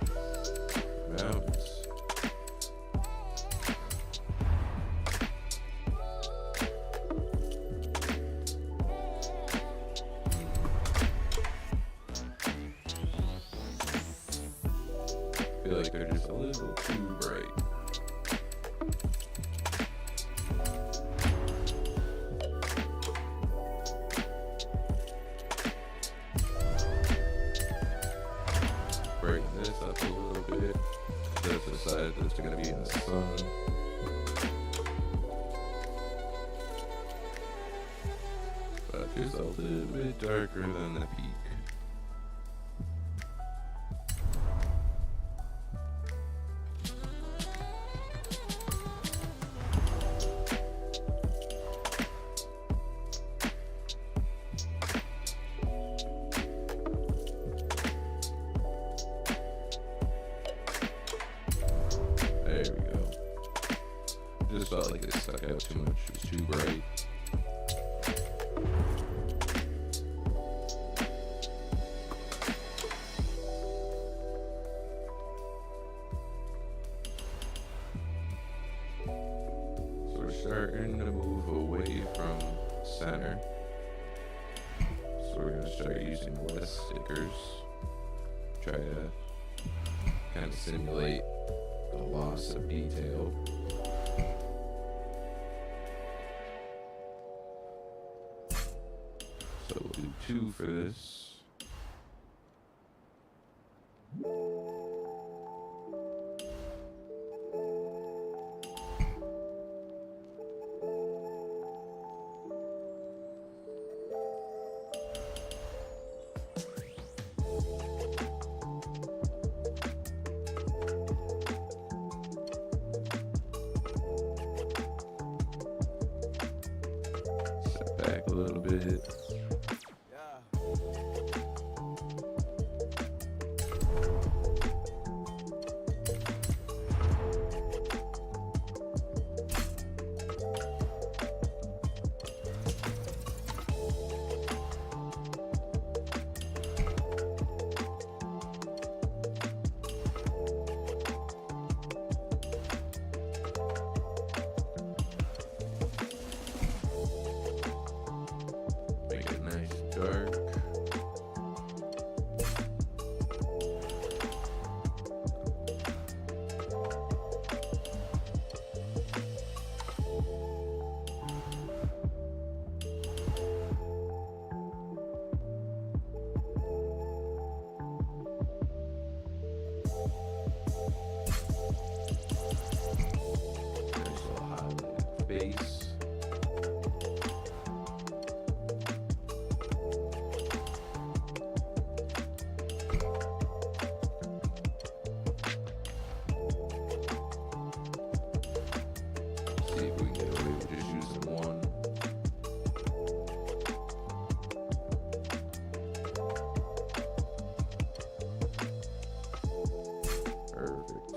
the mountains. I feel like they're just a little too bright. Brighten this up a little bit. That's the side that's going to be in the sun. But just a little bit darker than the peak. There we go. Just felt like it stuck out too much. It was too bright. So we're starting to move away from center. So we're going to start using less stickers. Try to kind of simulate the loss of detail. So we'll do 2 for this. Back a little bit. Make it nice and dark. Nice little highlighted face. See if we can get away with just using 1. Perfect.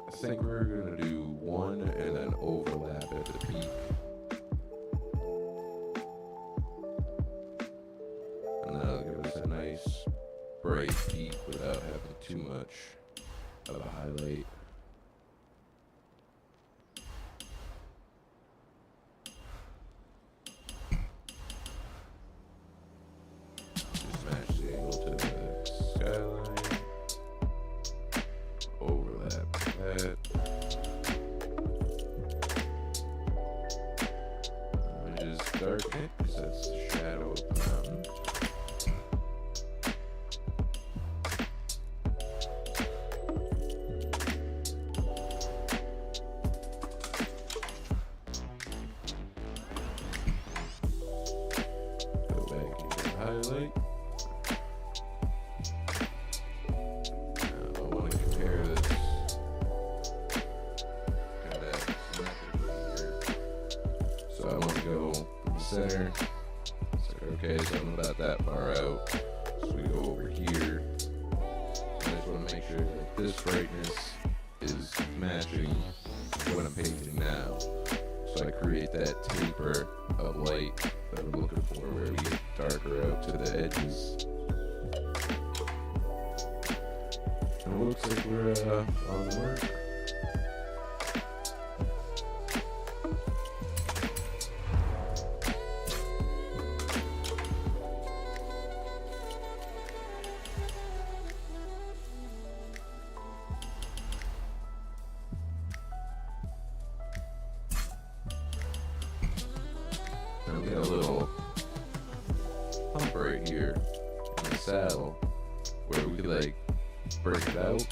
I think we're gonna do 1 and then overlap at the peak. And that'll give us a nice bright peak without having too much of a highlight. Just match the angle to the skyline. Overlap that. And just darken it because that's the shadow of the mountain. Go back into the highlight. Now I want to compare this kind of symmetrically here. So I want to go from the center. It's like, okay, so I'm about that far out. So we go over here. I just want to make sure that this brightness is matching what I'm painting now. So I create that taper of light that I'm looking for, where we get darker out to the edges. And it looks like we're on the work. And we got a little hump right here in the saddle where we could like break it out,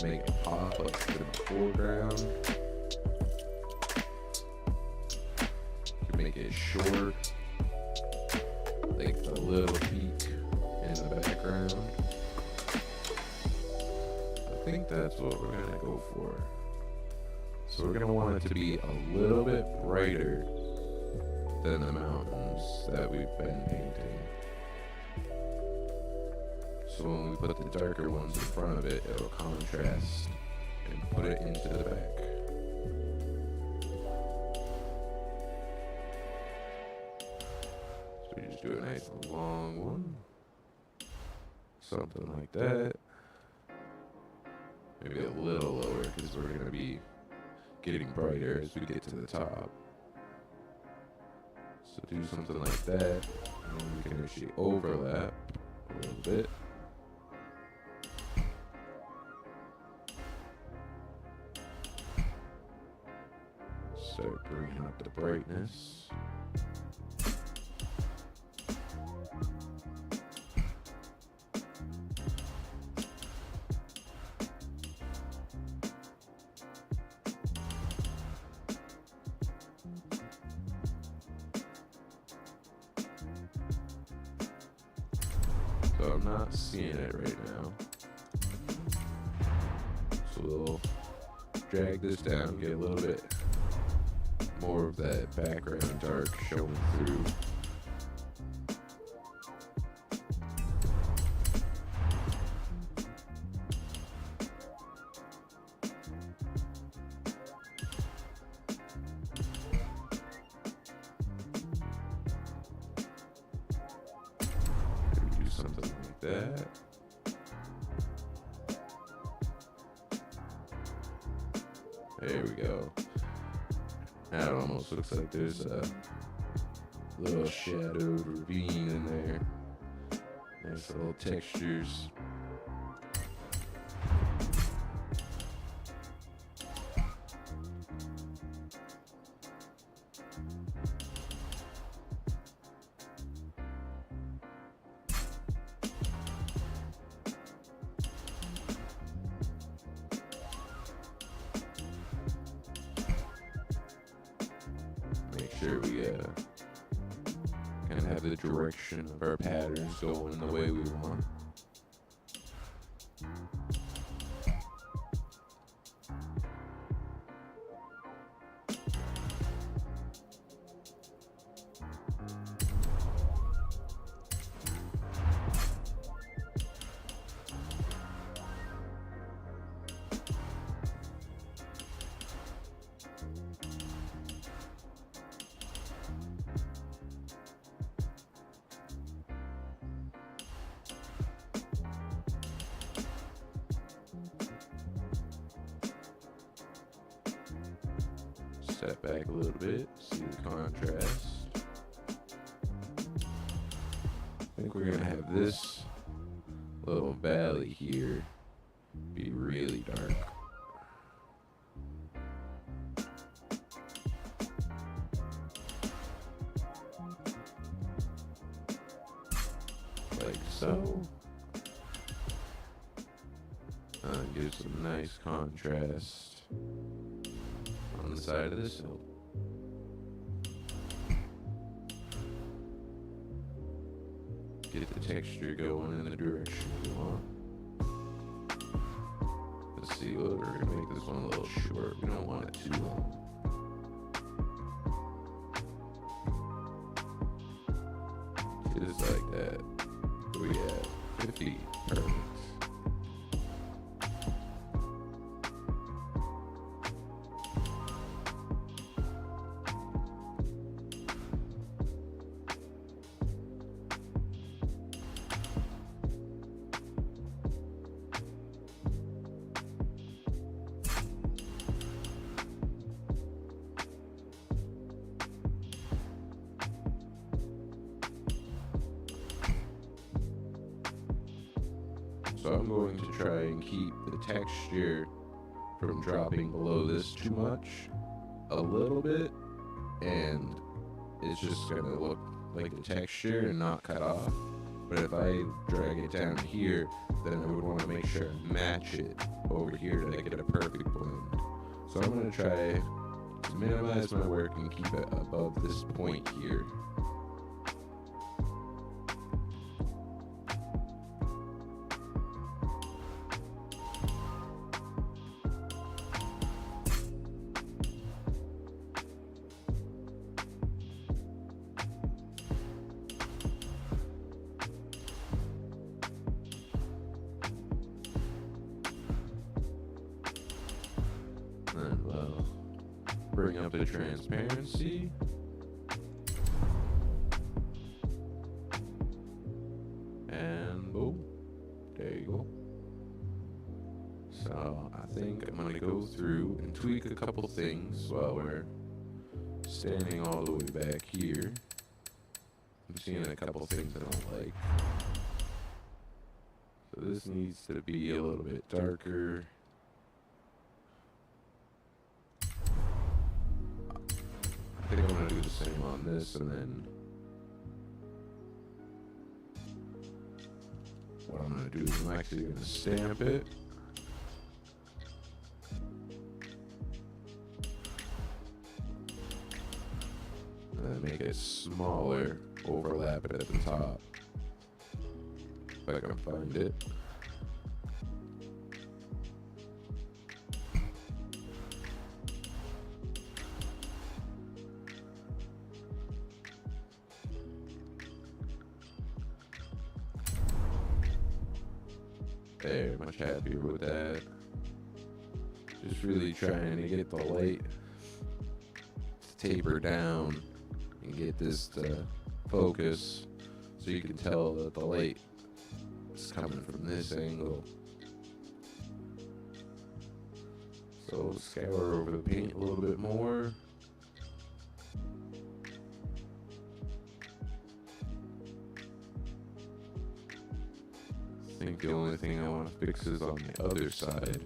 make it pop up to the foreground. You can make it short, like a little peak in the background. I think that's what we're gonna go for. So we're gonna want it to be a little bit brighter than the mountains that we've been painting. So when we put the darker ones in front of it, it'll contrast and put it into the back. So we just do a nice long one. Something like that. Maybe a little lower because we're gonna be getting brighter as we get to the top. So do something like that, and then we can actually overlap a little bit. Start bringing up the brightness. So I'm not seeing it right now. So we'll drag this down, get a little bit more of that background dark showing through. Maybe do something like that. There we go. Now it almost looks like there's a little shadowed ravine in there. Nice little textures. Make sure we kind of have the direction of our patterns going the way we want. Step back a little bit, see the contrast. I think we're gonna have this little valley here be really dark. Like so. Give some nice contrast on the side of this hill. Get the texture going in the direction we want. Let's see, we're gonna make this one a little short. We don't want it too long. Just like that. Where we at? 50. Perfect. So I'm going to try and keep the texture from dropping below this too much, a little bit, and it's just gonna look like the texture and not cut off. But if I drag it down here, then I would want to make sure I match it over here to get a perfect blend. So I'm gonna try to minimize my work and keep it above this point here. And we'll bring up the transparency. And boom, there you go. So I think I'm gonna go through and tweak a couple things while we're standing all the way back here. I'm seeing a couple things I don't like. So this needs to be a little bit darker. I think I'm gonna do the same on this, and then what I'm gonna do is I'm actually gonna stamp it. And then make it smaller, overlap it at the top. If I can find it. There, much happier with that. Just really trying to get the light to taper down and get this to focus so you can tell that the light is coming from this angle. So scour over the paint a little bit more. I think the only thing I want to fix is on the other side.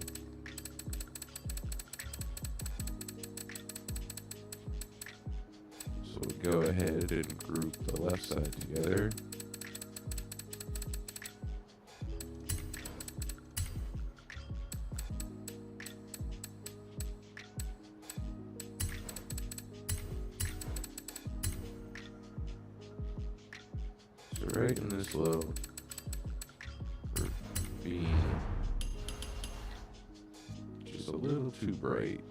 So we go ahead and group the left side together. So right in this little beam, just a little too bright.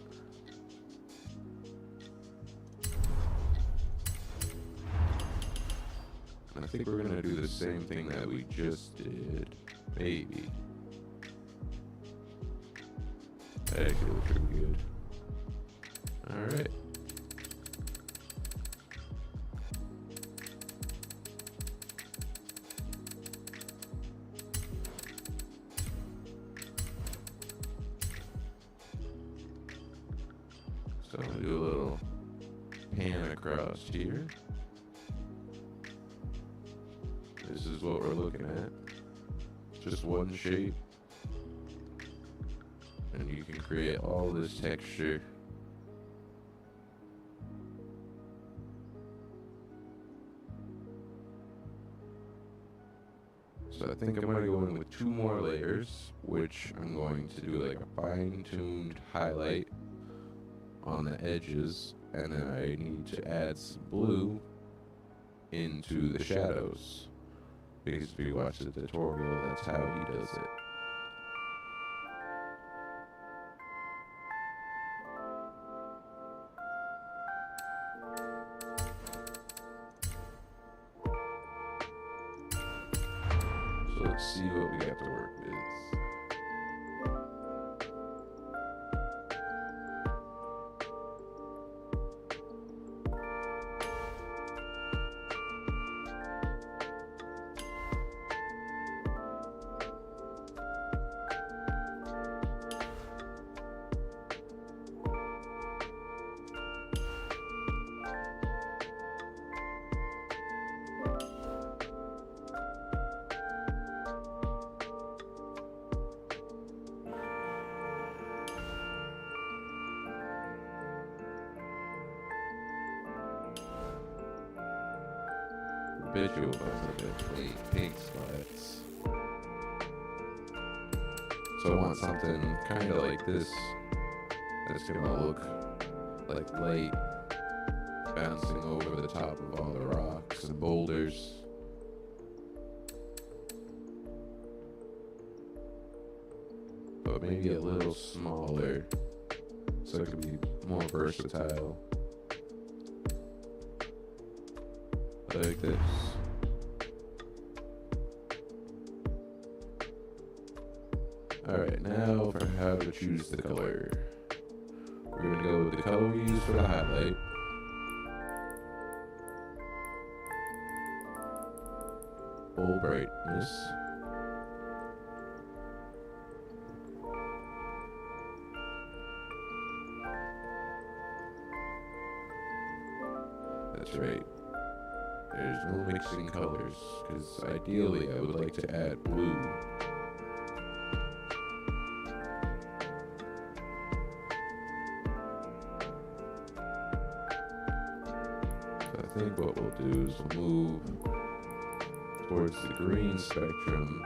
And I think we're gonna do the same thing that we just did, maybe. That actually looks pretty good. Alright. So I'm gonna do a little pan across here. This is what we're looking at. Just one shape. And you can create all this texture. So I think I'm gonna go in with 2 more layers, which I'm going to do like a fine-tuned highlight on the edges, and then I need to add some blue into the shadows, because if you watch the tutorial, that's how he does it. So let's see what we got to work with. habitual buttons like plate pink spots. So I want something kind of like this that's gonna look like light bouncing over the top of all the rocks and boulders. But maybe a little smaller so it can be more versatile. Like this. Alright, now for how to choose the color. We're gonna go with the color we use for the highlight. Full brightness. That's right. There's no mixing colors, because ideally I would like to add blue. So I think what we'll do is we'll move towards the green spectrum.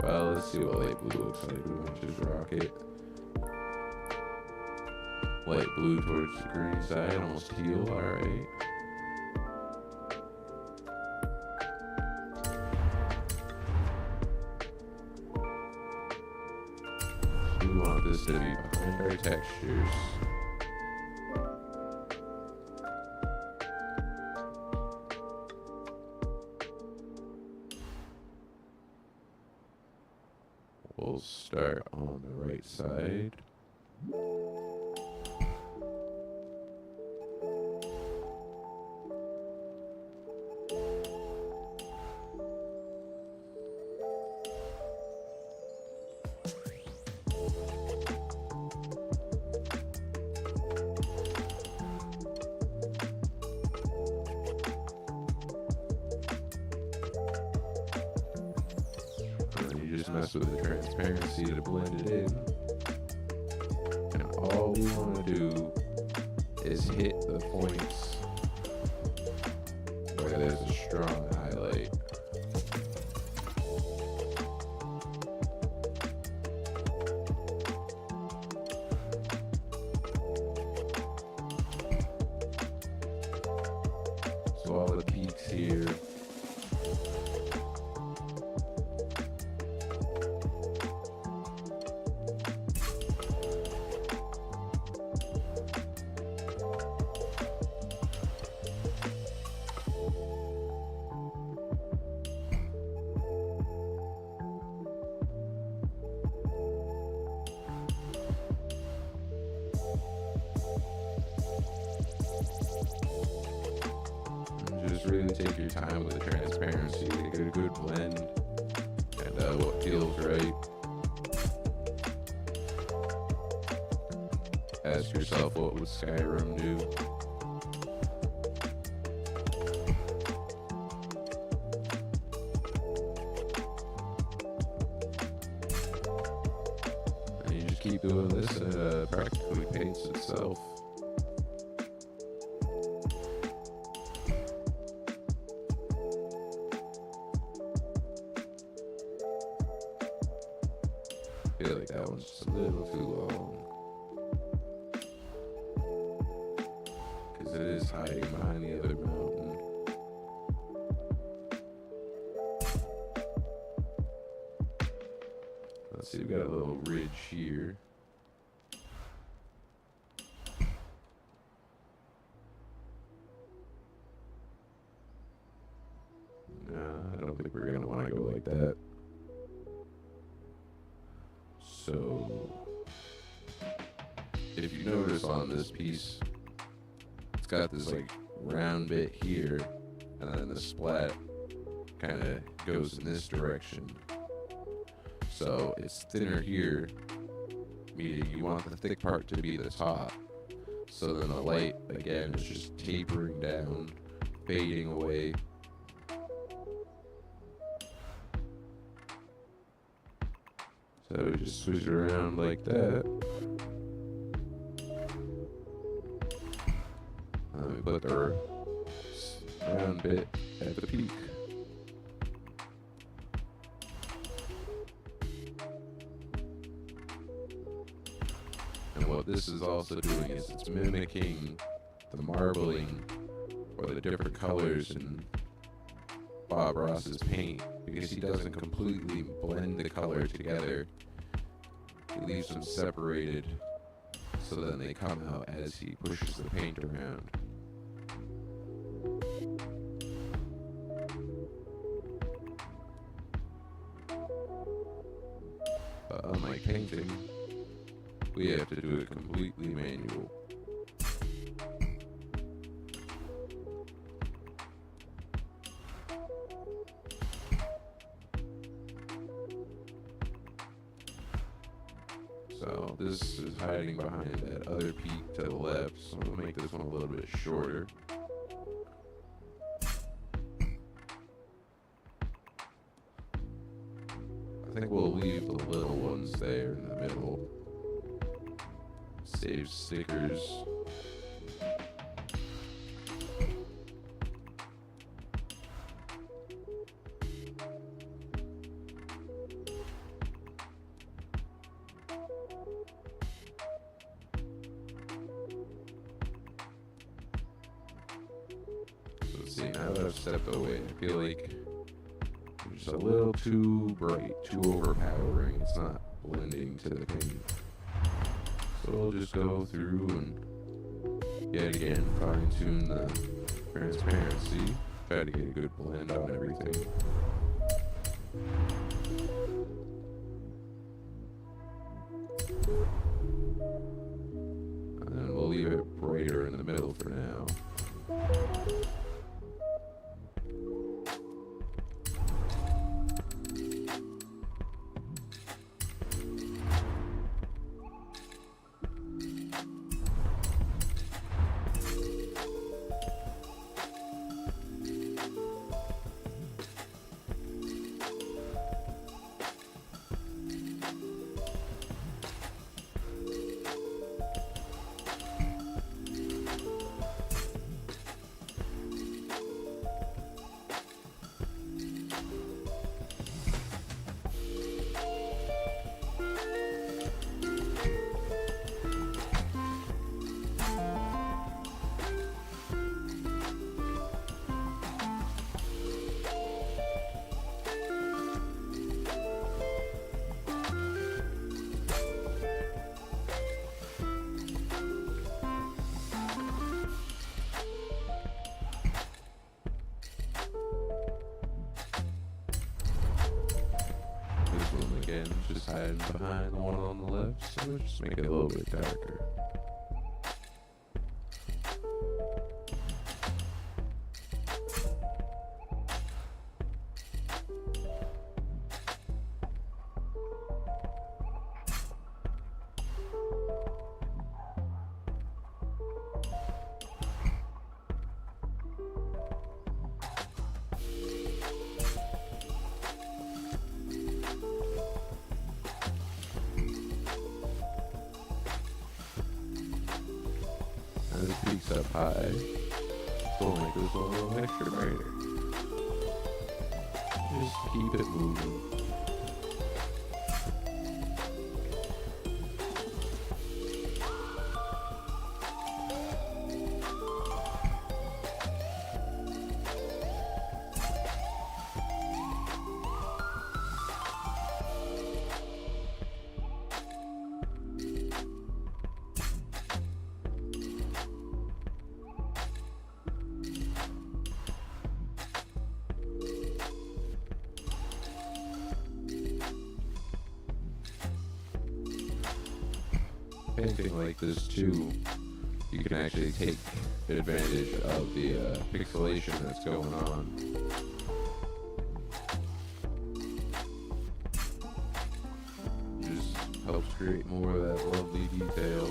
Well, let's see what light blue looks like. We might just rock it. Light blue towards the green side, almost teal, alright. So we want this to be behind our textures. We'll start on the right side. Just mess with the transparency to blend it in. And all we want to do is hit the points where there's a strong highlight. So all the peaks here. Just really take your time with the transparency to get a good blend and what feels right. Ask yourself, what would Skyrim do? And you just keep doing this and it practically paints itself. I feel like that one's just a little too long. Because it is hiding behind the other mountain. Let's see, we got a little ridge here. No, I don't think we're going to want to go like that. So, if you notice on this piece, it's got this like round bit here, and then the splat kind of goes in this direction. So it's thinner here, meaning you want the thick part to be the top. So then the light, again, is just tapering down, fading away. So we just switch it around like that. put the round bit at the peak. And what this is also doing is it's mimicking the marbling or the different colors in Bob Ross's paint, because he doesn't completely blend the color together. He leaves them separated so then they come out as he pushes the paint around. But unlike painting, we have to do it completely manual. So this is hiding behind that other peak to the left, so we'll make this one a little bit shorter. I think we'll leave the little ones there in the middle. Save stickers. See, now that I've stepped away, I feel like it's a little too bright, too overpowering. It's not blending to the paint. So we'll just go through and yet again fine tune the transparency. Try to get a good blend on everything. And we'll leave it brighter in the middle for now. Again, just hiding behind the one on the left, so we'll just make it a little bit darker. And the peak's up high, so we'll make this one a little extra brighter. Just keep it moving. Painting like this too, you can actually take advantage of the pixelation that's going on. Just helps create more of that lovely detail.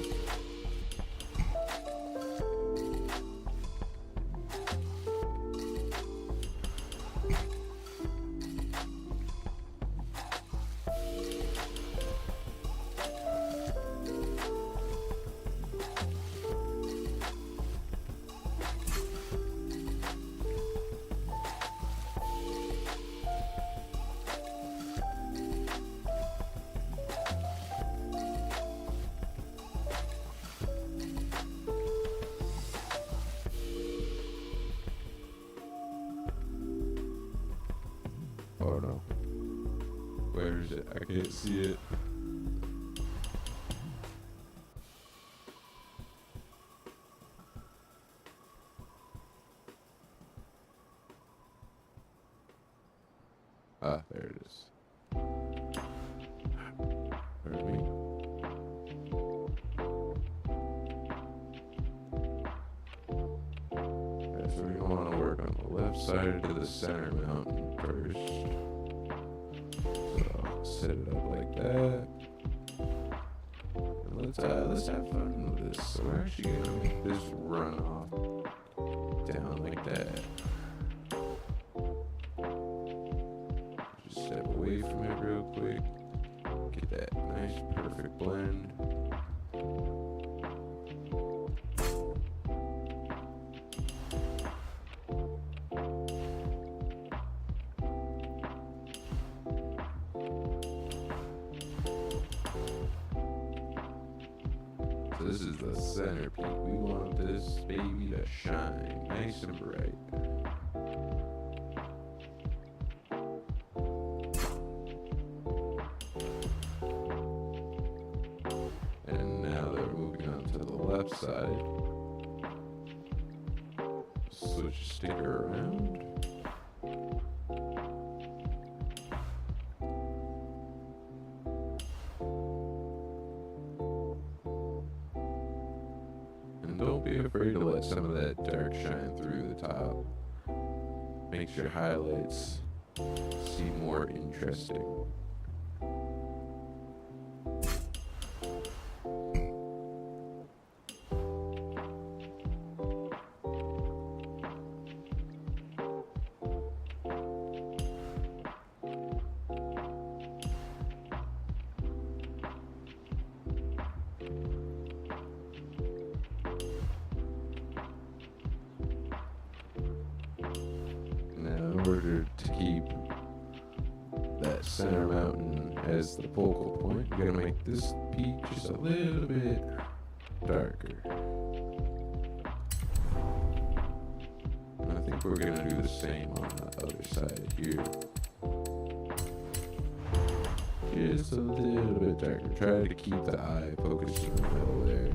Oh no. Where is it? I can't see it. Ah, there it is. Pardon me. Okay, so we want to work on the left side to the center mountain first. So I'll set it up like that. And let's have fun with this. So we're actually gonna make this run off down like that. Just step away from it real quick. Get that nice perfect blend. So this is the center peak. We want this baby to shine nice and bright. And now that we're moving on to the left side, switch sticker around. And don't be afraid to let some of that dark shine through the top. Makes your highlights seem more interesting. In order to keep that center mountain as the focal point, you're gonna make this peak just a little bit darker. And I think we're gonna do the same on the other side here. Just a little bit darker. Try to keep the eye focused in the middle there.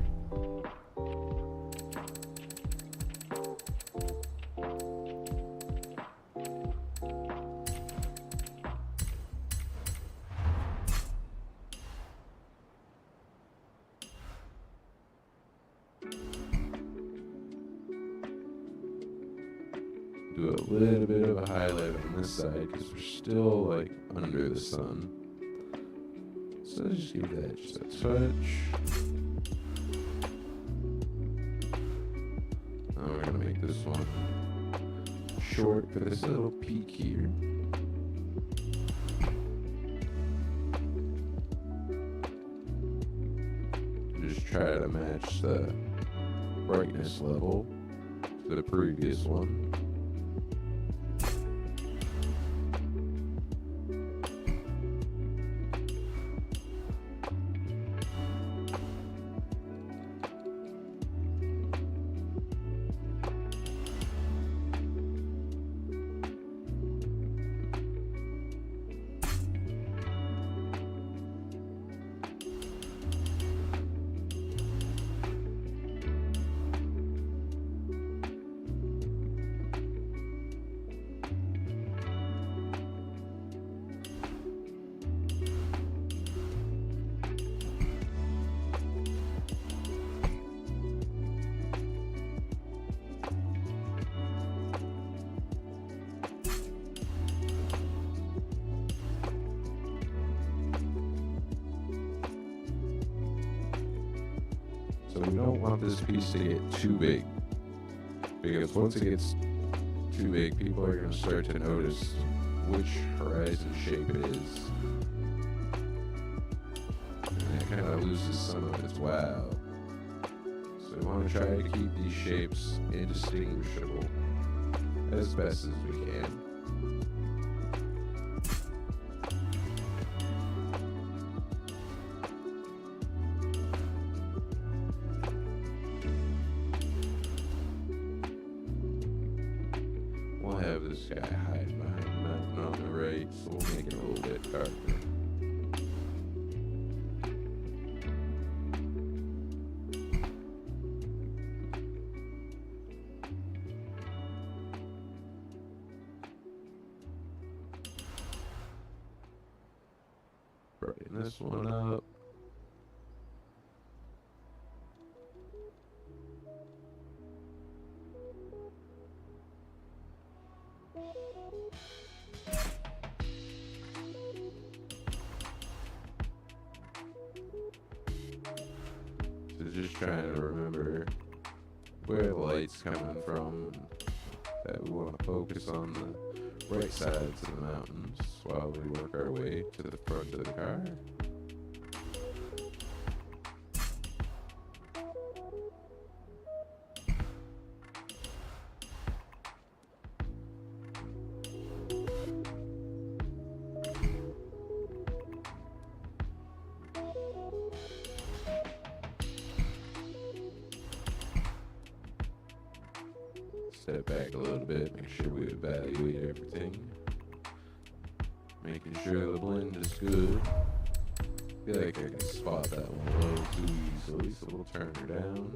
Do a little bit of a highlight on this side because we're still like under the sun. So just give that just a touch. Now we're gonna make this one short for this little peak here. Just try to match the brightness level to the previous one. So we don't want this piece to get too big, because once it gets too big, people are going to start to notice which horizon shape it is. And it kind of loses some of its wow. So we want to try to keep these shapes indistinguishable as best as we can. We'll have this guy hide behind the mountain starting on the right, so we'll make it a little bit darker. Brighten this one up. So just trying to remember where the light's coming from, that we want to focus on the right sides of the mountains while we work our way to the front of the car. Step back a little bit, make sure we evaluate everything. Making sure the blend is good. I feel like I can spot that one a little too easily, so we'll turn her down.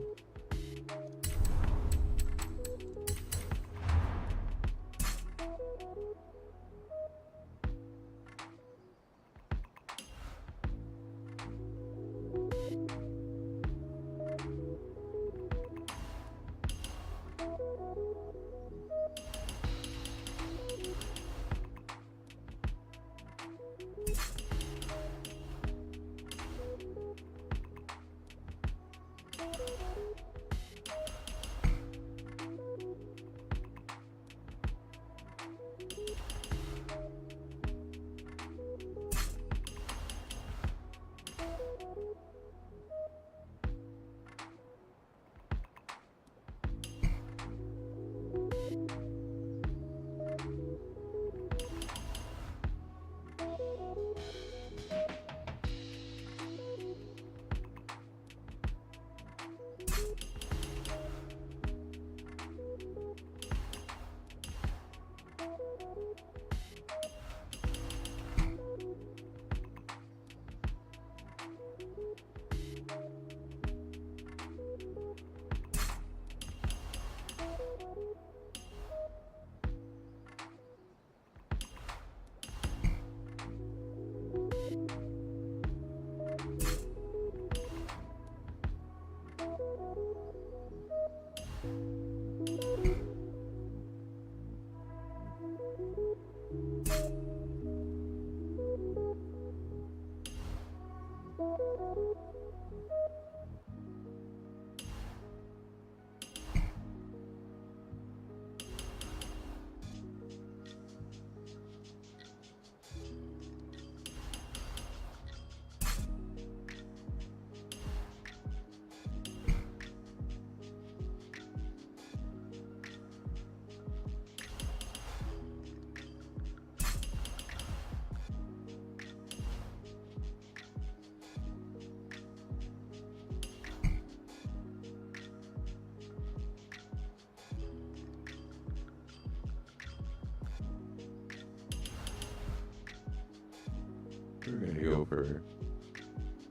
We're gonna go for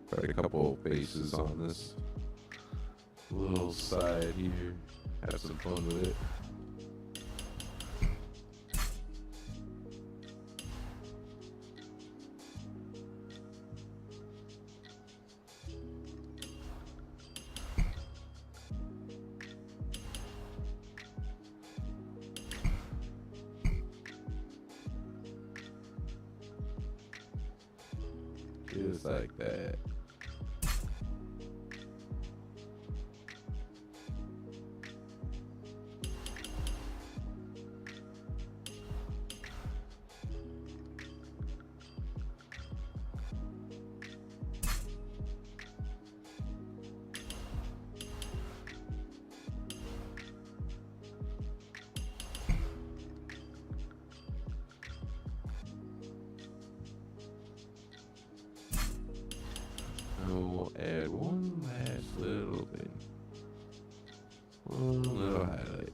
quite a couple faces on this little side here. Have some fun with it. Just like that. We'll add one last little thing. One little highlight.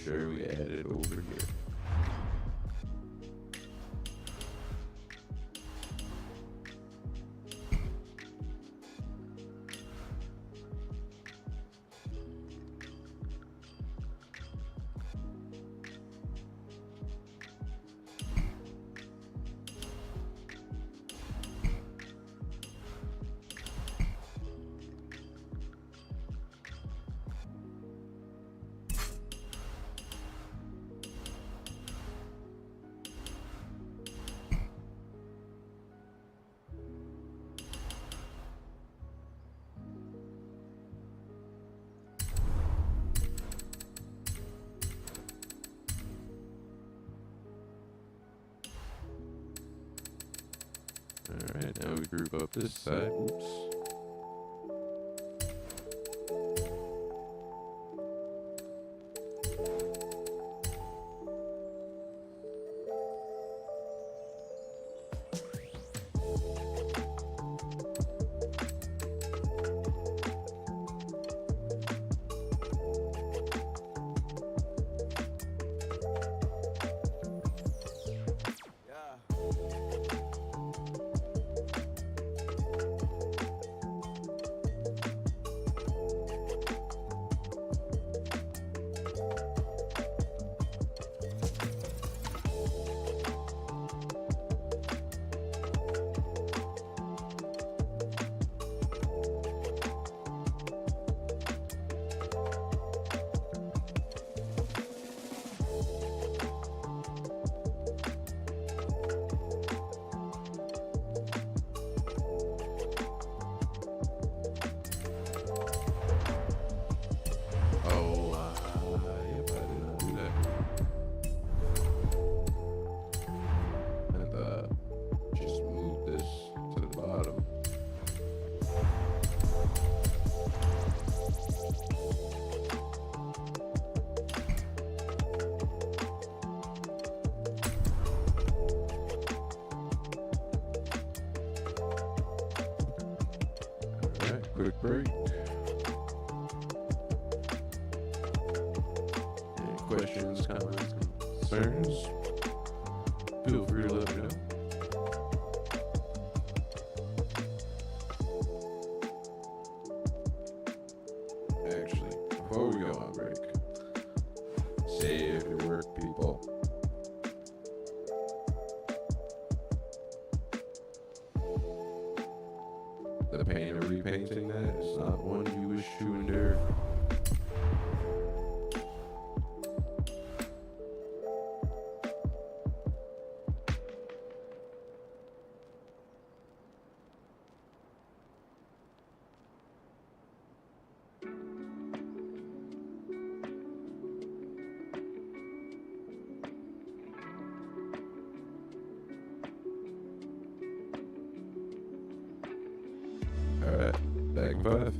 sure we add it over here. Alright, now we group up this side. Oops. Quick break. Any questions, comments, concerns? Feel free to let me know. Actually, before we go on break, save your work, people. The pain of repainting that is not one you wish to endure. Alright, back in 5.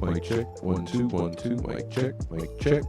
Mic check. 1 2 1 2. Mic check. Mic check.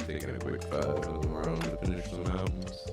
Taking a quick 5 around to finish the mountains.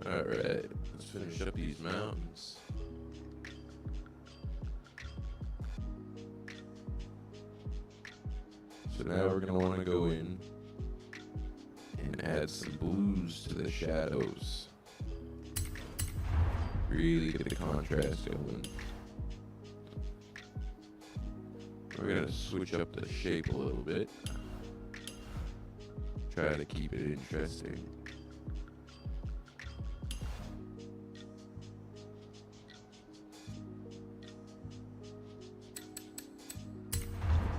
Alright, let's finish up these mountains. So now we're going to want to go in and add some blues to the shadows. Really get the contrast going. We're going to switch up the shape a little bit. Try to keep it interesting.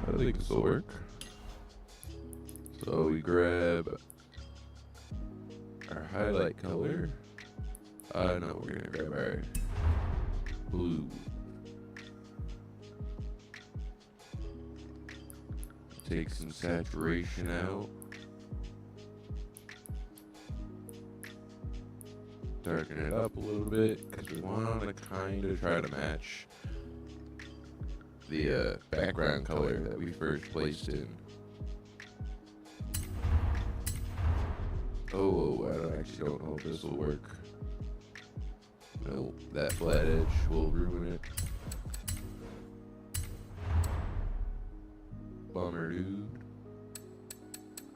I think this will work. So we grab our highlight color. No, we're gonna grab our blue. Take some saturation out. Darken it up a little bit because we want to kind of try to match the background color that we first placed in. Oh, I actually don't know if this will work. No, that flat edge will ruin it. Bummer, dude.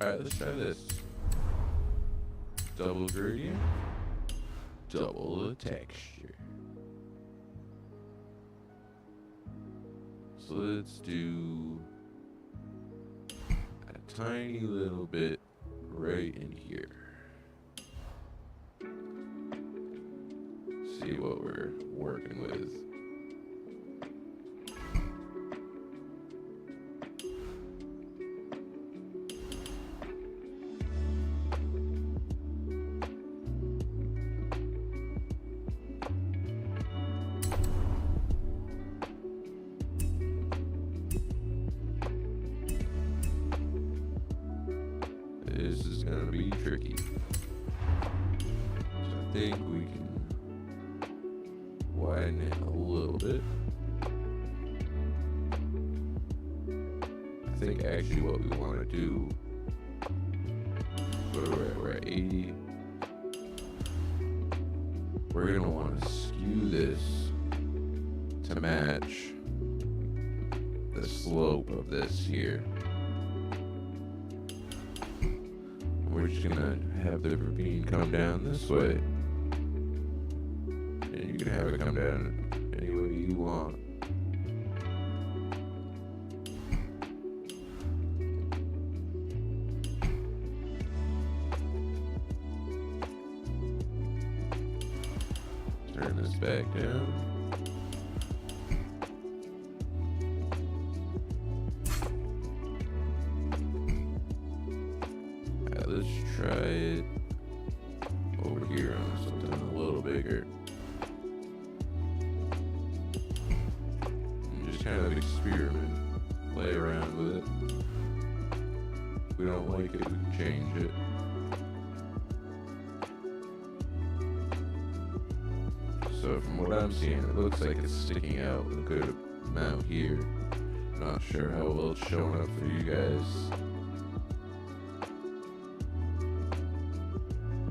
Alright, let's try this. Double gradient, double the texture. So let's do a tiny little bit right in here. See what we're working with. This is gonna be tricky. So I think we can widen it a little bit. I think actually what we want to do, we're at 80. We're going to want to skew this to match the slope of this here. We're just going to have the ravine come down this way. And you can have it come down any way you want. Turn this back down. Let's try it over here on something a little bigger. And just kind of experiment, play around with it. If we don't like it, we can change it. So from what I'm seeing, it looks like it's sticking out a good amount here. Not sure how well it's showing up for you guys.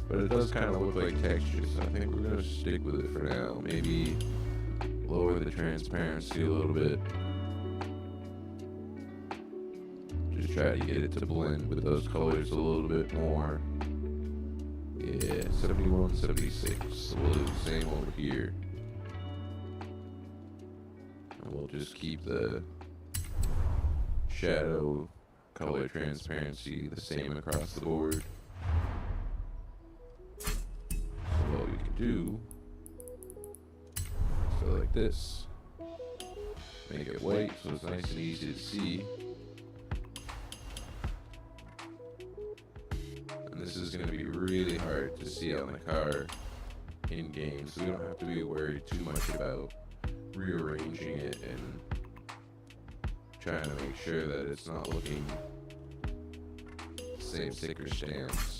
But it does kind of look like texture, so I think we're going to stick with it for now. Maybe lower the transparency a little bit. Just try to get it to blend with those colors a little bit more. Yeah, 71, 76. So we'll do the same over here. And we'll just keep the shadow color transparency the same across the board. What we can do, so like this, make it white so it's nice and easy to see. And this is going to be really hard to see on the car in game, so we don't have to be worried too much about rearranging it and trying to make sure that it's not looking the same sticker stamps.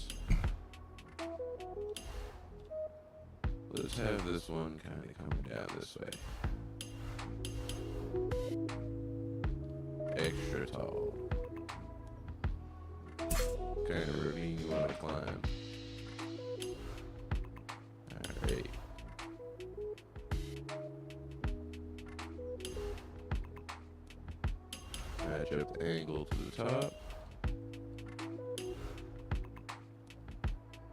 Let's have this one kind of coming down this way. Extra tall. Kind of ravine you want to climb. match up the angle to the top.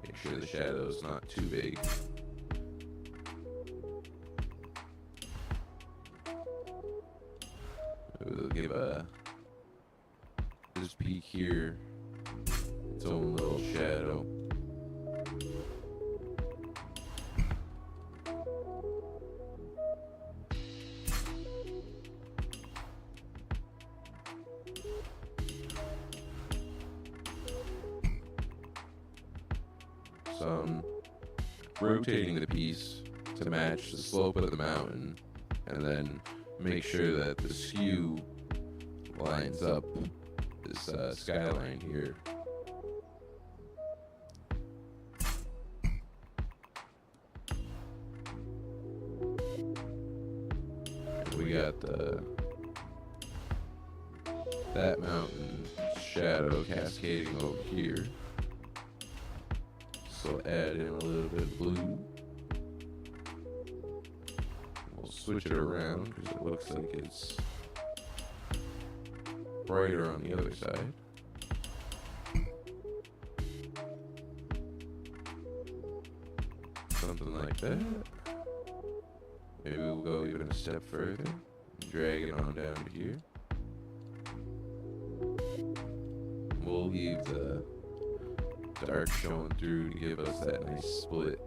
Make sure the shadow's not too big. We'll give this peak here its own little shadow. So I'm rotating the piece to match the slope of the mountain, and then make sure that the skew lines up this skyline here. And we got that mountain shadow cascading over here. So add in a little bit of blue. We'll switch it around because it looks like it's brighter on the other side. Something like that. Maybe we'll go even a step further and drag it on down to here. We'll leave the dark showing through to give us that nice split.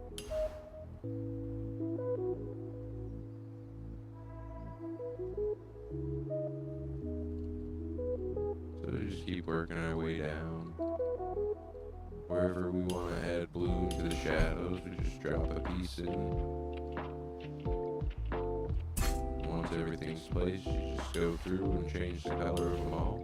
So we just keep working our way down. Wherever we want to add blue into the shadows, we just drop a piece in. Once everything's placed, you just go through and change the color of them all.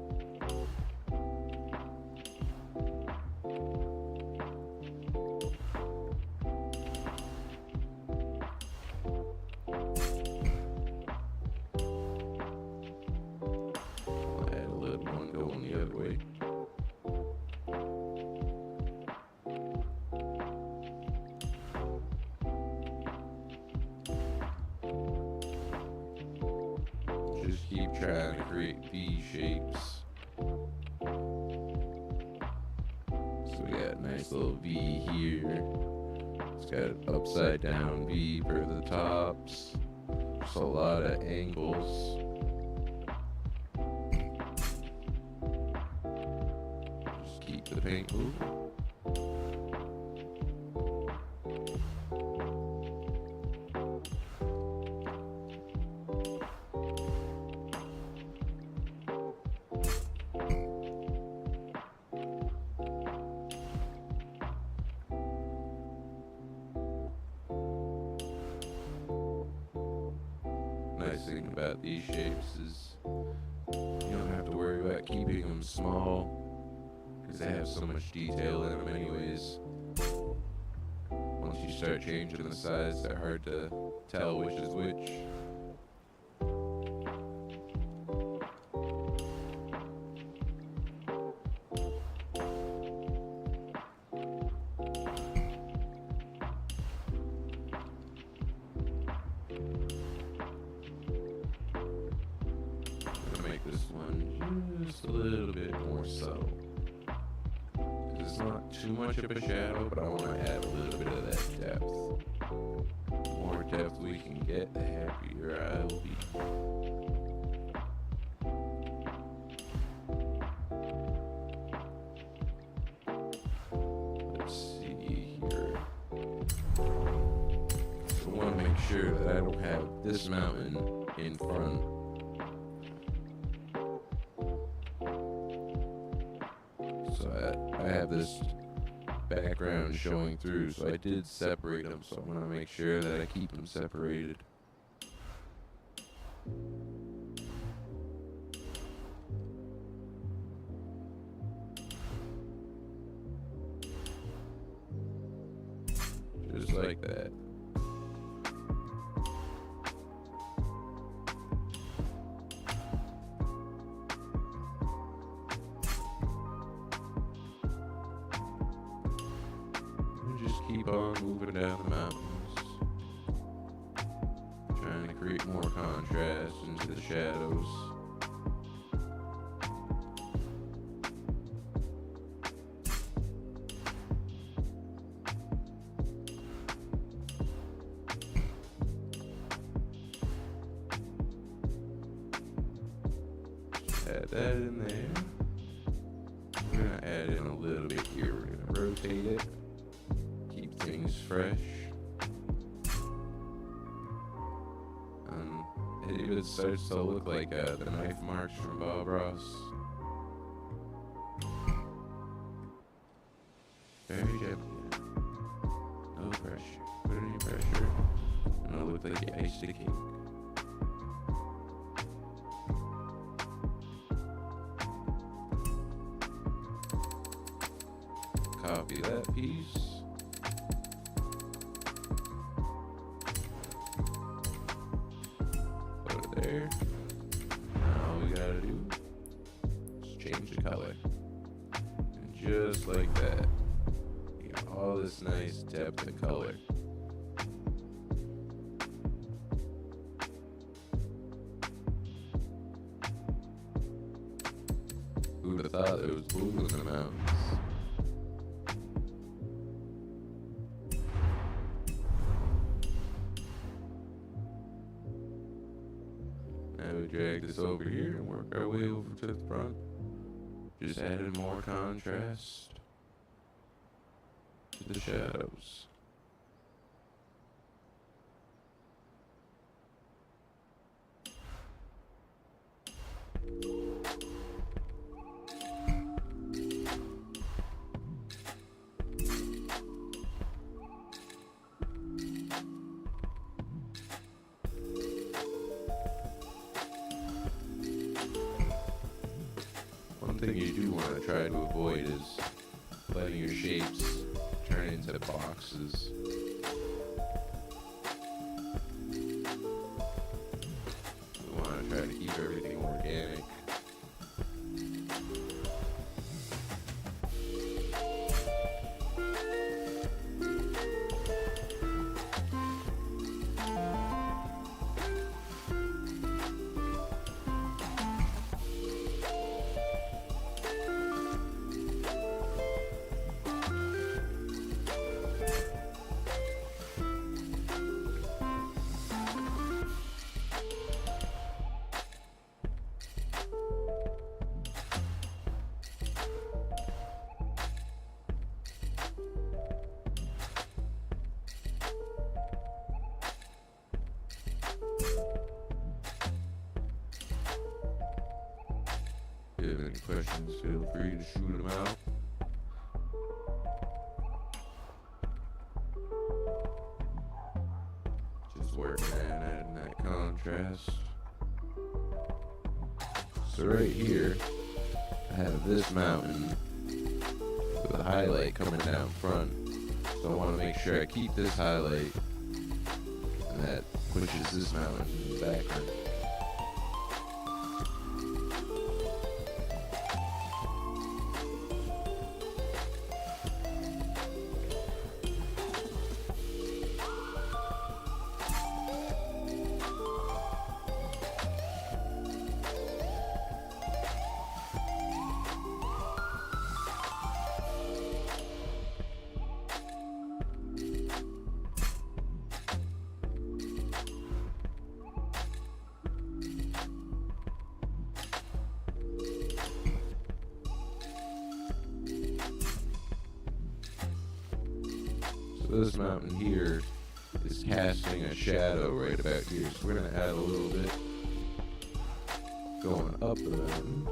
Just keep trying to create V shapes. So we got a nice little V here. It's got an upside down V for the tops. Just a lot of angles. Just keep the paint moving. Nice thing about these shapes is you don't have to worry about keeping them small because they have so much detail in them anyways. Once you start changing the size, they're hard to tell which is which. This one just a little bit more subtle. It's not too much of a shadow, but I want to add a little bit of that depth. The more depth we can get, the happier I will be. Let's see here. So I want to make sure that I don't have this mountain in front. So I have this background showing through, so I did separate them, so I want to make sure that I keep them separated. Just like that. Just keep on moving down the mountains, trying to create more contrast into the shadows. Got that in there. We're gonna add in a little bit here. We're gonna rotate it. Keep things fresh. It even starts to look like the knife marks from Bob Ross. Very gently. No pressure. Put any pressure, and it'll look like you iced a cake. Copy that piece. Put it there. Now all we gotta do is change the color. And just like that, you got all this nice depth of color. Who would have thought there was blue in the mountains? Now we drag this over here and work our way over to the front. Just adding more contrast to the shadows. One thing you do want to try to avoid is letting your shapes turn into boxes. We want to try to keep everything organic. If you have any questions, feel free to shoot them out. Just working on adding that contrast. So right here, I have this mountain with a highlight coming down front. So I want to make sure I keep this highlight, and that pushes this mountain in the background. So this mountain here is casting a shadow right about here. So we're going to add a little bit going up the mountain.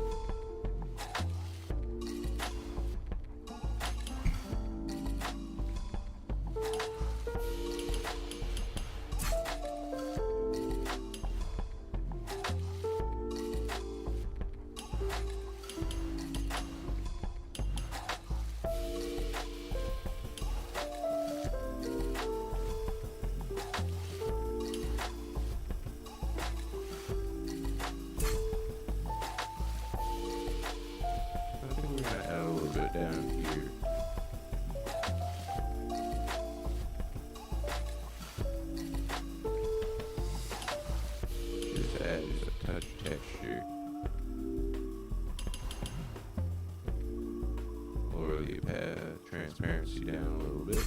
Down here. Just add just a touch of texture. Lower the transparency down a little bit.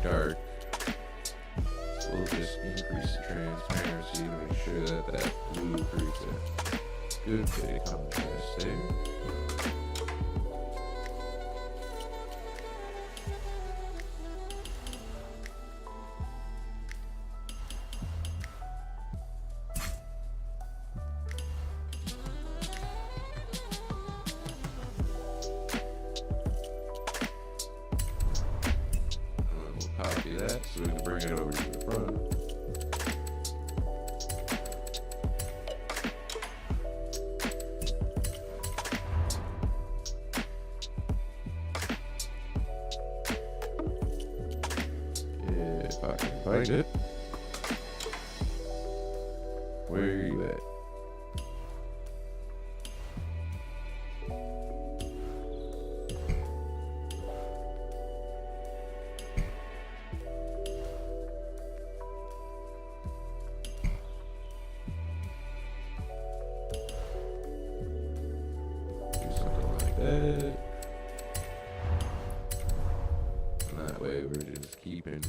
dark. So we'll just increase the transparency to make sure that that blue creates a good bit of contrast there. Copy that so we can bring it over to the front. If I can find it. Where are you at? And that way we're just keeping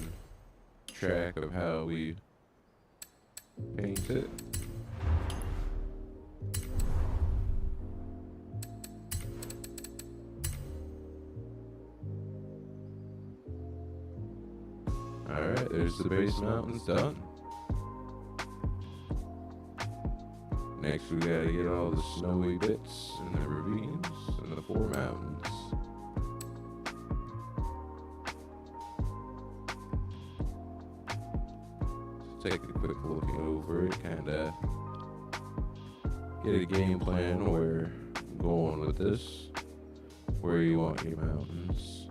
track of how we paint it. Alright, there's the base mountains done. Next we gotta get all the snowy bits and the ravines and the 4 mountains. So take a quick look over it, kinda get a game plan where I'm going with this, where you want your mountains.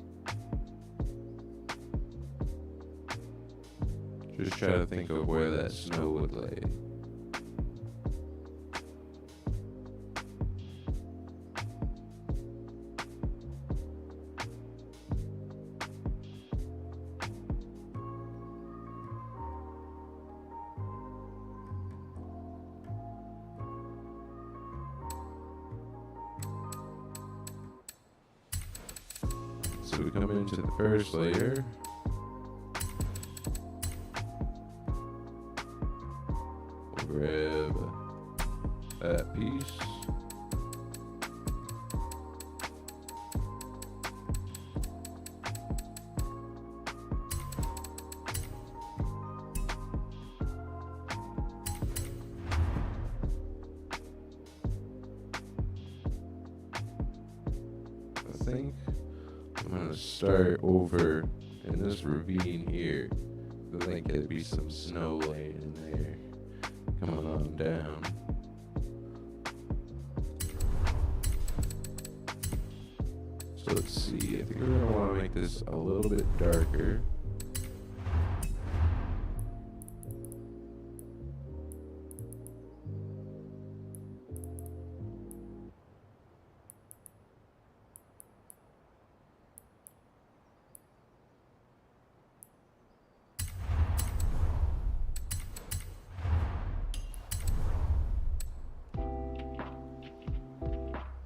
Just try to think of where that snow would lay. So we come into the first layer. We'll grab that piece. I think I'm gonna start over in this ravine here. I think there'd be some snow laying in there, coming on down. So let's see, I think we're gonna wanna make this a little bit darker.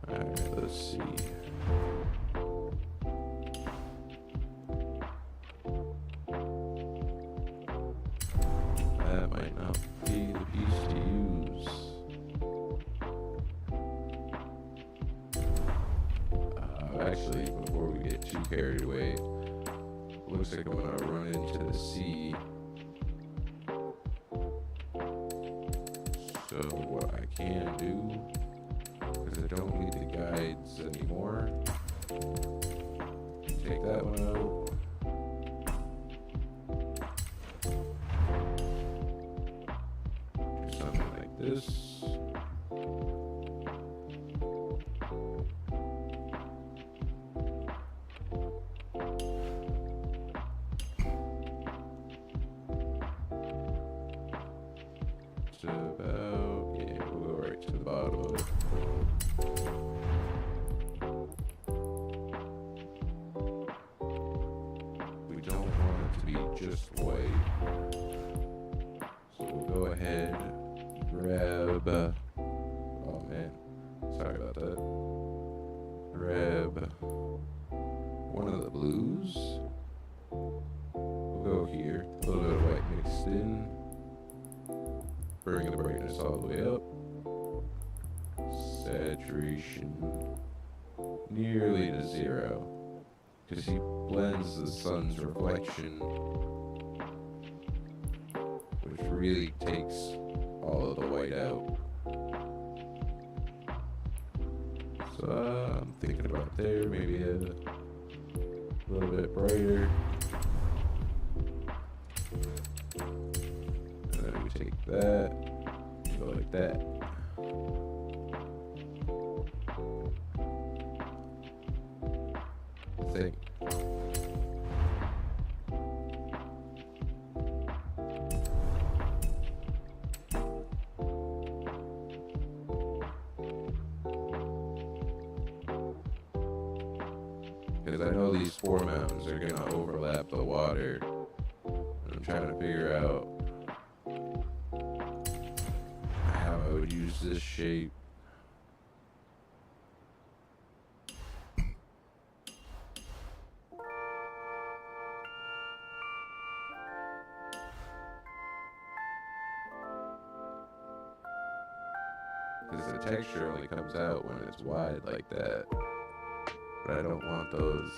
Alright, let's see. That might not be the piece to use. Actually, before we get too carried away, looks like I'm gonna run into the sea. So what I can do, because I don't need the guides anymore, take that one out. Do something like this. To about, yeah, we'll go right to the bottom of it. We don't want it to be just white. So we'll go ahead, grab, oh man, sorry about that. Grab one of the blues. bringing the brightness all the way up. Saturation nearly to 0, because he blends the sun's reflection, which really takes all of the white out. So I'm thinking about there, maybe a little bit brighter. And then we take that, go like that. I think. Because I know these 4 mountains are going to overlap the water. And I'm trying to figure out how I would use this shape. Because the texture only comes out when it's wide like that. But I don't want those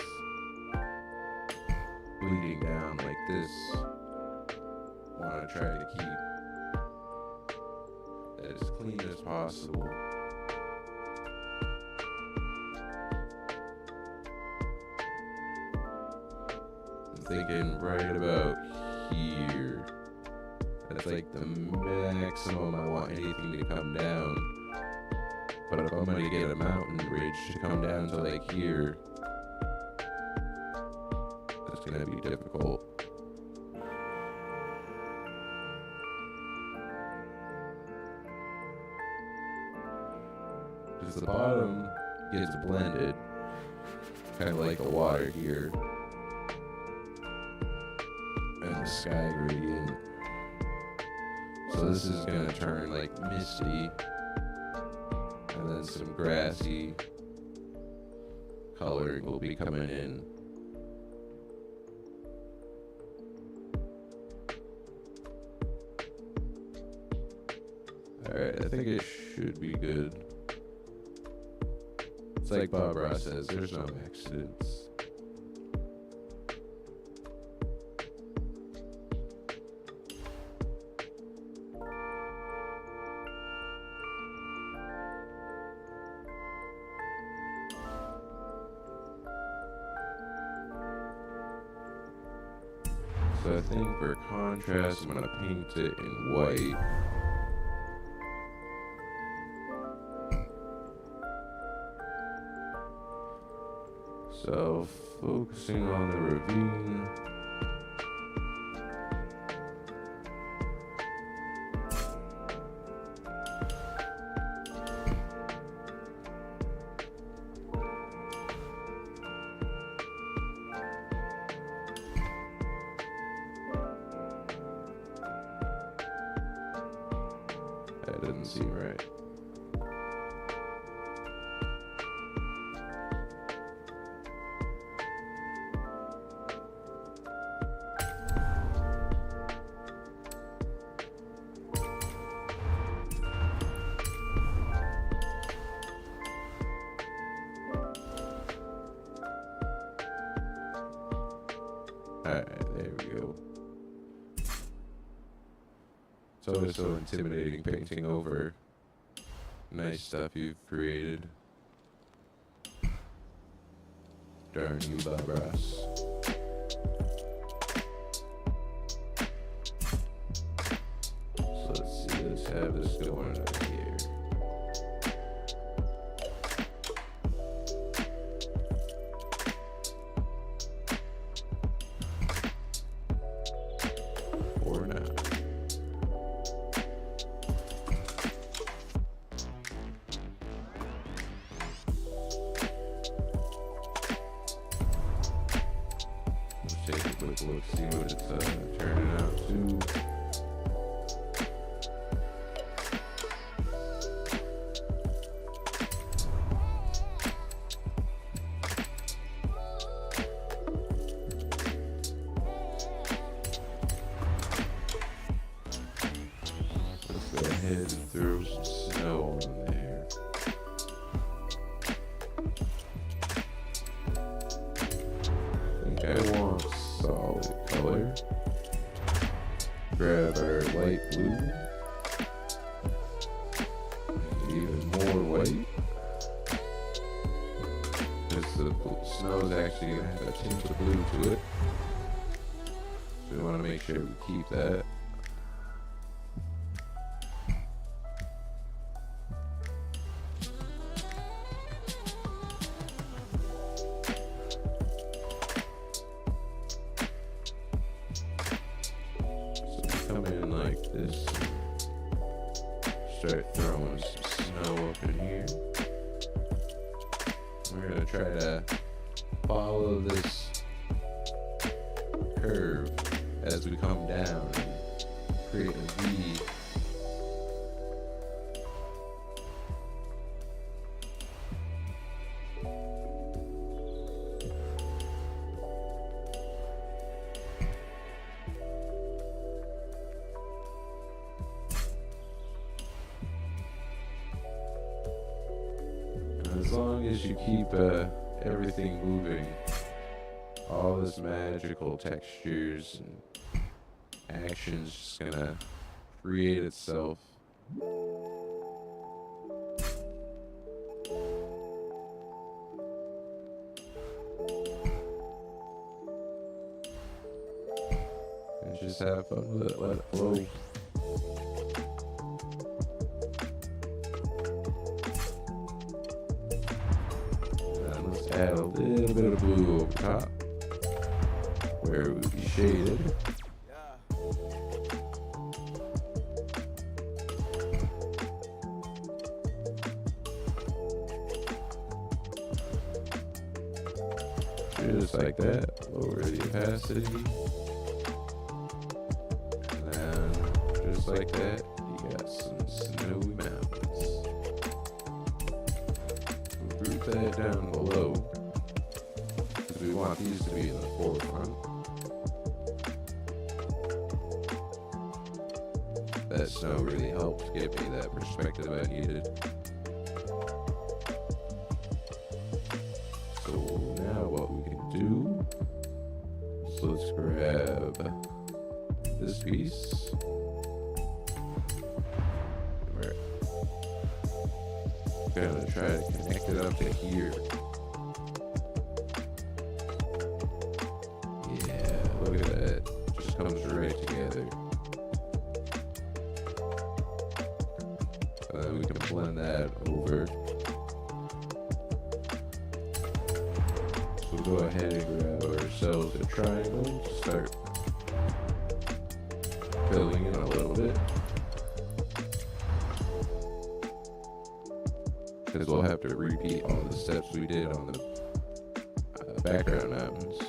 bleeding down like this. I want to try to keep that as clean as possible. I'm thinking right about here. That's like the maximum I want anything to come down. But if I'm gonna get a mountain ridge to come down to like here, that's gonna be difficult. Because the bottom gets blended, kind of like the water here, and the sky gradient. So this is gonna turn like misty. And then some grassy coloring will be coming in. Alright, I think it should be good. It's like Bob Ross says, there's no accidents. So I think for contrast, I'm gonna paint it in white. So focusing on the ravine. That doesn't seem right. Alright, there we go. It's always so intimidating painting over nice stuff you've created. Darn you, Bob Ross. So let's see, let's have this going over here. For now. Take a quick look, see what it's turning out to. Let's go throw some snow in there. I think I want solid color. Grab our light blue. Even more white. Because the snow is actually going to have a tint of blue to it. So we want to make sure we keep that. Come in like this, start throwing some snow up in here. We're gonna try to follow this curve as we come down and create a V. As long as you keep everything moving, all this magical textures and actions just gonna create itself. And just have fun with it, let it flow. Add a little bit of blue over top where it would be shaded. Just like that. Lower the opacity. And then just like that, you got some snowy mountains. Group that down below, because we want these to be in the forefront. That snow really helped give me that perspective I needed. So now what we can do is let's grab this piece. Gonna try to connect it up to here. Yeah, look at that. Just comes right together. And then we can blend that over. So we'll go ahead and grab ourselves a triangle. Start filling in a little bit. Because we'll have to repeat all the steps we did on the background mountains.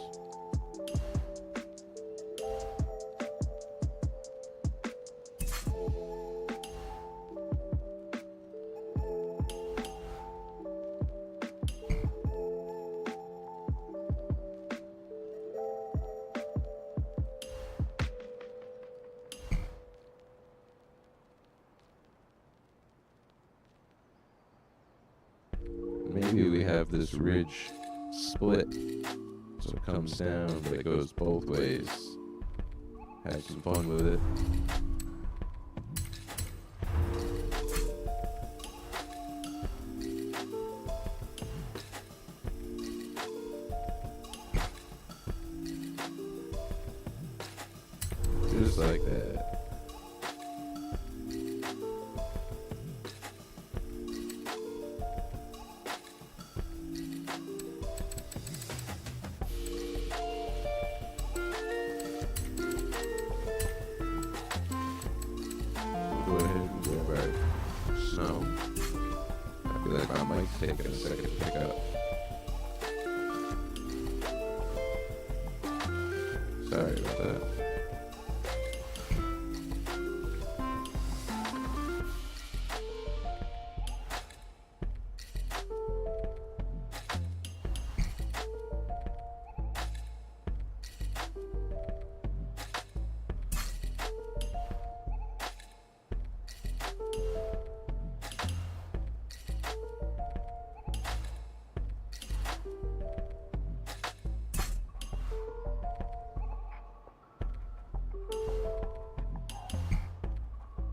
Maybe we have this ridge split so it comes down but it goes both ways. Have some fun with it. Just like that. Go ahead and grab our snow. I feel like my mic's taking a second to pick up. Sorry about that.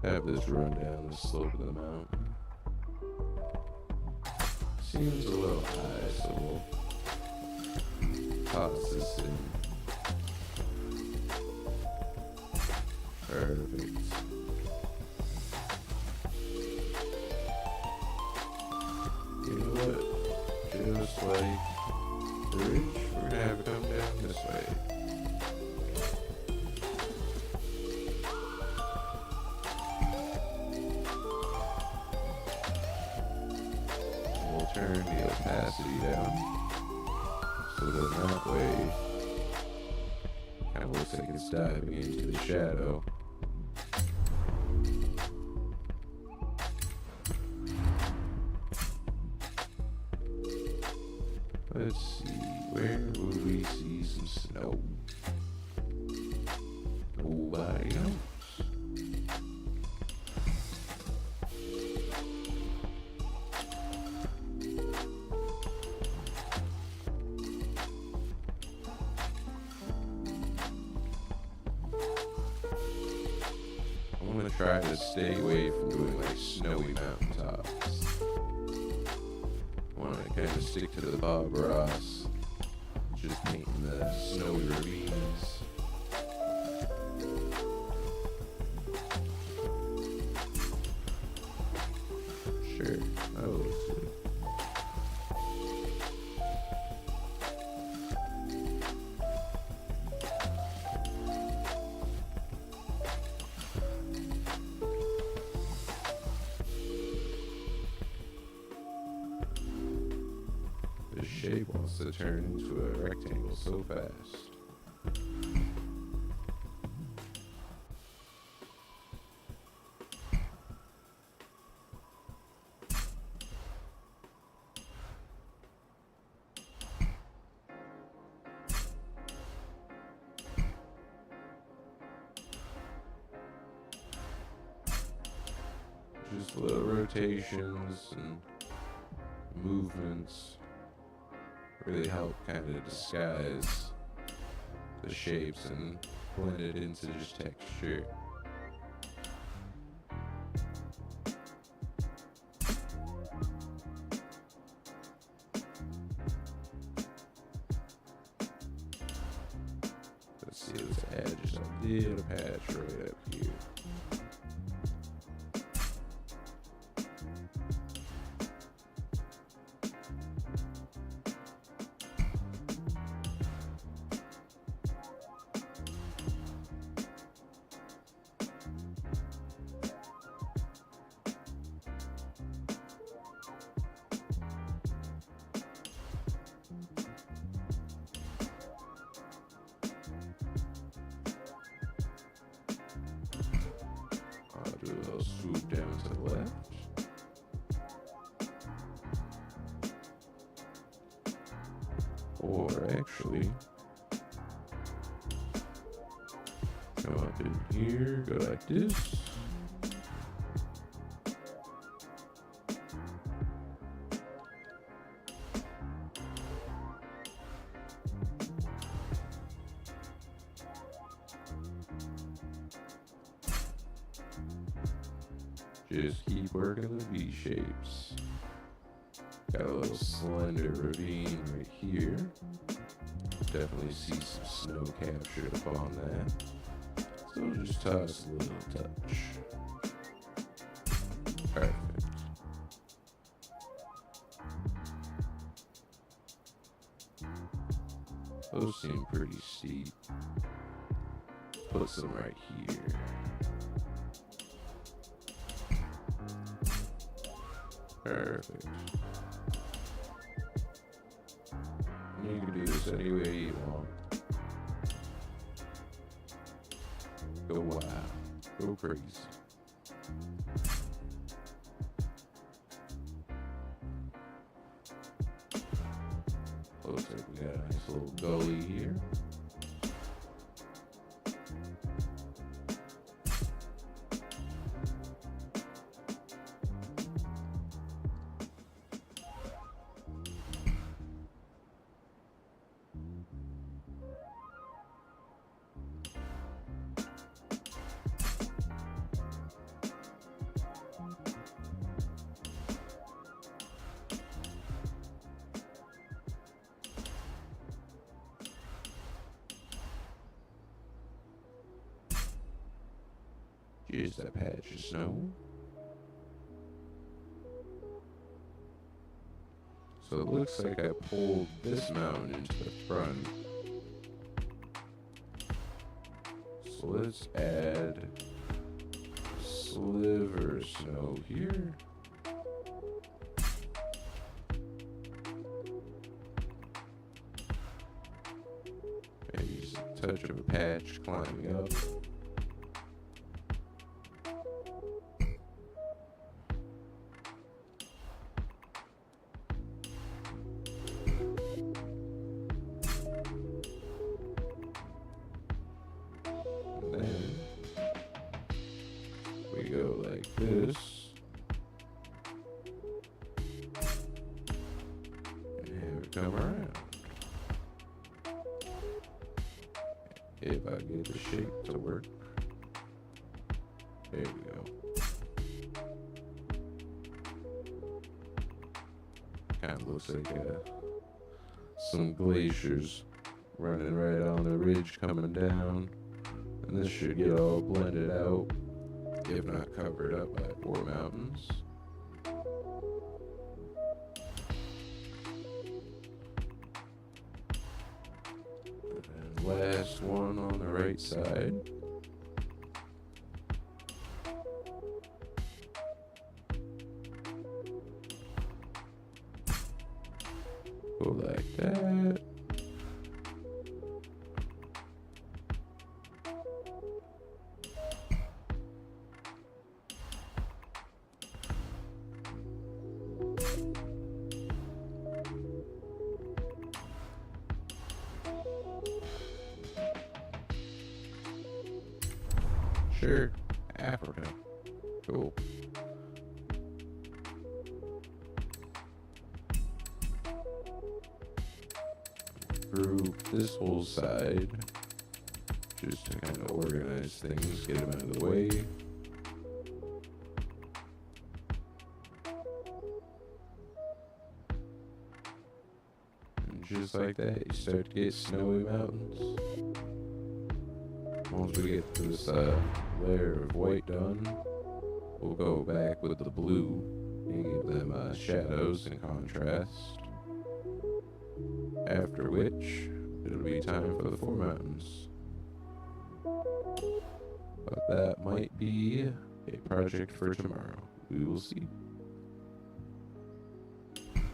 have this run down the slope of the mountain. Seems a little high, so we'll toss this in. Perfect. You know what? Just like the ridge, we're gonna have it come down this way. We'll turn the opacity down so that way kind of looks like it's diving into the shadow. Let's see, where would we see some snow? Nobody else. I'm gonna try to stay away from doing like snowy mountaintops. I wanna kind of stick to the Bob Ross, just painting the snowy ravines. Sure, that looks good. This shape wants to turn into a rectangle so fast. Just little rotations and movements really help kind of disguise the shapes and blend it into just texture. Let's see, let's add just a little patch right up here. I'll do a little swoop down to the left. Or actually, go up in here, go like this. Just keep working the V shapes. Got a little slender ravine right here. Definitely see some snow captured upon that. So we'll just toss a little touch. Perfect. Those seem pretty steep. Put some right here. Perfect. You can do this any way you want. Go wild. Go crazy. Looks like we got a nice little gully here. Just a patch of snow. So it looks like I pulled this mountain into the front. So let's add a sliver of snow here. Maybe just a touch of a patch climbing up. We go like this. And we come around. If I get the shape to work. There we go. Kind of looks like some glaciers running right on the ridge coming down. And this should get all blended out, if not covered up by 4 mountains. And last one on the right side. Go like that. Sure, Africa. Cool. Group this whole side just to kind of organize things, get them out of the way. And just like that, you start to get snowy mountains. Once we get this layer of white done, we'll go back with the blue and give them shadows and contrast. After which, it'll be time for the 4 mountains. But that might be a project for tomorrow. We will see. Let's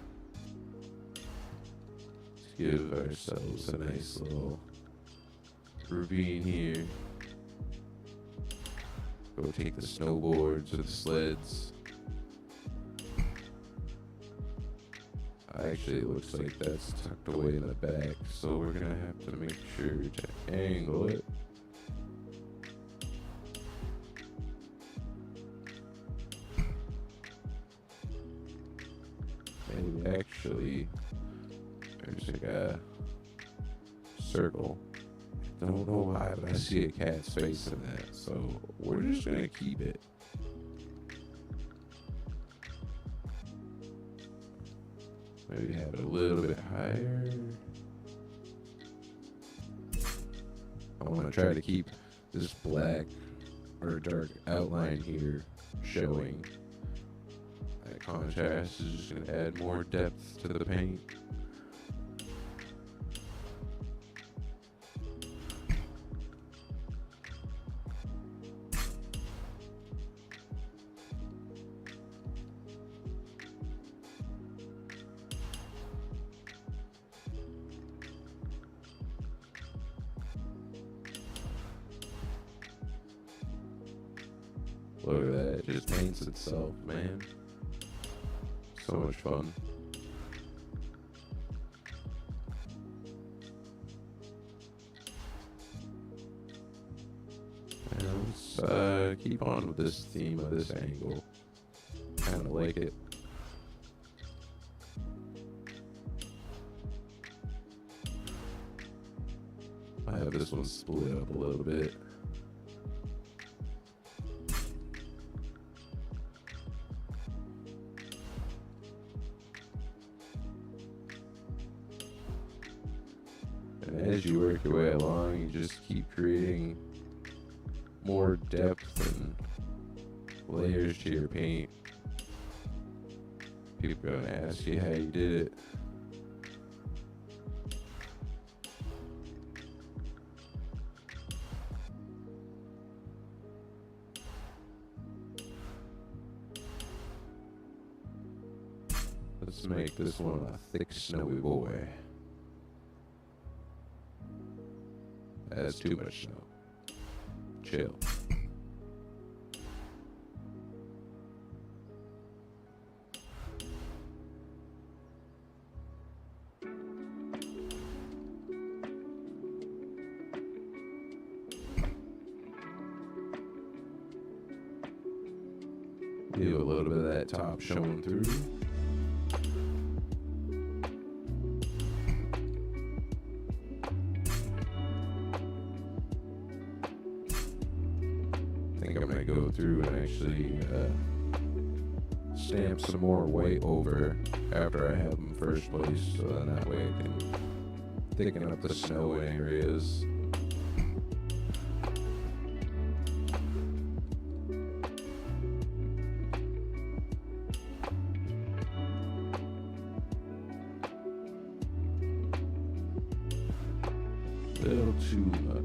give ourselves a nice little ravine here. Go take the snowboards or the sleds. Actually, it looks like that's tucked away in the back, so we're gonna have to make sure to angle it. Maybe actually, there's like a circle. Don't know why, but I see a cat's face in that, so we're just gonna keep it. Maybe have it a little bit higher. I want to try to keep this black or dark outline here showing. That contrast is just going to add more depth to the paint. Look at that, it just paints itself, man. So much fun. And let's keep on with this theme of this angle. Kind of like it. I have this one split up a little bit. And as you work your way along, you just keep creating more depth and layers to your paint. People are gonna ask you how you did it. Let's make this one a thick, snowy boy. That's too much snow. Chill. Leave a little bit of that top showing through. I think I'm gonna go through and actually stamp some more white over after I have them first place, so then that way I can thicken up the snow areas. Little too much.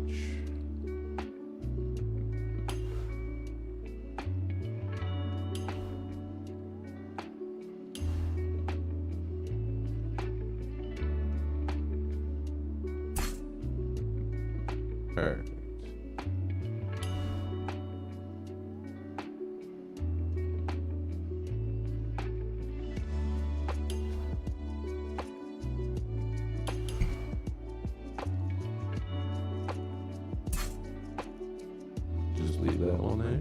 Perfect. Just leave that one there.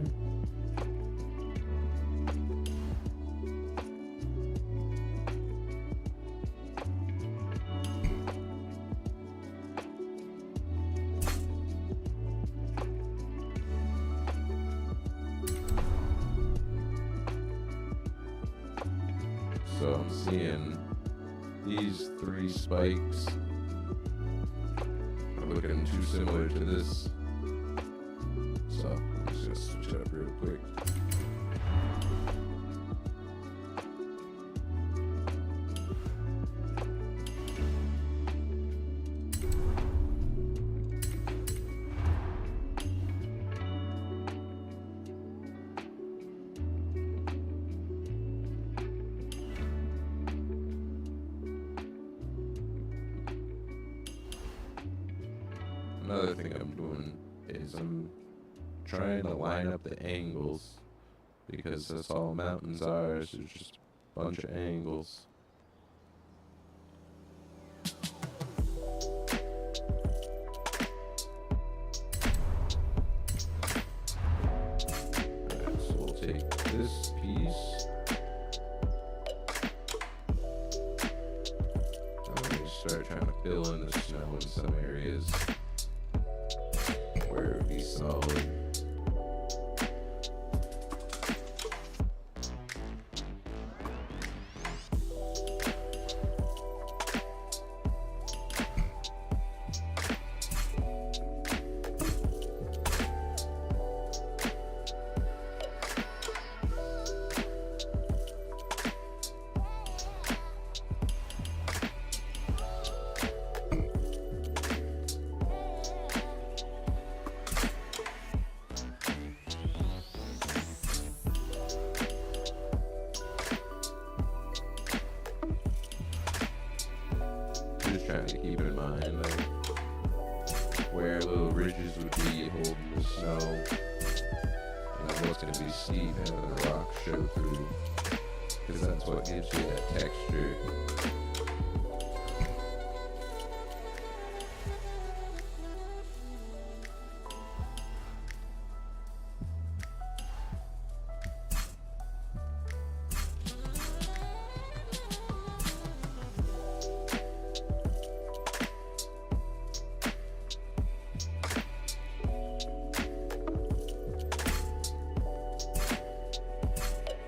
So I'm seeing these three spikes are looking too similar to this. So I'm just gonna switch it up real quick. Another thing I'm doing is I'm trying to line up the angles, because that's all mountains are, is there's just a bunch of angles. Alright, so we'll take this piece. I'm going to start trying to fill in the snow in some areas where it would be solid. Just trying to keep in mind where little ridges would be holding the snow, and what's going to be steep, having the rocks show through, because that's what gives you that texture.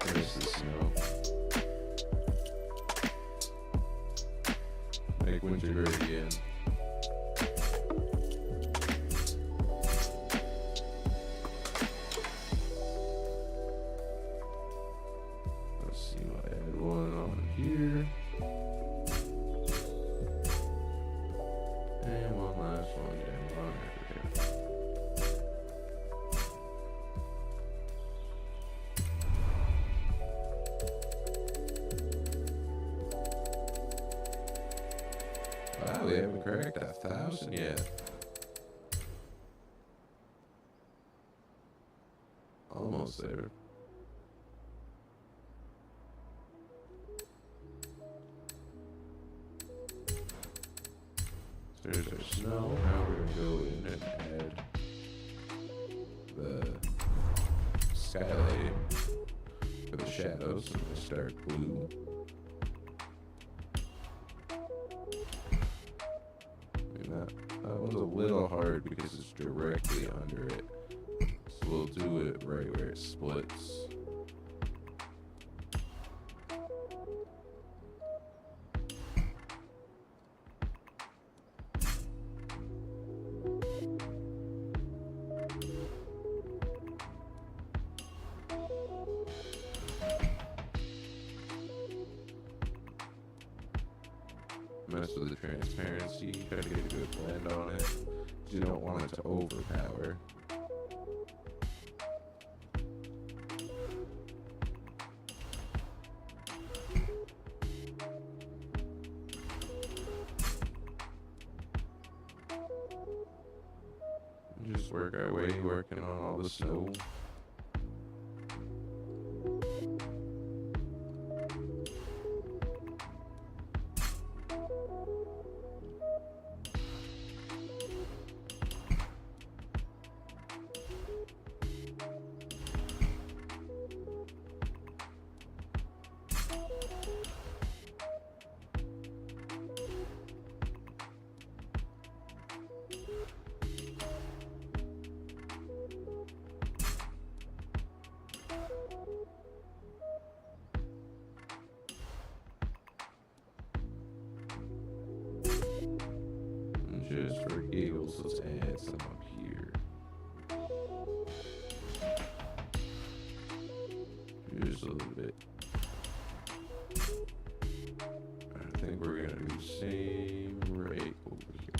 There's the snow. this one damn long, I forget. Wow, we haven't cracked 1,000 yet. Almost there. So there's our snow. Now we're gonna go in and add the skylight for the shadows. So I'm gonna start blue. That one's a little hard because it's directly under it. So we'll do it right where it splits. Mess with the transparency, try to get a good blend on it. You don't want it to overpower. Just work our way, working on all the snow. Just for giggles, let's add some up here. Just a little bit. I think we're gonna do the same right over here.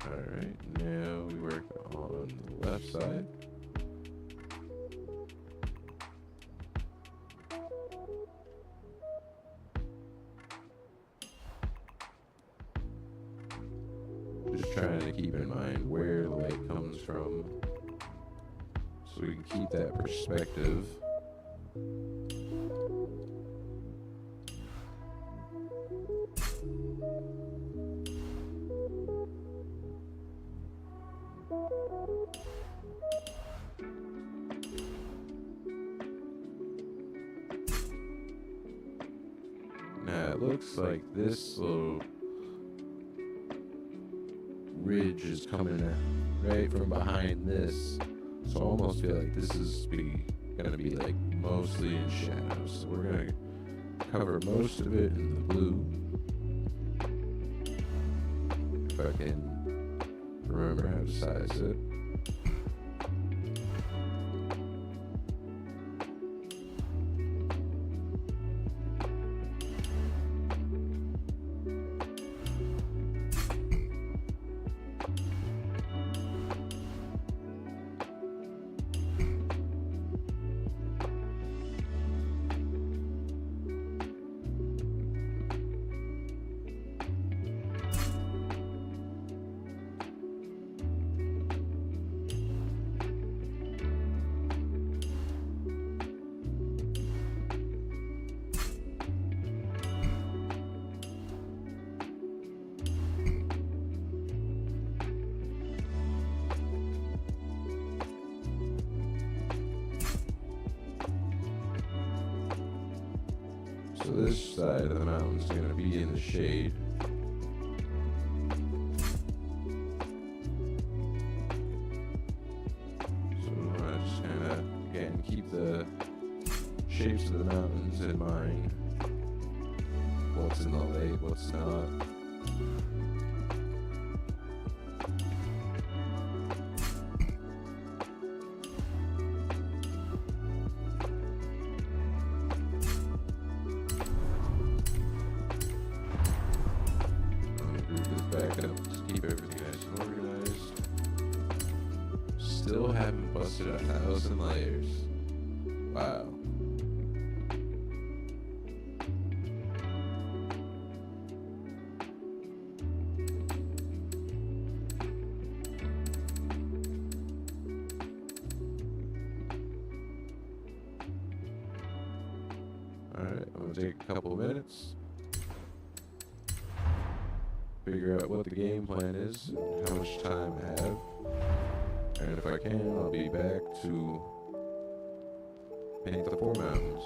Alright, now we work on the left side. Just trying to keep in mind where the light comes from so we can keep that perspective. Now it looks like this little ridge is coming right from behind this, so I almost feel like this is gonna be like mostly in shadows. So we're gonna cover most of it in the blue, if I can remember how to size it. So this side of the mountain is going to be in the shade. So we want to just kind of, again, keep the shapes of the mountains in mind. What's in the lake, what's not. back up to keep everything nice and organized. Still haven't busted 1,000 layers. Wow. Alright, I'm gonna take a couple of minutes, figure out what the game plan is, and how much time I have, and if I can, I'll be back to paint the 4 mountains.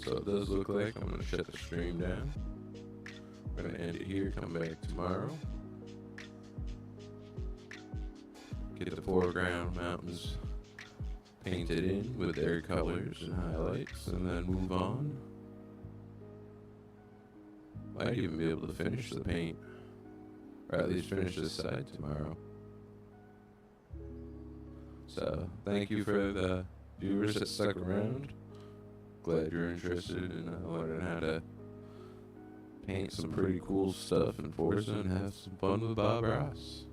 So it does look like I'm going to shut the stream down. I'm going to end it here, come back tomorrow. Get the foreground mountains painted in with their colors and highlights, and then move on. Might even be able to finish the paint, or at least finish this side tomorrow. So, thank you for the viewers that stuck around. Glad you're interested in learning how to paint some pretty cool stuff in Forza and have some fun with Bob Ross.